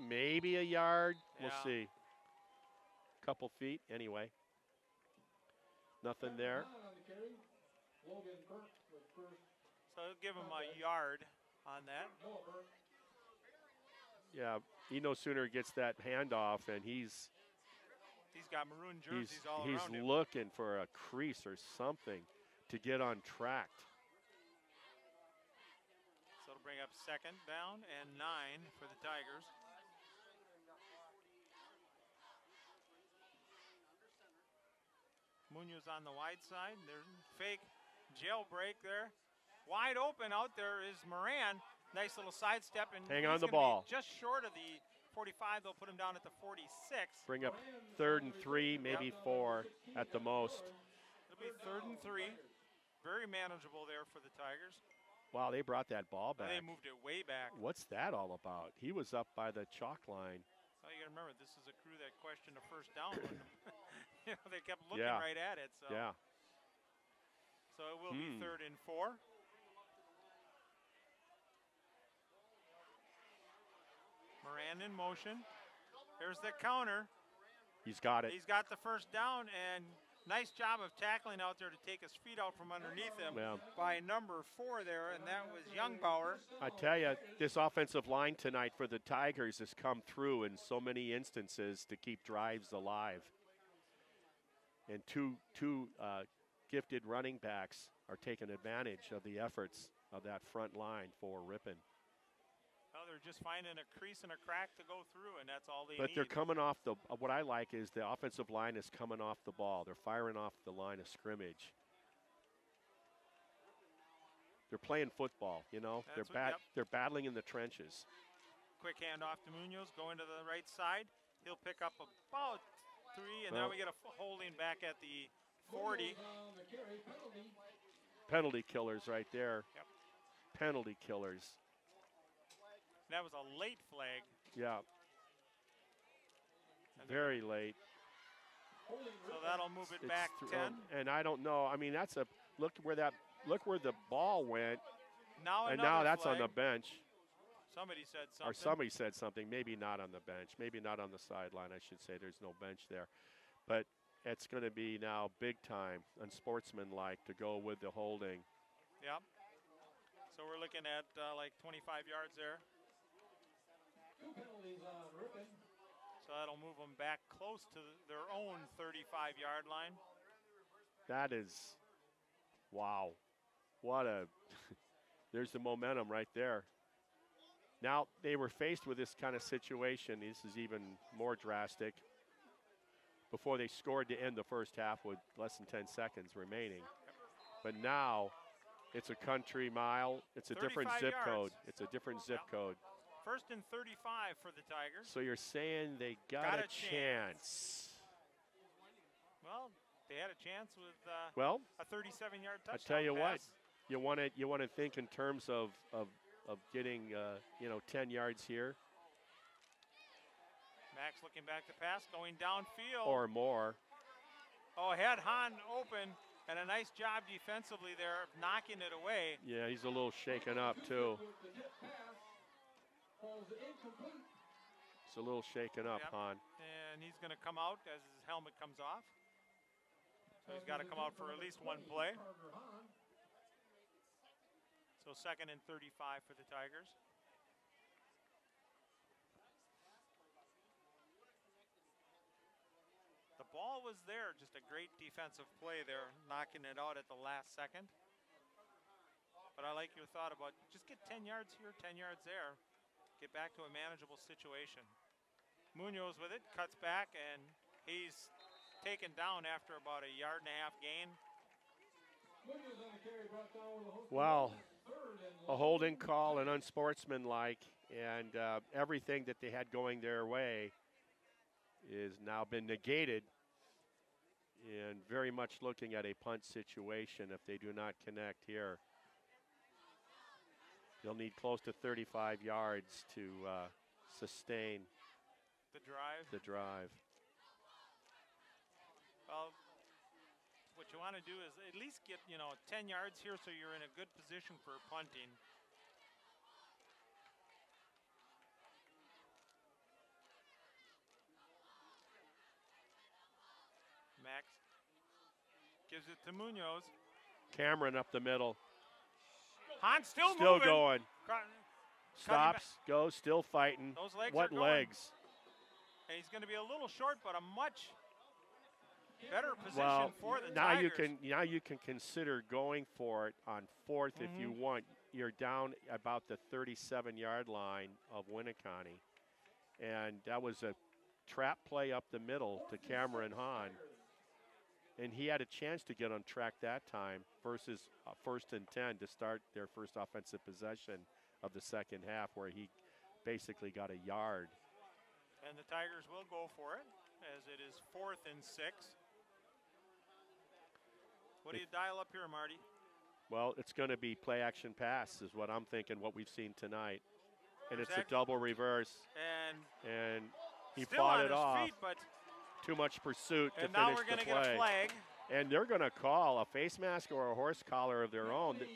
[SPEAKER 2] Maybe a yard.
[SPEAKER 1] Yeah.
[SPEAKER 2] We'll see. Couple feet, anyway. Nothing there.
[SPEAKER 1] So he'll give him a yard on that.
[SPEAKER 2] Yeah, he no sooner gets that handoff, and he's
[SPEAKER 1] got maroon jerseys all around him.
[SPEAKER 2] He's looking for a crease or something to get on track.
[SPEAKER 1] So it'll bring up 2nd down and 9 for the Tigers. Munoz on the wide side. There's fake jailbreak there. Wide open out there is Moran. Nice little sidestep, and
[SPEAKER 2] hang on the ball.
[SPEAKER 1] Just short of the 45, they'll put him down at the 46.
[SPEAKER 2] Bring up 3rd and 3, maybe 4 at the most.
[SPEAKER 1] It'll be 3rd and 3. Very manageable there for the Tigers.
[SPEAKER 2] Wow, they brought that ball back.
[SPEAKER 1] And they moved it way back.
[SPEAKER 2] What's that all about? He was up by the chalk line.
[SPEAKER 1] Well, you got to remember, this is a crew that questioned a first down. When they kept looking right at it. So.
[SPEAKER 2] Yeah.
[SPEAKER 1] So it will be 3rd and 4. Moran in motion. There's the counter.
[SPEAKER 2] He's got it.
[SPEAKER 1] He's got the first down, and nice job of tackling out there to take his feet out from underneath him by number 4 there, and that was Youngbauer.
[SPEAKER 2] I tell you, this offensive line tonight for the Tigers has come through in so many instances to keep drives alive. And two gifted running backs are taking advantage of the efforts of that front line for Ripon.
[SPEAKER 1] Well, they're just finding a crease and a crack to go through, and that's all they need.
[SPEAKER 2] But they're coming off the, what I like is the offensive line is coming off the ball. They're firing off the line of scrimmage. They're playing football, you know. They're battling in the trenches.
[SPEAKER 1] Quick handoff to Munoz, going to the right side. He'll pick up about 3, and now we get a holding back at the 40.
[SPEAKER 2] Penalty killers right there.
[SPEAKER 1] Yep.
[SPEAKER 2] Penalty killers.
[SPEAKER 1] That was a late flag.
[SPEAKER 2] Yeah.
[SPEAKER 1] And
[SPEAKER 2] Very late.
[SPEAKER 1] So that'll move it back 10.
[SPEAKER 2] And I don't know. I mean, that's a look where the ball went.
[SPEAKER 1] Now
[SPEAKER 2] And
[SPEAKER 1] another
[SPEAKER 2] now that's
[SPEAKER 1] flag.
[SPEAKER 2] on the bench.
[SPEAKER 1] Somebody said something.
[SPEAKER 2] Or somebody said something. Maybe not on the bench. Maybe not on the sideline. I should say there's no bench there. But it's going to be now big time, unsportsmanlike to go with the holding.
[SPEAKER 1] Yep. So we're looking at like 25 yards there.
[SPEAKER 3] 2 penalties on Ripon.
[SPEAKER 1] So that'll move them back close to their own 35-yard line.
[SPEAKER 2] That is, wow. What a, there's the momentum right there. Now, they were faced with this kind of situation. This is even more drastic. Before they scored to end the first half with less than 10 seconds remaining. But now, it's a country mile. It's a different zip code. It's a different zip code.
[SPEAKER 1] First and 35 for the Tigers.
[SPEAKER 2] So you're saying they got a chance.
[SPEAKER 1] Well, they had a chance with
[SPEAKER 2] well,
[SPEAKER 1] a 37-yard touchdown
[SPEAKER 2] I tell you what,
[SPEAKER 1] pass.
[SPEAKER 2] you want to think in terms of getting 10 yards here
[SPEAKER 1] Max looking back to pass, going downfield.
[SPEAKER 2] or more.
[SPEAKER 1] Oh, had Hahn open, and a nice job defensively there, knocking it away.
[SPEAKER 2] Yeah, he's a little shaken up too. It's a little shaken up,
[SPEAKER 1] Yep.
[SPEAKER 2] Hahn.
[SPEAKER 1] And he's going to come out as his helmet comes off. So he's got to come out for at least one play. So second and 35 for the Tigers. The ball was there, just a great defensive play there, knocking it out at the last second. But I like your thought about just get 10 yards here, 10 yards there. Get back to a manageable situation. Munoz with it, cuts back, and he's taken down after about a 1.5 yard gain.
[SPEAKER 2] Wow, a holding call and unsportsmanlike, and everything that they had going their way is now been negated, and very much looking at a punt situation if they do not connect here. They'll need close to 35 yards to sustain
[SPEAKER 1] the drive. Well, what you want to do is at least get 10 yards here so you're in a good position for punting. Max gives it to Munoz.
[SPEAKER 2] Cameron up the middle.
[SPEAKER 1] Hahn still
[SPEAKER 2] Still
[SPEAKER 1] moving.
[SPEAKER 2] going.
[SPEAKER 1] Cut-
[SPEAKER 2] Stops, goes, still fighting.
[SPEAKER 1] Those legs
[SPEAKER 2] What
[SPEAKER 1] are going.
[SPEAKER 2] legs?
[SPEAKER 1] And he's going to be a little short, but a much better position
[SPEAKER 2] Well,
[SPEAKER 1] for the
[SPEAKER 2] now
[SPEAKER 1] Tigers.
[SPEAKER 2] you can consider going for it on fourth if you want. You're down about the 37-yard line of Winneconne, and that was a trap play up the middle to Cameron Hahn, and he had a chance to get on track that time versus first and 10 to start their first offensive possession of the second half, where he basically got a yard.
[SPEAKER 1] And the Tigers will go for it, as it is 4th and 6. What do you dial up here, Marty?
[SPEAKER 2] Well, it's going to be play action pass is what I'm thinking, what we've seen tonight. And it's a
[SPEAKER 1] Exactly.
[SPEAKER 2] double reverse. And he
[SPEAKER 1] still
[SPEAKER 2] fought
[SPEAKER 1] on
[SPEAKER 2] it
[SPEAKER 1] his
[SPEAKER 2] off.
[SPEAKER 1] feet, but
[SPEAKER 2] Too much pursuit to
[SPEAKER 1] and now
[SPEAKER 2] finish
[SPEAKER 1] we're going
[SPEAKER 2] the
[SPEAKER 1] to get
[SPEAKER 2] play.
[SPEAKER 1] a flag.
[SPEAKER 2] And they're going to call a face mask or a horse collar of their own.
[SPEAKER 1] Yep.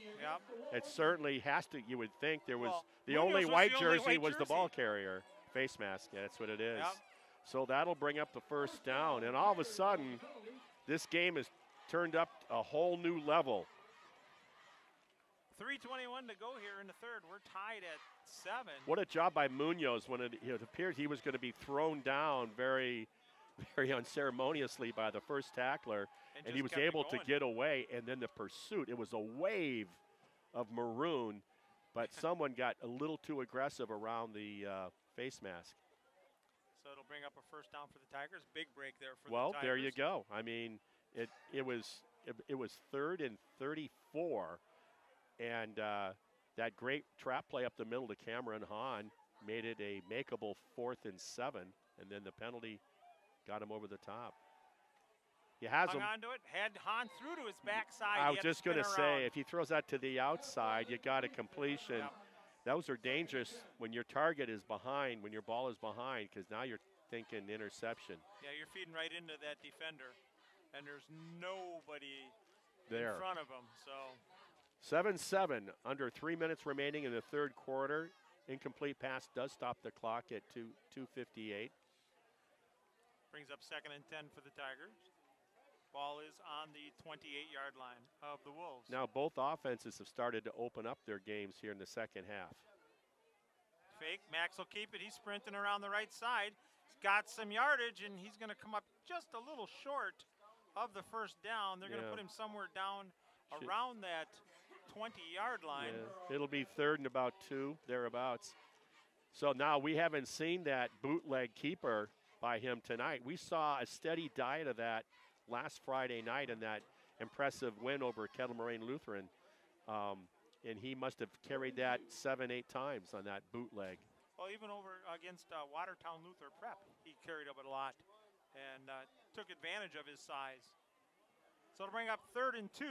[SPEAKER 2] It certainly has to, you would think. There was
[SPEAKER 1] Well,
[SPEAKER 2] the
[SPEAKER 1] Munoz
[SPEAKER 2] only
[SPEAKER 1] was
[SPEAKER 2] white
[SPEAKER 1] the only
[SPEAKER 2] jersey
[SPEAKER 1] white
[SPEAKER 2] was the ball
[SPEAKER 1] jersey.
[SPEAKER 2] carrier. Face mask, yeah, that's what it is.
[SPEAKER 1] Yep.
[SPEAKER 2] So that'll bring up the first down. And all of a sudden, this game has turned up a whole new level.
[SPEAKER 1] 3:21 to go here in the third. We're tied at 7.
[SPEAKER 2] What a job by Munoz when it appeared he was going to be thrown down very, very unceremoniously by the first tackler. And
[SPEAKER 1] just
[SPEAKER 2] he was
[SPEAKER 1] kept it
[SPEAKER 2] able to
[SPEAKER 1] going.
[SPEAKER 2] get away. And then the pursuit, it was a wave of maroon, but someone got a little too aggressive around the face mask.
[SPEAKER 1] So it'll bring up a first down for the Tigers. Big break there for the
[SPEAKER 2] Well,
[SPEAKER 1] Tigers.
[SPEAKER 2] there you go. I mean, it was 3rd and 34. And that great trap play up the middle to Cameron Hahn made it a makeable 4th and 7, and then the penalty got him over the top. He has
[SPEAKER 1] Hung
[SPEAKER 2] him.
[SPEAKER 1] on to it, had Hahn through to his backside.
[SPEAKER 2] I
[SPEAKER 1] He
[SPEAKER 2] was
[SPEAKER 1] had to
[SPEAKER 2] just going to
[SPEAKER 1] spin
[SPEAKER 2] say,
[SPEAKER 1] around.
[SPEAKER 2] if he throws that to the outside, you got a completion.
[SPEAKER 1] Yep.
[SPEAKER 2] those are dangerous when your target is behind, when your ball is behind, because now you're thinking interception.
[SPEAKER 1] Yeah, you're feeding right into that defender, and there's nobody
[SPEAKER 2] There.
[SPEAKER 1] in front of him. So
[SPEAKER 2] 7-7, under 3 minutes remaining in the third quarter. Incomplete pass does stop the clock at 2:58.
[SPEAKER 1] brings up 2nd and 10 for the Tigers. Ball is on the 28-yard line of the Wolves.
[SPEAKER 2] Now both offenses have started to open up their games here in the second half.
[SPEAKER 1] Fake, Max will keep it. He's sprinting around the right side. He's got some yardage, and he's going to come up just a little short of the first down. They're going to put him somewhere down around that 20-yard line.
[SPEAKER 2] Yeah. It'll be 3rd and about 2, thereabouts. So now we haven't seen that bootleg keeper by him tonight. We saw a steady diet of that last Friday night in that impressive win over Kettle Moraine Lutheran. And he must have carried that 7-8 times on that bootleg.
[SPEAKER 1] Well, even over against Watertown Luther Prep, he carried up a lot and took advantage of his size. So to bring up 3rd and 2.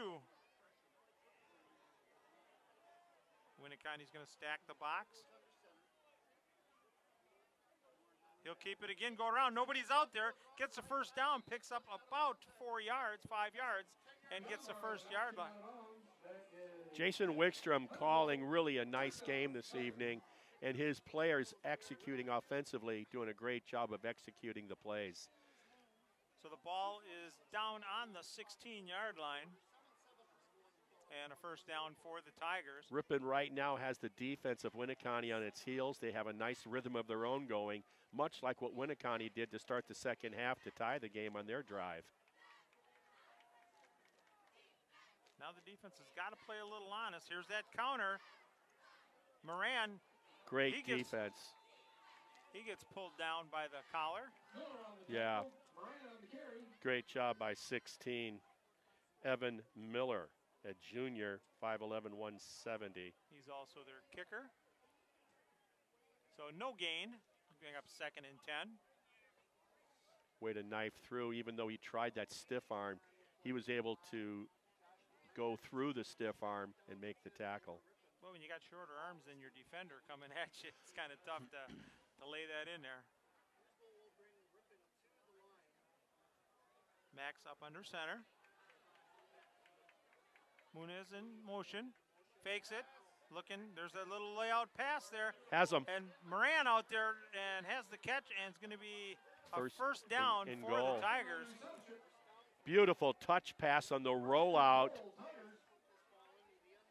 [SPEAKER 1] Winneconne, he's going to stack the box. He'll keep it again, go around. Nobody's out there. Gets the first down, picks up about 4 yards, 5 yards, and gets the first yard line.
[SPEAKER 2] Jason Wickstrom calling really a nice game this evening, and his players executing offensively, doing a great job of executing the plays.
[SPEAKER 1] So the ball is down on the 16-yard line, and a first down for the Tigers.
[SPEAKER 2] Ripon right now has the defense of Winneconne on its heels. They have a nice rhythm of their own going, much like what Winneconne did to start the second half to tie the game on their drive.
[SPEAKER 1] Now the defense has got to play a little honest. Here's that counter. Moran.
[SPEAKER 2] Great defense.
[SPEAKER 1] He gets pulled down by the collar.
[SPEAKER 2] Yeah. Great job by 16, Evan Miller, a junior, 5'11", 170.
[SPEAKER 1] He's also their kicker. So no gain. Bring up 2nd and 10.
[SPEAKER 2] Way to knife through. Even though he tried that stiff arm, he was able to go through the stiff arm and make the tackle.
[SPEAKER 1] Well, when you got shorter arms than your defender coming at you, it's kind of tough to lay that in there. Max up under center. Muniz in motion. Fakes it. Looking, there's a little layout pass there.
[SPEAKER 2] Has him.
[SPEAKER 1] And Moran out there and has the catch, and it's going to be a first down
[SPEAKER 2] in
[SPEAKER 1] for
[SPEAKER 2] goal.
[SPEAKER 1] the Tigers.
[SPEAKER 2] Beautiful touch pass on the rollout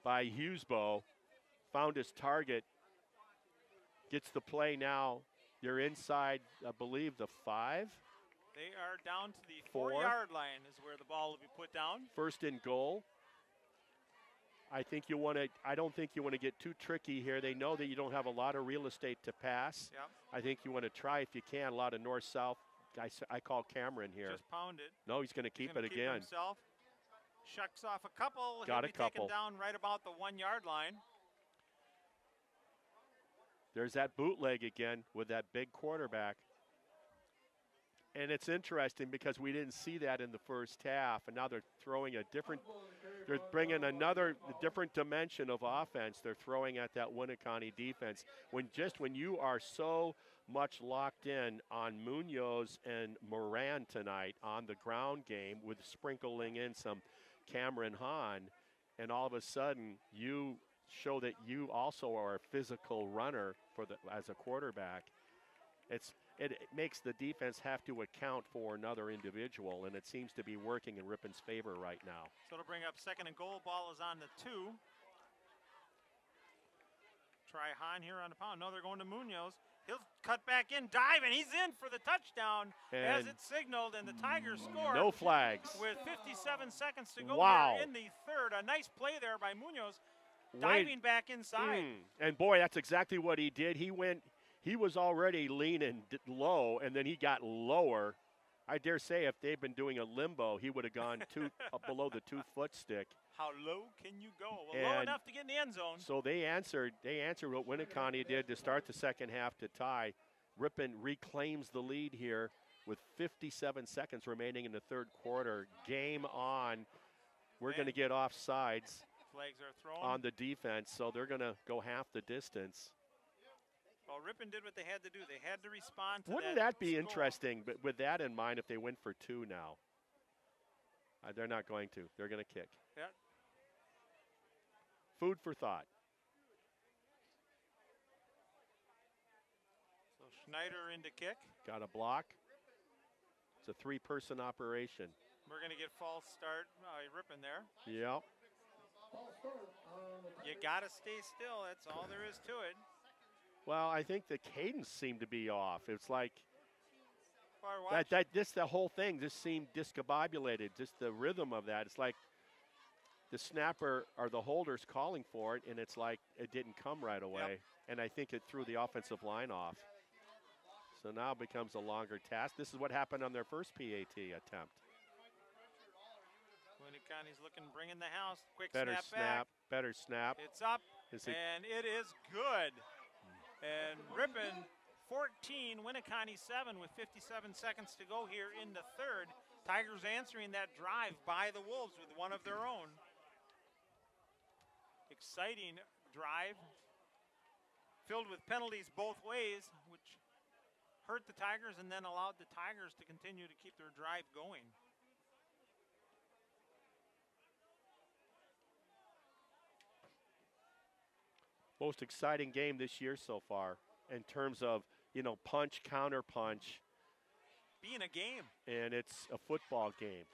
[SPEAKER 2] by Hughesbow. Found his target. Gets the play now. They're inside, I believe, the 5.
[SPEAKER 1] They are down to the
[SPEAKER 2] 4.
[SPEAKER 1] 4-yard line is where the ball will be put down.
[SPEAKER 2] First and goal. I don't think you want to get too tricky here. They know that you don't have a lot of real estate to pass.
[SPEAKER 1] Yep.
[SPEAKER 2] I think you want to try, if you can, a lot of north-south. I call Cameron here.
[SPEAKER 1] Just pound it.
[SPEAKER 2] No, he's going to keep it again.
[SPEAKER 1] Himself. Shucks off a couple.
[SPEAKER 2] Got
[SPEAKER 1] He'll
[SPEAKER 2] a
[SPEAKER 1] be
[SPEAKER 2] couple.
[SPEAKER 1] taken down right about the 1-yard line.
[SPEAKER 2] There's that bootleg again with that big quarterback. And it's interesting because we didn't see that in the first half, and now they're throwing they're bringing another different dimension of offense. They're throwing at that Winneconne defense. When you are so much locked in on Munoz and Moran tonight on the ground game, with sprinkling in some Cameron Hahn, and all of a sudden you show that you also are a physical runner as a quarterback. It makes the defense have to account for another individual, and it seems to be working in Ripon's favor right now.
[SPEAKER 1] So to bring up 2nd and goal, ball is on the 2. Try Hahn here on the pound. No, they're going to Munoz. He'll cut back in, dive, and he's in for the touchdown as it's signaled, and the Tigers score.
[SPEAKER 2] No flags.
[SPEAKER 1] With 57 seconds to go here in the third. A nice play there by Munoz, diving back inside.
[SPEAKER 2] And boy, that's exactly what he did. He was already leaning low, and then he got lower. I dare say if they've been doing a limbo, he would have gone below the 2-foot stick.
[SPEAKER 1] How low can you go? Well, low enough to get in the end zone.
[SPEAKER 2] So they answered what Winneconne did to start the second half to tie. Ripon reclaims the lead here with 57 seconds remaining in the third quarter. Game on. We're going to get offsides.
[SPEAKER 1] Flags are thrown.
[SPEAKER 2] on the defense, so they're going to go half the distance.
[SPEAKER 1] Well, Ripon did what they had to do. They had to respond to
[SPEAKER 2] Wouldn't
[SPEAKER 1] that
[SPEAKER 2] that be
[SPEAKER 1] score.
[SPEAKER 2] interesting, but with that in mind, if they win for 2 now? They're not going to. They're going to kick.
[SPEAKER 1] Yeah.
[SPEAKER 2] Food for thought.
[SPEAKER 1] So Schneider into kick.
[SPEAKER 2] Got a block. It's a 3-person operation.
[SPEAKER 1] We're going to get false start. Ripon there.
[SPEAKER 2] Yep.
[SPEAKER 1] You got to stay still. That's all there is to it.
[SPEAKER 2] Well, I think the cadence seemed to be off. It's like
[SPEAKER 1] Watch.
[SPEAKER 2] the whole thing just seemed discombobulated. Just the rhythm of that. It's like the snapper or the holder's calling for it, and it's like it didn't come right away.
[SPEAKER 1] Yep.
[SPEAKER 2] And I think it threw the offensive line off. So now it becomes a longer task. This is what happened on their first PAT attempt.
[SPEAKER 1] Winneconne's looking, bringing the house. Quick
[SPEAKER 2] Better
[SPEAKER 1] snap
[SPEAKER 2] snap,
[SPEAKER 1] back.
[SPEAKER 2] better snap.
[SPEAKER 1] It's up,
[SPEAKER 2] Is it-
[SPEAKER 1] and it is good. And Ripon 14, Winneconne 7 with 57 seconds to go here in the third. Tigers answering that drive by the Wolves with one of their own. Exciting drive, filled with penalties both ways, which hurt the Tigers and then allowed the Tigers to continue to keep their drive going.
[SPEAKER 2] Most exciting game this year so far in terms of, punch, counter punch.
[SPEAKER 1] Being a game.
[SPEAKER 2] And it's a football game.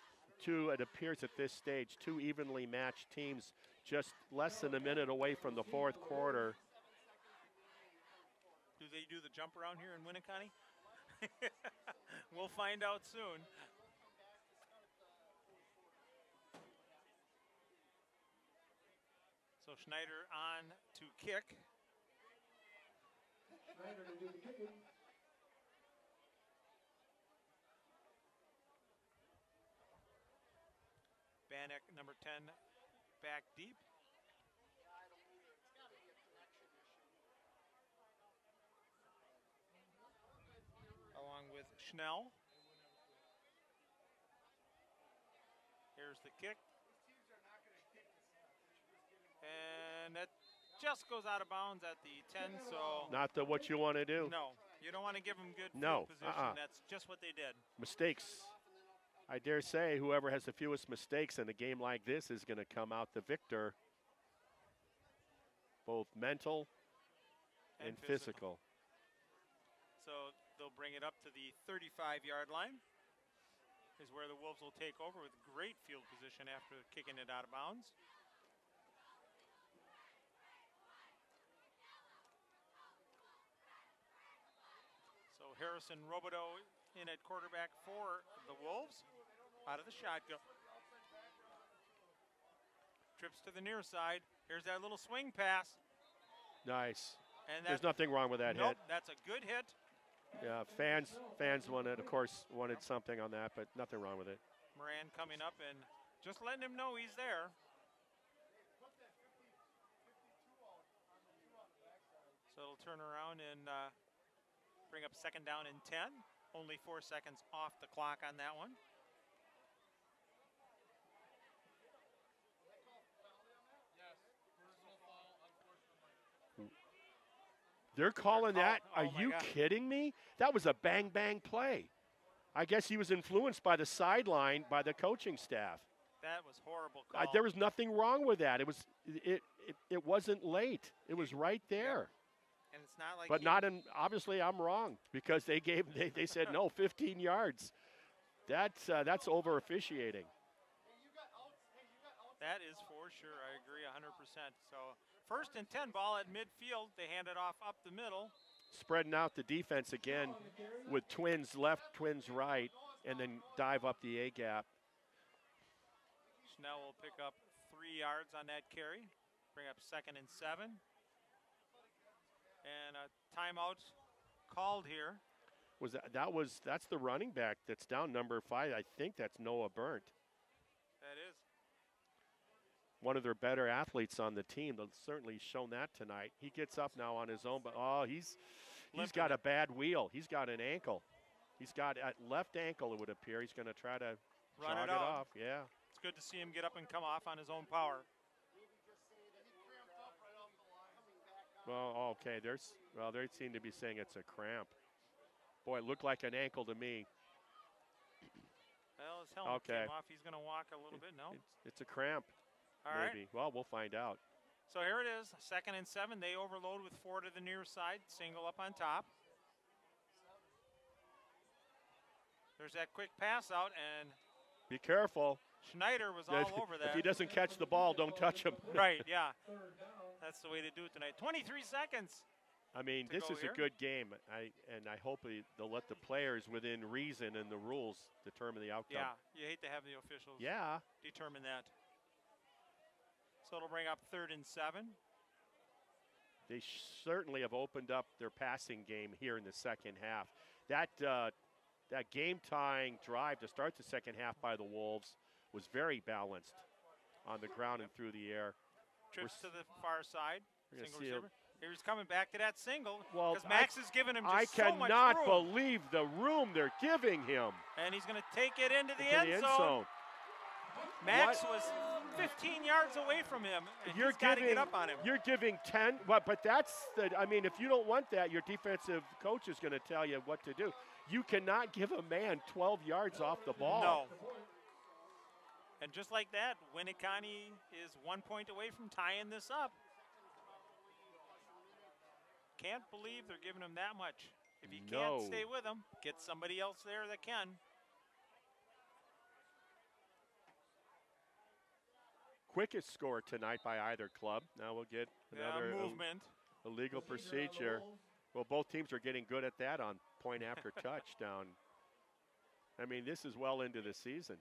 [SPEAKER 2] It appears at this stage, 2 evenly matched teams just less than a minute away from the fourth quarter.
[SPEAKER 1] Do they do the jump around here in Winneconne? We'll find out soon. So Schneider on to kick.
[SPEAKER 3] Schneider to do the kicking.
[SPEAKER 1] Bannock, number 10, back deep. Along with Schnell. Here's the kick. And that just goes out of bounds at the 10, so.
[SPEAKER 2] Not what you want to do.
[SPEAKER 1] No, you don't want to give them good
[SPEAKER 2] No,
[SPEAKER 1] field position. That's just what they did.
[SPEAKER 2] Mistakes. I dare say whoever has the fewest mistakes in a game like this is going to come out the victor, both mental and physical.
[SPEAKER 1] So they'll bring it up to the 35-yard line, is where the Wolves will take over with great field position after kicking it out of bounds. So Harrison Robideau in at quarterback for the Wolves. Out of the shotgun. Trips to the near side. Here's that little swing pass.
[SPEAKER 2] Nice.
[SPEAKER 1] And
[SPEAKER 2] there's nothing wrong with that
[SPEAKER 1] nope,
[SPEAKER 2] hit.
[SPEAKER 1] That's a good hit.
[SPEAKER 2] Yeah, fans wanted something on that, but nothing wrong with it.
[SPEAKER 1] Moran coming up and just letting him know he's there. So it'll turn around and bring up second down and 10. Only 4 seconds off the clock on that one.
[SPEAKER 2] They're calling that.
[SPEAKER 1] Oh
[SPEAKER 2] Are you kidding me? That was a bang play. I guess he was influenced by the sideline by the coaching staff.
[SPEAKER 1] That was horrible call.
[SPEAKER 2] There was nothing wrong with that. It wasn't late. It was right there.
[SPEAKER 1] And it's not like.
[SPEAKER 2] But obviously I'm wrong because they said no, 15 yards. That's over officiating.
[SPEAKER 1] That is for sure. I agree 100%. So first and 10 ball at midfield. They hand it off up the middle.
[SPEAKER 2] Spreading out the defense again with twins left, twins right, and then dive up the A gap.
[SPEAKER 1] Schnell will pick up 3 yards on that carry. Bring up second and 7. And a timeout called here.
[SPEAKER 2] That's the running back that's down, number 5. I think that's Noah Burnt.
[SPEAKER 1] That is.
[SPEAKER 2] One of their better athletes on the team. They've certainly shown that tonight. He gets up now on his own, but he's got a bad wheel. He's got an ankle. He's got at left ankle, it would appear. He's going to try to
[SPEAKER 1] run
[SPEAKER 2] jog
[SPEAKER 1] it
[SPEAKER 2] off. Yeah.
[SPEAKER 1] It's good to see him get up and come off on his own power.
[SPEAKER 2] Well, okay, they seem to be saying it's a cramp. Boy, it looked like an ankle to me.
[SPEAKER 1] Well, his helmet
[SPEAKER 2] Okay.
[SPEAKER 1] came off. He's going to walk a little bit. No.
[SPEAKER 2] It's a cramp,
[SPEAKER 1] All right.
[SPEAKER 2] maybe. Well, we'll find out.
[SPEAKER 1] So here it is, 2nd and 7. They overload with 4 to the near side. Single up on top. There's that quick pass out, and
[SPEAKER 2] Be careful.
[SPEAKER 1] Schneider was all over that.
[SPEAKER 2] If he doesn't catch the ball, don't touch him.
[SPEAKER 1] Right, yeah. That's the way to do it tonight. 23 seconds.
[SPEAKER 2] I mean, this is a good game. I hope they'll let the players within reason and the rules determine the outcome.
[SPEAKER 1] Yeah, you hate to have the officials determine that. So it'll bring up 3rd and 7.
[SPEAKER 2] They certainly have opened up their passing game here in the second half. That game-tying drive to start the second half by the Wolves was very balanced on the ground and through the air.
[SPEAKER 1] Trips to the far side.
[SPEAKER 2] We're
[SPEAKER 1] Single
[SPEAKER 2] gonna see
[SPEAKER 1] receiver. He's coming back to that single
[SPEAKER 2] Well,
[SPEAKER 1] because Max is giving him
[SPEAKER 2] I
[SPEAKER 1] just so much
[SPEAKER 2] cannot
[SPEAKER 1] room.
[SPEAKER 2] believe the room they're giving him.
[SPEAKER 1] And he's going to take it into the
[SPEAKER 2] Into
[SPEAKER 1] end zone. Max was 15 yards away from him, and he's got to get up on him.
[SPEAKER 2] You're giving 10, but that's I mean, if you don't want that, your defensive coach is going to tell you what to do. You cannot give a man 12 yards off the ball.
[SPEAKER 1] No. And just like that, Winneconne is 1 point away from tying this up. Can't believe they're giving him that much. If you can't stay with him, get somebody else there that can.
[SPEAKER 2] Quickest score tonight by either club. Now we'll get another
[SPEAKER 1] movement.
[SPEAKER 2] Illegal procedure. Well, both teams are getting good at that on point after touchdown. I mean, this is well into the season.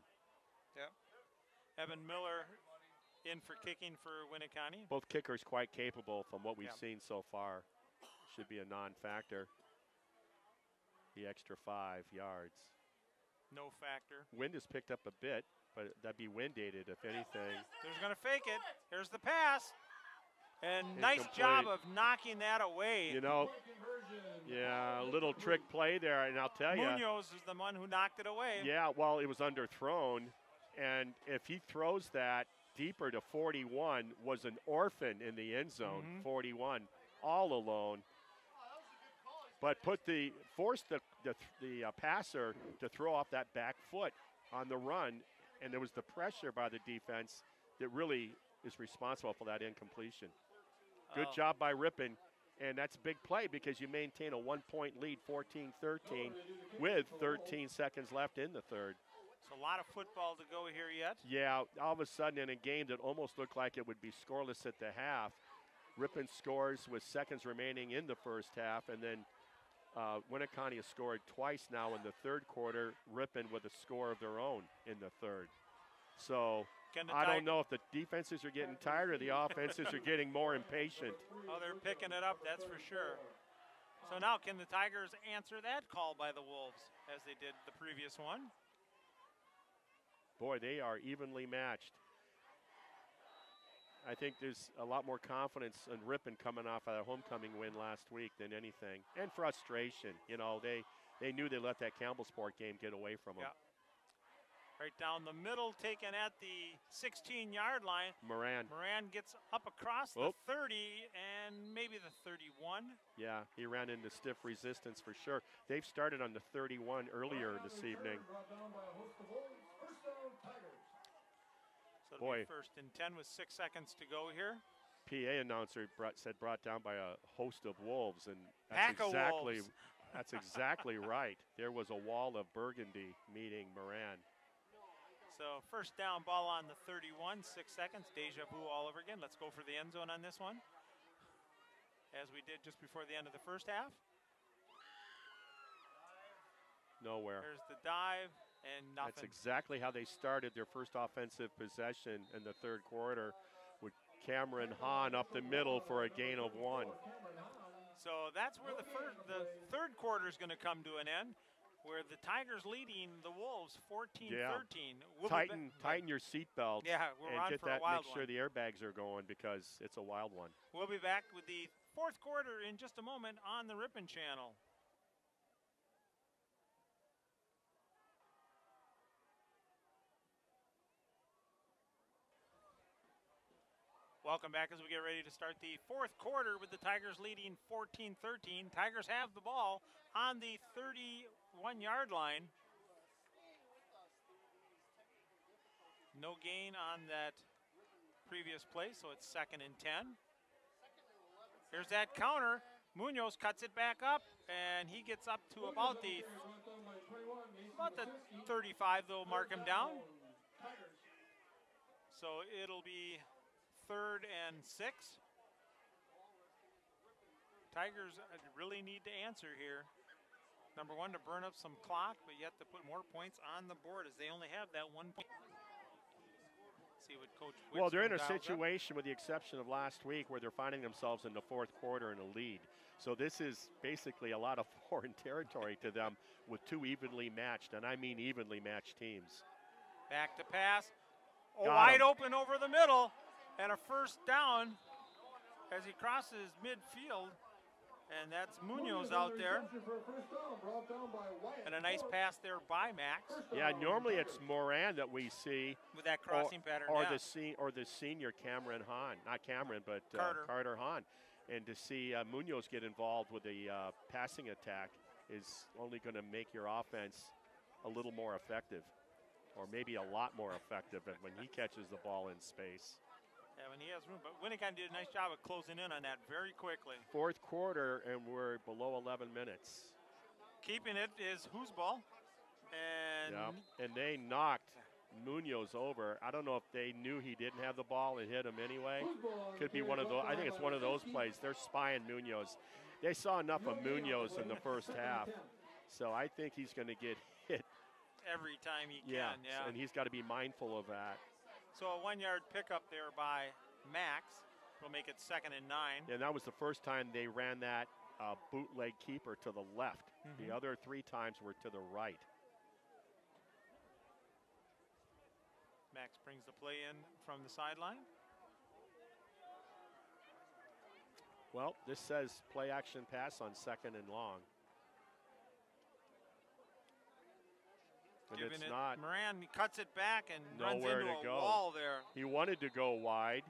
[SPEAKER 1] Yep. Evan Miller in for kicking for Winneconne.
[SPEAKER 2] Both kickers quite capable from what we've seen so far. Should be a non-factor. The extra 5 yards.
[SPEAKER 1] No factor.
[SPEAKER 2] Wind has picked up a bit, but that'd be wind aided if anything.
[SPEAKER 1] They're going to fake it. Here's the pass. And nice job of knocking that away.
[SPEAKER 2] You know, yeah, a little trick play there, and I'll tell you.
[SPEAKER 1] Munoz is the one who knocked it away.
[SPEAKER 2] Yeah, well, it was underthrown, and if he throws that deeper to 41, was an orphan in the end zone, 41, all alone. But forced the passer to throw off that back foot on the run, and there was the pressure by the defense that really is responsible for that incompletion. Good job by Ripon, and that's a big play because you maintain a 1 point lead, 14-13, with 13 seconds left in the third.
[SPEAKER 1] It's a lot of football to go here yet.
[SPEAKER 2] Yeah, all of a sudden in a game that almost looked like it would be scoreless at the half, Ripon scores with seconds remaining in the first half, and then Winneconne has scored twice now in the third quarter, Ripon with a score of their own in the third. So I don't know if the defenses are getting tired or the offenses are getting more impatient.
[SPEAKER 1] Oh, they're picking it up, that's for sure. So now can the Tigers answer that call by the Wolves as they did the previous one?
[SPEAKER 2] Boy, they are evenly matched. I think there's a lot more confidence in Ripon coming off of a homecoming win last week than anything. And frustration. You know, they knew they let that Campbellsport game get away from them.
[SPEAKER 1] Yeah. Right down the middle, taken at the 16-yard line.
[SPEAKER 2] Moran
[SPEAKER 1] gets up across the 30 and maybe the 31.
[SPEAKER 2] Yeah, he ran into stiff resistance for sure. They've started on the 31 earlier this evening.
[SPEAKER 1] So it'll be 1st and 10 with 6 seconds to go here.
[SPEAKER 2] PA announcer said brought down by a host of wolves, and that's exactly right. There was a wall of Burgundy meeting Moran.
[SPEAKER 1] So 1st down, ball on the 31, 6 seconds, deja vu all over again. Let's go for the end zone on this one, as we did just before the end of the first half.
[SPEAKER 2] Nowhere.
[SPEAKER 1] There's the dive and nothing.
[SPEAKER 2] That's exactly how they started their first offensive possession in the third quarter, with Cameron Hahn up the middle for a gain of 1.
[SPEAKER 1] So that's where the third quarter is going to come to an end, where the Tigers leading the Wolves 14-13.
[SPEAKER 2] Tighten your seatbelt.
[SPEAKER 1] Yeah, we're on for a wild one.
[SPEAKER 2] Make sure the airbags are going because it's a wild one.
[SPEAKER 1] We'll be back with the fourth quarter in just a moment on the Ripon channel. Welcome back as we get ready to start the fourth quarter with the Tigers leading 14-13. Tigers have the ball on the 31-yard line. No gain on that previous play, so it's 2nd and 10. Here's that counter. Munoz cuts it back up, and he gets up to about the 35. They'll mark him down. So it'll be 3rd and 6. Tigers really need to answer here. Number one, to burn up some clock, but yet to put more points on the board as they only have that 1 point. See what Coach Wickstrom
[SPEAKER 2] Well, they're in a
[SPEAKER 1] dials up.
[SPEAKER 2] situation, with the exception of last week, where they're finding themselves in the fourth quarter in a lead. So this is basically a lot of foreign territory to them with two evenly matched, and I mean evenly matched teams.
[SPEAKER 1] Back to pass. Oh,
[SPEAKER 2] Got
[SPEAKER 1] wide
[SPEAKER 2] him.
[SPEAKER 1] open over the middle, and a first down as he crosses midfield. And that's Munoz out there. And a nice pass there by Max
[SPEAKER 2] Yeah, normally it's Moran that we see,
[SPEAKER 1] with that crossing pattern.
[SPEAKER 2] or
[SPEAKER 1] Yeah.
[SPEAKER 2] the senior Cameron Hahn, not Cameron, but
[SPEAKER 1] Carter.
[SPEAKER 2] Hahn. And to see Munoz get involved with the passing attack is only going to make your offense a little more effective, or maybe a lot more effective when he catches the ball in space.
[SPEAKER 1] Yeah, when he has room. But Winneconne did a nice job of closing in on that very quickly.
[SPEAKER 2] Fourth quarter, and we're below 11 minutes.
[SPEAKER 1] Keeping it is Hoosball. And
[SPEAKER 2] Yeah, and they knocked Munoz over. I don't know if they knew he didn't have the ball and hit him anyway. Could be one of those. I think it's one of those plays. They're spying Munoz. They saw enough of Munoz in the first half, so I think he's going to get hit.
[SPEAKER 1] every time he can,
[SPEAKER 2] Yeah,
[SPEAKER 1] yeah.
[SPEAKER 2] and he's got to be mindful of that.
[SPEAKER 1] So a 1-yard pickup there by Max will make it 2nd and 9.
[SPEAKER 2] And that was the first time they ran that bootleg keeper to the left. The other 3 times were to the right.
[SPEAKER 1] Max brings the play in from the sideline.
[SPEAKER 2] Well, this says play action pass on 2nd and long. And
[SPEAKER 1] Giving
[SPEAKER 2] it's
[SPEAKER 1] it,
[SPEAKER 2] not.
[SPEAKER 1] Moran cuts it back and runs
[SPEAKER 2] Nowhere
[SPEAKER 1] into
[SPEAKER 2] to
[SPEAKER 1] a
[SPEAKER 2] go.
[SPEAKER 1] wall there.
[SPEAKER 2] He wanted to go wide.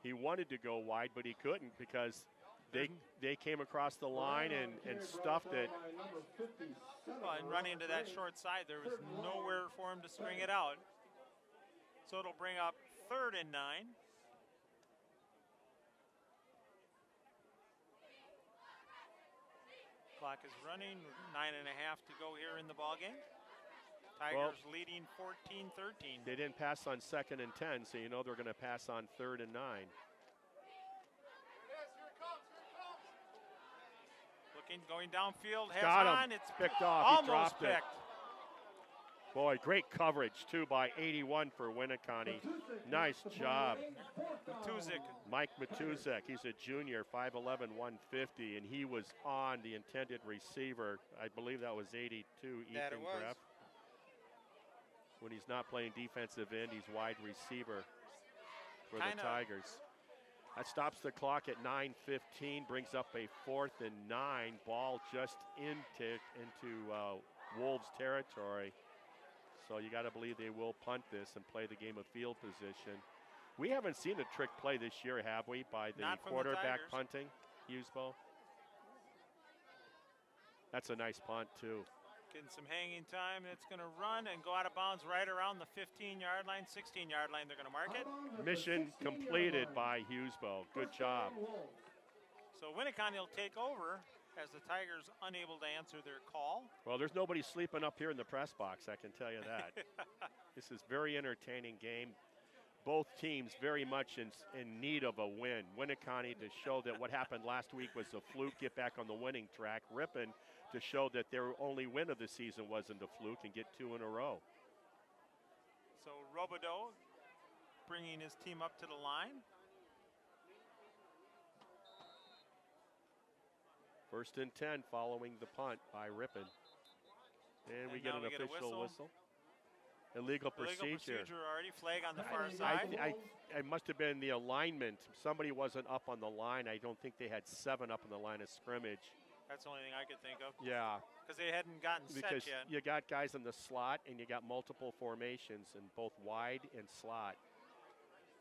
[SPEAKER 2] But he couldn't because they came across the line and stuffed it.
[SPEAKER 1] Well, and running into that short side, there was nowhere for him to string it out. So it'll bring up 3rd and 9. Clock is running, 9.5 to go here in the ballgame. Tigers leading 14-13.
[SPEAKER 2] They didn't pass on 2nd and 10, so you know they're going to pass on 3rd and 9.
[SPEAKER 1] Looking, going downfield, has
[SPEAKER 2] Got him.
[SPEAKER 1] on. It's
[SPEAKER 2] Picked off. He
[SPEAKER 1] almost
[SPEAKER 2] dropped it.
[SPEAKER 1] picked.
[SPEAKER 2] Boy, great coverage, too, by 81 for Winneconne. Nice job.
[SPEAKER 1] Matuzik.
[SPEAKER 2] Mike Matuzik, he's a junior, 5'11", 150, and he was on the intended receiver. I believe that was 82,
[SPEAKER 1] That it
[SPEAKER 2] Ethan
[SPEAKER 1] was.
[SPEAKER 2] Greff. When he's not playing defensive end, he's wide receiver for the Tigers. That stops the clock at 9:15, brings up a 4th and 9. Ball just into Wolves territory. So you got to believe they will punt this and play the game of field position. We haven't seen a trick play this year, have we, by the
[SPEAKER 1] Not from the
[SPEAKER 2] quarterback
[SPEAKER 1] Tigers.
[SPEAKER 2] punting, Hughes-Bo? That's a nice punt, too.
[SPEAKER 1] Getting some hanging time. It's going to run and go out of bounds right around the 15-yard line, 16-yard line. They're going to mark it.
[SPEAKER 2] Mission completed by Hughes-Bo. Good job.
[SPEAKER 1] So Winneconne will take over as the Tigers unable to answer their call.
[SPEAKER 2] Well, there's nobody sleeping up here in the press box, I can tell you that. This is very entertaining game. Both teams very much in need of a win. Winneconne to show that what happened last week was a fluke, get back on the winning track. Ripon to show that their only win of the season wasn't a fluke and get 2 in a row.
[SPEAKER 1] So Robideau bringing his team up to the line.
[SPEAKER 2] 1st and 10 following the punt by Ripon. And we get
[SPEAKER 1] now
[SPEAKER 2] an
[SPEAKER 1] we get a
[SPEAKER 2] official
[SPEAKER 1] whistle.
[SPEAKER 2] Illegal
[SPEAKER 1] Illegal
[SPEAKER 2] procedure.
[SPEAKER 1] procedure already. Flag on the far side.
[SPEAKER 2] It must have been the alignment. Somebody wasn't up on the line. I don't think they had 7 up on the line of scrimmage.
[SPEAKER 1] That's the only thing I could think of.
[SPEAKER 2] Yeah.
[SPEAKER 1] Because they hadn't gotten
[SPEAKER 2] Because
[SPEAKER 1] set yet.
[SPEAKER 2] you got guys in the slot and you got multiple formations in both wide and slot.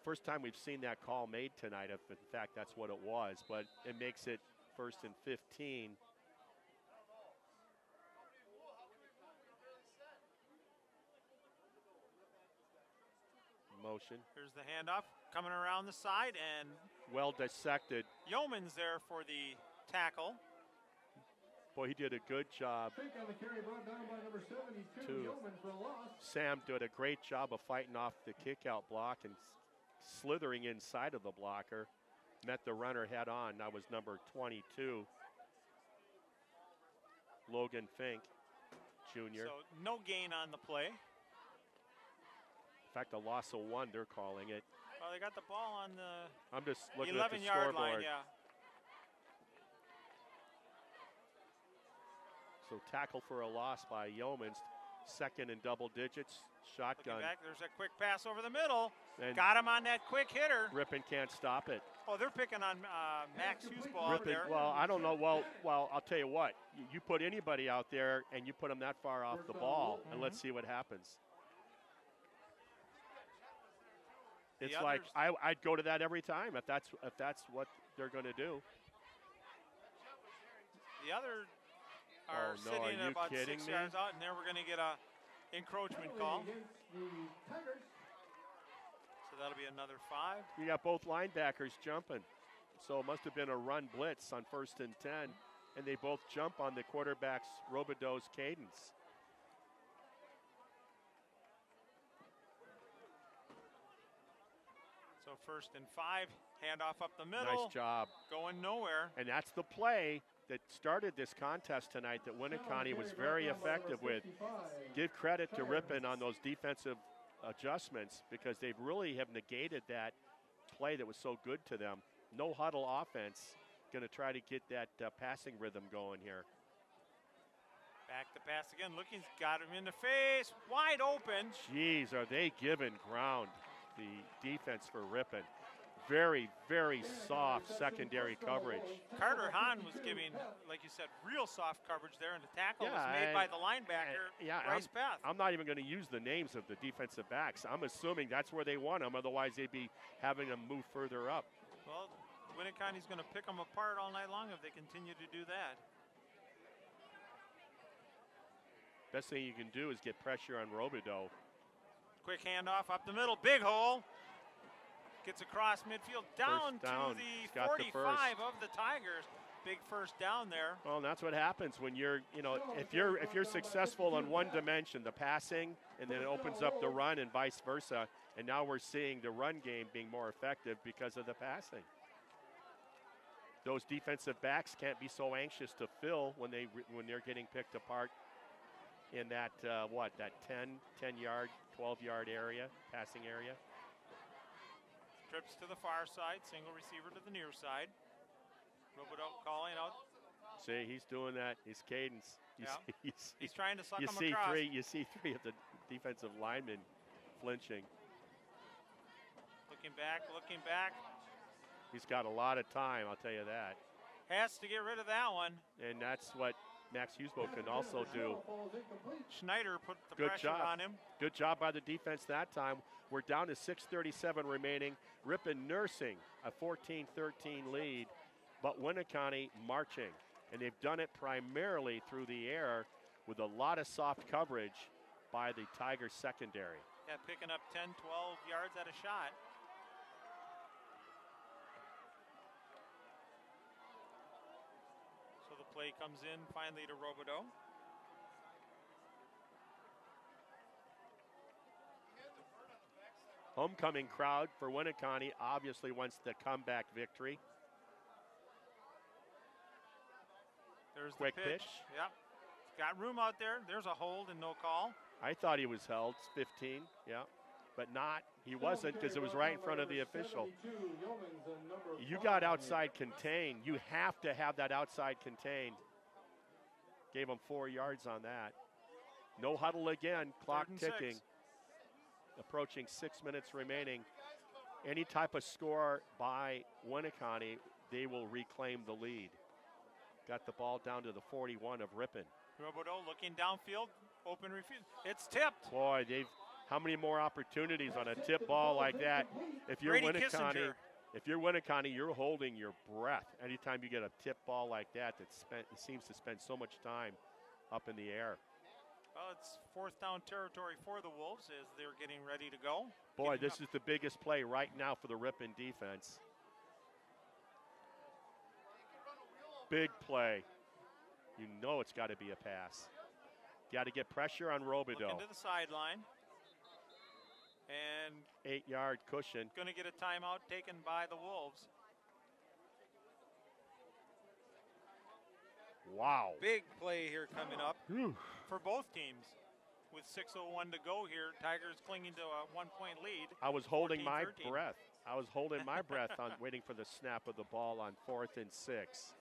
[SPEAKER 2] first time we've seen that call made tonight, if in fact that's what it was, but it makes it 1st and 15. Motion.
[SPEAKER 1] Here's the handoff coming around the side, and
[SPEAKER 2] well dissected.
[SPEAKER 1] Yeoman's there for the tackle.
[SPEAKER 2] Boy, he did a good job.
[SPEAKER 3] Pick on the carry brought down by number 72,
[SPEAKER 2] Two.
[SPEAKER 3] Yeoman for a loss.
[SPEAKER 2] Sam did a great job of fighting off the kick-out block and slithering inside of the blocker. Met the runner head on. That was number 22, Logan Fink, Jr.
[SPEAKER 1] So no gain on the play.
[SPEAKER 2] In fact, a loss of 1, they're calling it.
[SPEAKER 1] Well, they got the ball on the
[SPEAKER 2] I'm just looking at the
[SPEAKER 1] 11-yard
[SPEAKER 2] scoreboard.
[SPEAKER 1] line, yeah.
[SPEAKER 2] So tackle for a loss by Yeomans. 2nd in double digits. Shotgun.
[SPEAKER 1] Looking back, there's a quick pass over the middle.
[SPEAKER 2] And
[SPEAKER 1] Got him on that quick hitter.
[SPEAKER 2] Ripon can't stop it.
[SPEAKER 1] Oh, they're picking on Max Hughesball out
[SPEAKER 2] Ripon,
[SPEAKER 1] there.
[SPEAKER 2] well, I don't know. Well, I'll tell you what. You put anybody out there and you put them that far off the ball, and let's see what happens. It's like I'd go to that every time if that's what they're going to do.
[SPEAKER 1] The other are
[SPEAKER 2] no,
[SPEAKER 1] sitting
[SPEAKER 2] are you
[SPEAKER 1] about
[SPEAKER 2] kidding
[SPEAKER 1] 6
[SPEAKER 2] me?
[SPEAKER 1] yards out, and there we're going to get a encroachment call.
[SPEAKER 3] Against the Tigers.
[SPEAKER 1] So that'll be another 5.
[SPEAKER 2] You got both linebackers jumping. So it must have been a run blitz on 1st and 10, and they both jump on the quarterback's Robideau's cadence.
[SPEAKER 1] So 1st and 5, handoff up the middle.
[SPEAKER 2] Nice job.
[SPEAKER 1] Going nowhere.
[SPEAKER 2] And that's the play that started this contest tonight that Winneconne was very effective with. Give credit to Ripon on those defensive adjustments because they really have negated that play that was so good to them. No huddle offense. Going to try to get that passing rhythm going here.
[SPEAKER 1] Back to pass again. Looking's got him in the face. Wide open.
[SPEAKER 2] Jeez, are they giving ground, the defense for Ripon. Very, very soft secondary coverage.
[SPEAKER 1] Carter Hahn was giving, like you said, real soft coverage there, and the tackle was made by the linebacker, Bryce Path.
[SPEAKER 2] I'm not even going to use the names of the defensive backs. I'm assuming that's where they want them. Otherwise, they'd be having them move further up.
[SPEAKER 1] Well, Winneconne's going to pick them apart all night long if they continue to do that.
[SPEAKER 2] Best thing you can do is get pressure on Robideau.
[SPEAKER 1] Quick handoff up the middle, big hole. Gets across midfield, down to the 45 of the Tigers. Big first down there.
[SPEAKER 2] Well, and that's what happens when you're, if you're successful in one dimension, the passing, and then it opens up the run and vice versa. And now we're seeing the run game being more effective because of the passing. Those defensive backs can't be so anxious to fill when they're getting picked apart in that that 10-yard, 12-yard area, passing area.
[SPEAKER 1] Trips to the far side, single receiver to the near side. Robideau calling out.
[SPEAKER 2] See, he's doing that. His cadence.
[SPEAKER 1] He's trying to suck him across.
[SPEAKER 2] You see 3 of the defensive linemen flinching.
[SPEAKER 1] Looking back.
[SPEAKER 2] He's got a lot of time, I'll tell you that.
[SPEAKER 1] Has to get rid of that one.
[SPEAKER 2] And that's what Max Hughesball can also do.
[SPEAKER 1] Schneider put the
[SPEAKER 2] Good
[SPEAKER 1] pressure
[SPEAKER 2] job
[SPEAKER 1] on him.
[SPEAKER 2] Good job by the defense that time. We're down to 6:37 remaining. Ripon nursing a 14-13 lead, but Winneconne marching. And they've done it primarily through the air with a lot of soft coverage by the Tigers secondary.
[SPEAKER 1] Yeah, picking up 10, 12 yards at a shot. So the play comes in finally to Robideau.
[SPEAKER 2] Homecoming crowd for Winneconne obviously wants the comeback victory.
[SPEAKER 1] There's
[SPEAKER 2] Quick
[SPEAKER 1] the pitch. Yep. Got room out there. There's a hold and no call.
[SPEAKER 2] I thought he was held, 15, yeah, but not. He wasn't because it was right in front of the official. You got outside contained. You have to have that outside contained. Gave him 4 yards on that. No huddle again, clock ticking.
[SPEAKER 1] 6.
[SPEAKER 2] Approaching 6 minutes remaining. Any type of score by Winneconne, they will reclaim the lead. Got the ball down to the 41 of Ripon.
[SPEAKER 1] Robideau looking downfield, open refuse. It's tipped.
[SPEAKER 2] Boy, How many more opportunities on a tip ball like that? If you're
[SPEAKER 1] Brady
[SPEAKER 2] Winneconne,
[SPEAKER 1] Kissinger.
[SPEAKER 2] you're holding your breath. Anytime you get a tip ball like that, it seems to spend so much time up in the air.
[SPEAKER 1] Well, it's fourth down territory for the Wolves as they're getting ready to go.
[SPEAKER 2] Boy, this is the biggest play right now for the Ripon defense. Big play. You know it's got to be a pass. Got to get pressure on Robideau.
[SPEAKER 1] Looking to the sideline. And
[SPEAKER 2] 8-yard cushion.
[SPEAKER 1] Going to get a timeout taken by the Wolves.
[SPEAKER 2] Wow.
[SPEAKER 1] Big play here coming up
[SPEAKER 2] Whew.
[SPEAKER 1] for both teams. With 6:01 to go here, Tigers clinging to a 1-point lead.
[SPEAKER 2] I was holding my
[SPEAKER 1] 14-13.
[SPEAKER 2] breath. I was holding my breath on waiting for the snap of the ball on 4th and 6.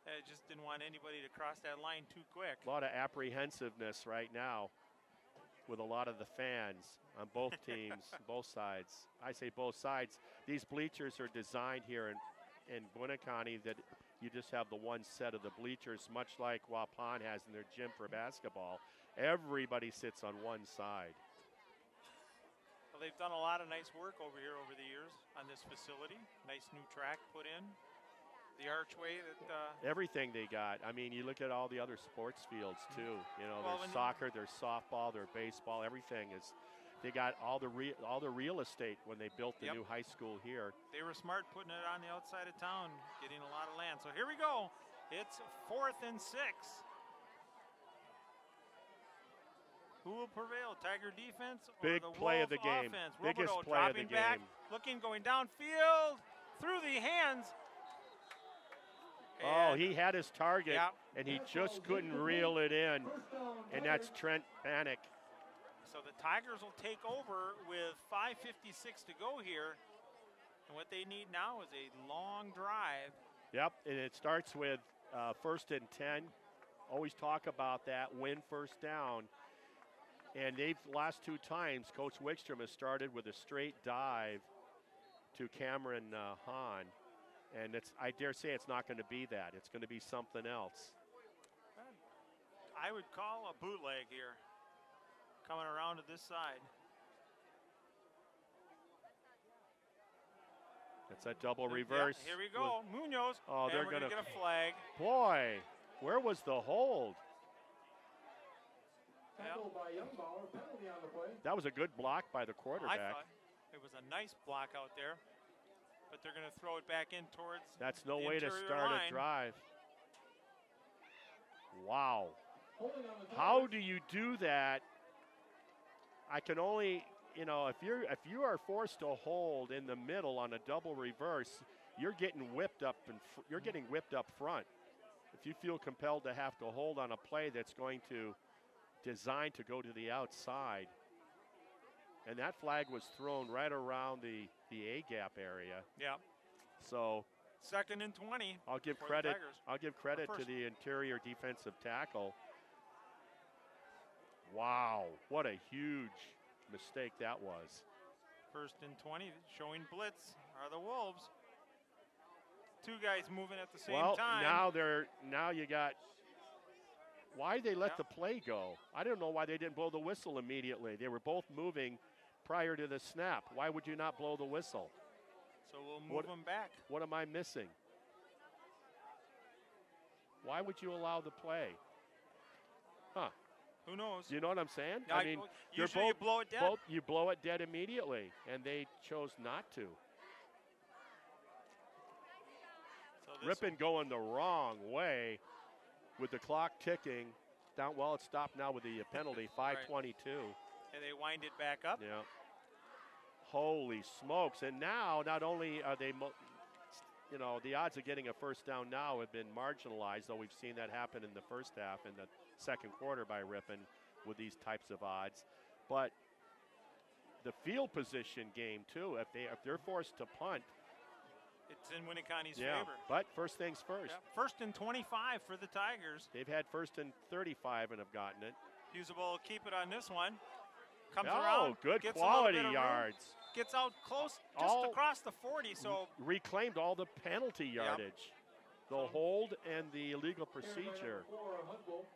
[SPEAKER 1] I just didn't want anybody to cross that line too quick.
[SPEAKER 2] A lot of apprehensiveness right now with a lot of the fans on both teams, both sides. I say both sides. These bleachers are designed here in Winneconne that you just have the one set of the bleachers, much like Waupun has in their gym for basketball. Everybody sits on one side.
[SPEAKER 1] Well, they've done a lot of nice work over here over the years on this facility. Nice new track put in. The archway that
[SPEAKER 2] everything they got. I mean, you look at all the other sports fields too. You know,
[SPEAKER 1] Well,
[SPEAKER 2] there's soccer, there's softball, there's baseball. Everything is. They got all the real estate when they built the new high school here.
[SPEAKER 1] they were smart putting it on the outside of town, getting a lot of land. So here we go. It's 4th and 6. Who will prevail, Tiger defense or
[SPEAKER 2] Big
[SPEAKER 1] the
[SPEAKER 2] play of
[SPEAKER 1] Wolf
[SPEAKER 2] the game.
[SPEAKER 1] offense?
[SPEAKER 2] Biggest
[SPEAKER 1] Robideau
[SPEAKER 2] play of the
[SPEAKER 1] dropping back,
[SPEAKER 2] game.
[SPEAKER 1] looking, going downfield, through the hands.
[SPEAKER 2] Oh,
[SPEAKER 1] And
[SPEAKER 2] he had his target,
[SPEAKER 1] Yeah.
[SPEAKER 2] and he just couldn't reel it in. And that's Trent Bannock.
[SPEAKER 1] So the Tigers will take over with 5:56 to go here. And what they need now is a long drive.
[SPEAKER 2] Yep, and it starts with 1st and 10. Always talk about that, win first down. And they've last 2 times, Coach Wickstrom has started with a straight dive to Cameron Hahn. And I dare say it's not going to be that. It's going to be something else.
[SPEAKER 1] I would call a bootleg here, coming around to this side.
[SPEAKER 2] It's a double
[SPEAKER 1] Yeah,
[SPEAKER 2] reverse.
[SPEAKER 1] here we go, Munoz.
[SPEAKER 2] Oh,
[SPEAKER 1] and
[SPEAKER 2] they're
[SPEAKER 1] we're gonna
[SPEAKER 2] gonna-
[SPEAKER 1] get a flag.
[SPEAKER 2] Boy, where was the hold?
[SPEAKER 3] Tackled by Youngbauer, penalty on the play.
[SPEAKER 2] That was a good block by the
[SPEAKER 1] I
[SPEAKER 2] quarterback.
[SPEAKER 1] thought it was a nice block out there, but they're going to throw it back in towards
[SPEAKER 2] That's no
[SPEAKER 1] the
[SPEAKER 2] way to
[SPEAKER 1] interior
[SPEAKER 2] start
[SPEAKER 1] line.
[SPEAKER 2] a drive. Wow.
[SPEAKER 3] Holding on the
[SPEAKER 2] How do you do that? I can only, if you are forced to hold in the middle on a double reverse, you're getting whipped up front. If you feel compelled to have to hold on a play that's going to designed to go to the outside. And that flag was thrown right around the A-gap area.
[SPEAKER 1] Yeah.
[SPEAKER 2] So
[SPEAKER 1] 2nd and 20.
[SPEAKER 2] I'll give
[SPEAKER 1] for the
[SPEAKER 2] credit.
[SPEAKER 1] Tigers.
[SPEAKER 2] I'll give credit to
[SPEAKER 1] first.
[SPEAKER 2] the interior defensive tackle. Wow, what a huge mistake that was.
[SPEAKER 1] 1st and 20, showing blitz are the Wolves. 2 guys moving at the same time.
[SPEAKER 2] Now you got. Why they let the play go? I don't know why they didn't blow the whistle immediately. They were both moving prior to the snap. Why would you not blow the whistle?
[SPEAKER 1] So we'll move them back.
[SPEAKER 2] What am I missing? Why would you allow the play? Huh.
[SPEAKER 1] Who knows?
[SPEAKER 2] You know what I'm saying?
[SPEAKER 1] Yeah,
[SPEAKER 2] I mean, they're
[SPEAKER 1] usually you blow it dead.
[SPEAKER 2] you blow it dead immediately, and they chose not to.
[SPEAKER 1] So this
[SPEAKER 2] Ripon going the wrong way with the clock ticking. Down. Well, it's stopped now with the penalty, 5:22.
[SPEAKER 1] and they wind it back up.
[SPEAKER 2] Yeah. Holy smokes. And now not only are they, the odds of getting a first down now have been marginalized, though we've seen that happen in the first half and the second quarter by Ripon with these types of odds. But the field position game, too, if they're forced to punt.
[SPEAKER 1] It's in Winneconne's
[SPEAKER 2] Yeah,
[SPEAKER 1] favor.
[SPEAKER 2] but first things first.
[SPEAKER 1] Yeah. 1st and 25 for the Tigers.
[SPEAKER 2] They've had 1st and 35 and have gotten it.
[SPEAKER 1] Usable will keep it on this one. Comes
[SPEAKER 2] Oh,
[SPEAKER 1] around.
[SPEAKER 2] good
[SPEAKER 1] gets a little
[SPEAKER 2] quality
[SPEAKER 1] bit of room,
[SPEAKER 2] yards.
[SPEAKER 1] Gets out close, just across the 40. So
[SPEAKER 2] Reclaimed all the penalty yardage. The hold and the illegal procedure.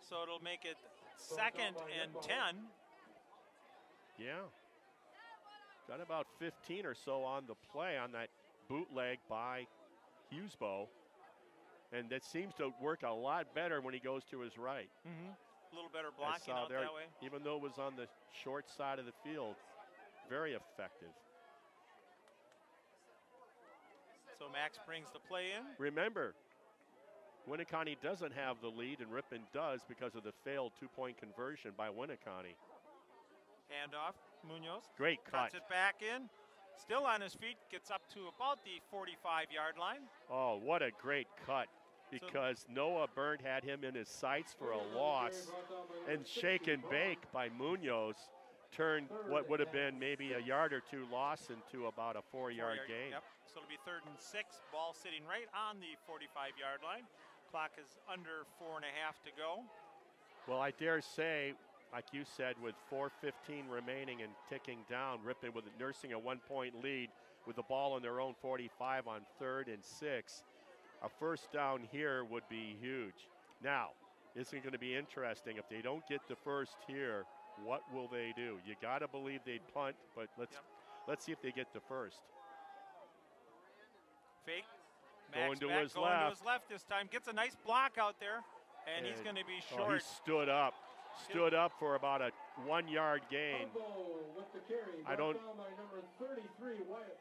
[SPEAKER 1] So it'll make it 2nd and 10.
[SPEAKER 2] Yeah. Got about 15 or so on the play on that bootleg by Hughesbow. And that seems to work a lot better when he goes to his right.
[SPEAKER 1] A little better blocking out
[SPEAKER 2] there,
[SPEAKER 1] that way.
[SPEAKER 2] even though it was on the short side of the field, very effective.
[SPEAKER 1] So Max brings the play in.
[SPEAKER 2] Remember, Winneconne doesn't have the lead, and Ripon does because of the failed two-point conversion by Winneconne.
[SPEAKER 1] Handoff, Munoz.
[SPEAKER 2] Great cut.
[SPEAKER 1] Cuts it back in. Still on his feet, gets up to about the 45-yard line.
[SPEAKER 2] Oh, what a great cut, because Noah Byrne had him in his sights for a loss, and shake and bake by Munoz turned what would have been maybe a yard or two loss into about a 4-yard gain.
[SPEAKER 1] Yep. So it'll be 3rd and 6. Ball sitting right on the 45-yard line. Clock is under 4.5 to go.
[SPEAKER 2] Well, I dare say, like you said, with 4:15 remaining and ticking down, Ripon with nursing a 1-point lead with the ball on their own 45 on 3rd and 6. A first down here would be huge. Now, this is going to be interesting. If they don't get the first here, what will they do? You got to believe they'd punt, but let's see if they get the first.
[SPEAKER 1] Fake.
[SPEAKER 2] Going to his
[SPEAKER 1] going
[SPEAKER 2] left.
[SPEAKER 1] to his left this time. Gets a nice block out there, and he's going to be short.
[SPEAKER 2] Oh, he stood up for about a 1-yard gain. I don't.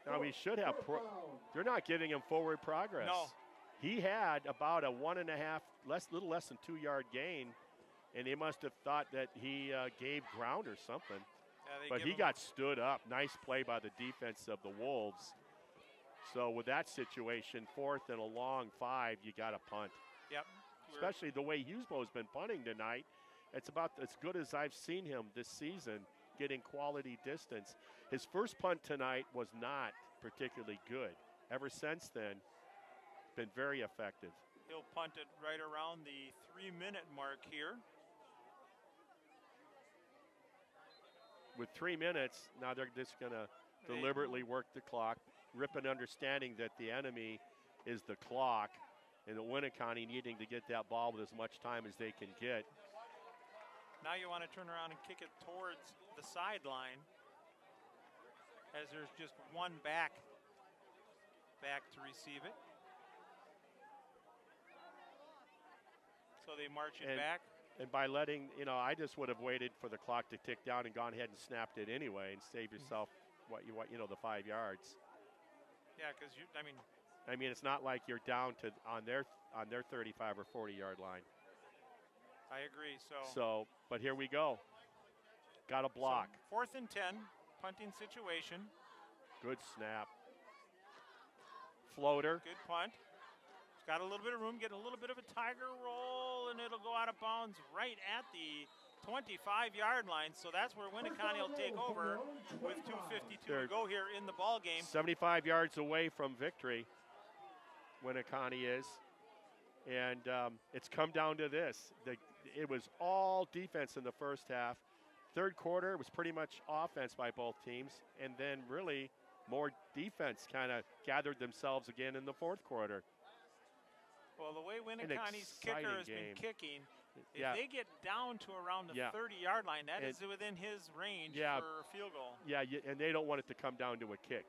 [SPEAKER 2] Now he should have. They're not giving him forward progress.
[SPEAKER 1] No.
[SPEAKER 2] He had about a 1.5, little less than 2-yard gain, and they must have thought that he gave ground or something.
[SPEAKER 1] Yeah,
[SPEAKER 2] but he got stood up. Nice play by the defense of the Wolves. So with that situation, 4th and a long 5, you got to punt.
[SPEAKER 1] Yep.
[SPEAKER 2] Especially the way Hughesbow's been punting tonight. It's about as good as I've seen him this season, getting quality distance. His first punt tonight was not particularly good. Ever since then, been very effective.
[SPEAKER 1] He'll punt it right around the 3-minute mark here.
[SPEAKER 2] With 3 minutes, now they're just going to deliberately work the clock. Ripon understanding that the enemy is the clock, and the Winneconne needing to get that ball with as much time as they can get.
[SPEAKER 1] Now you want to turn around and kick it towards the sideline, as there's just one back to receive it. So they march it back.
[SPEAKER 2] And by letting, I just would have waited for the clock to tick down and gone ahead and snapped it anyway and save yourself the 5 yards.
[SPEAKER 1] Yeah, because
[SPEAKER 2] I mean, it's not like you're down to on their 35 or 40-yard line.
[SPEAKER 1] I agree.
[SPEAKER 2] But here we go. Got a block.
[SPEAKER 1] So 4th and 10, punting situation.
[SPEAKER 2] Good snap. Floater.
[SPEAKER 1] Good punt. It's got a little bit of room, getting a little bit of a tiger roll, and it'll go out of bounds right at the 25-yard line. So that's where Winneconne will take over with 2:52 to go here in the ball game.
[SPEAKER 2] 75 yards away from victory, Winneconne is. And it's come down to this. It was all defense in the first half. Third quarter was pretty much offense by both teams. And then really more defense kind of gathered themselves again in the fourth quarter.
[SPEAKER 1] Well, the way Winneconne's kicker has been kicking, if they get down to around the 30-yard line, that is within his range for a field goal.
[SPEAKER 2] Yeah, and they don't want it to come down to a kick.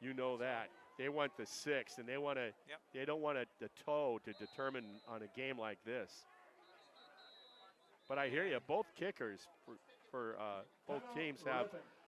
[SPEAKER 2] You know that. They want the 6, and they want to. They don't want the toe to determine on a game like this. But I hear you. Both kickers for both teams have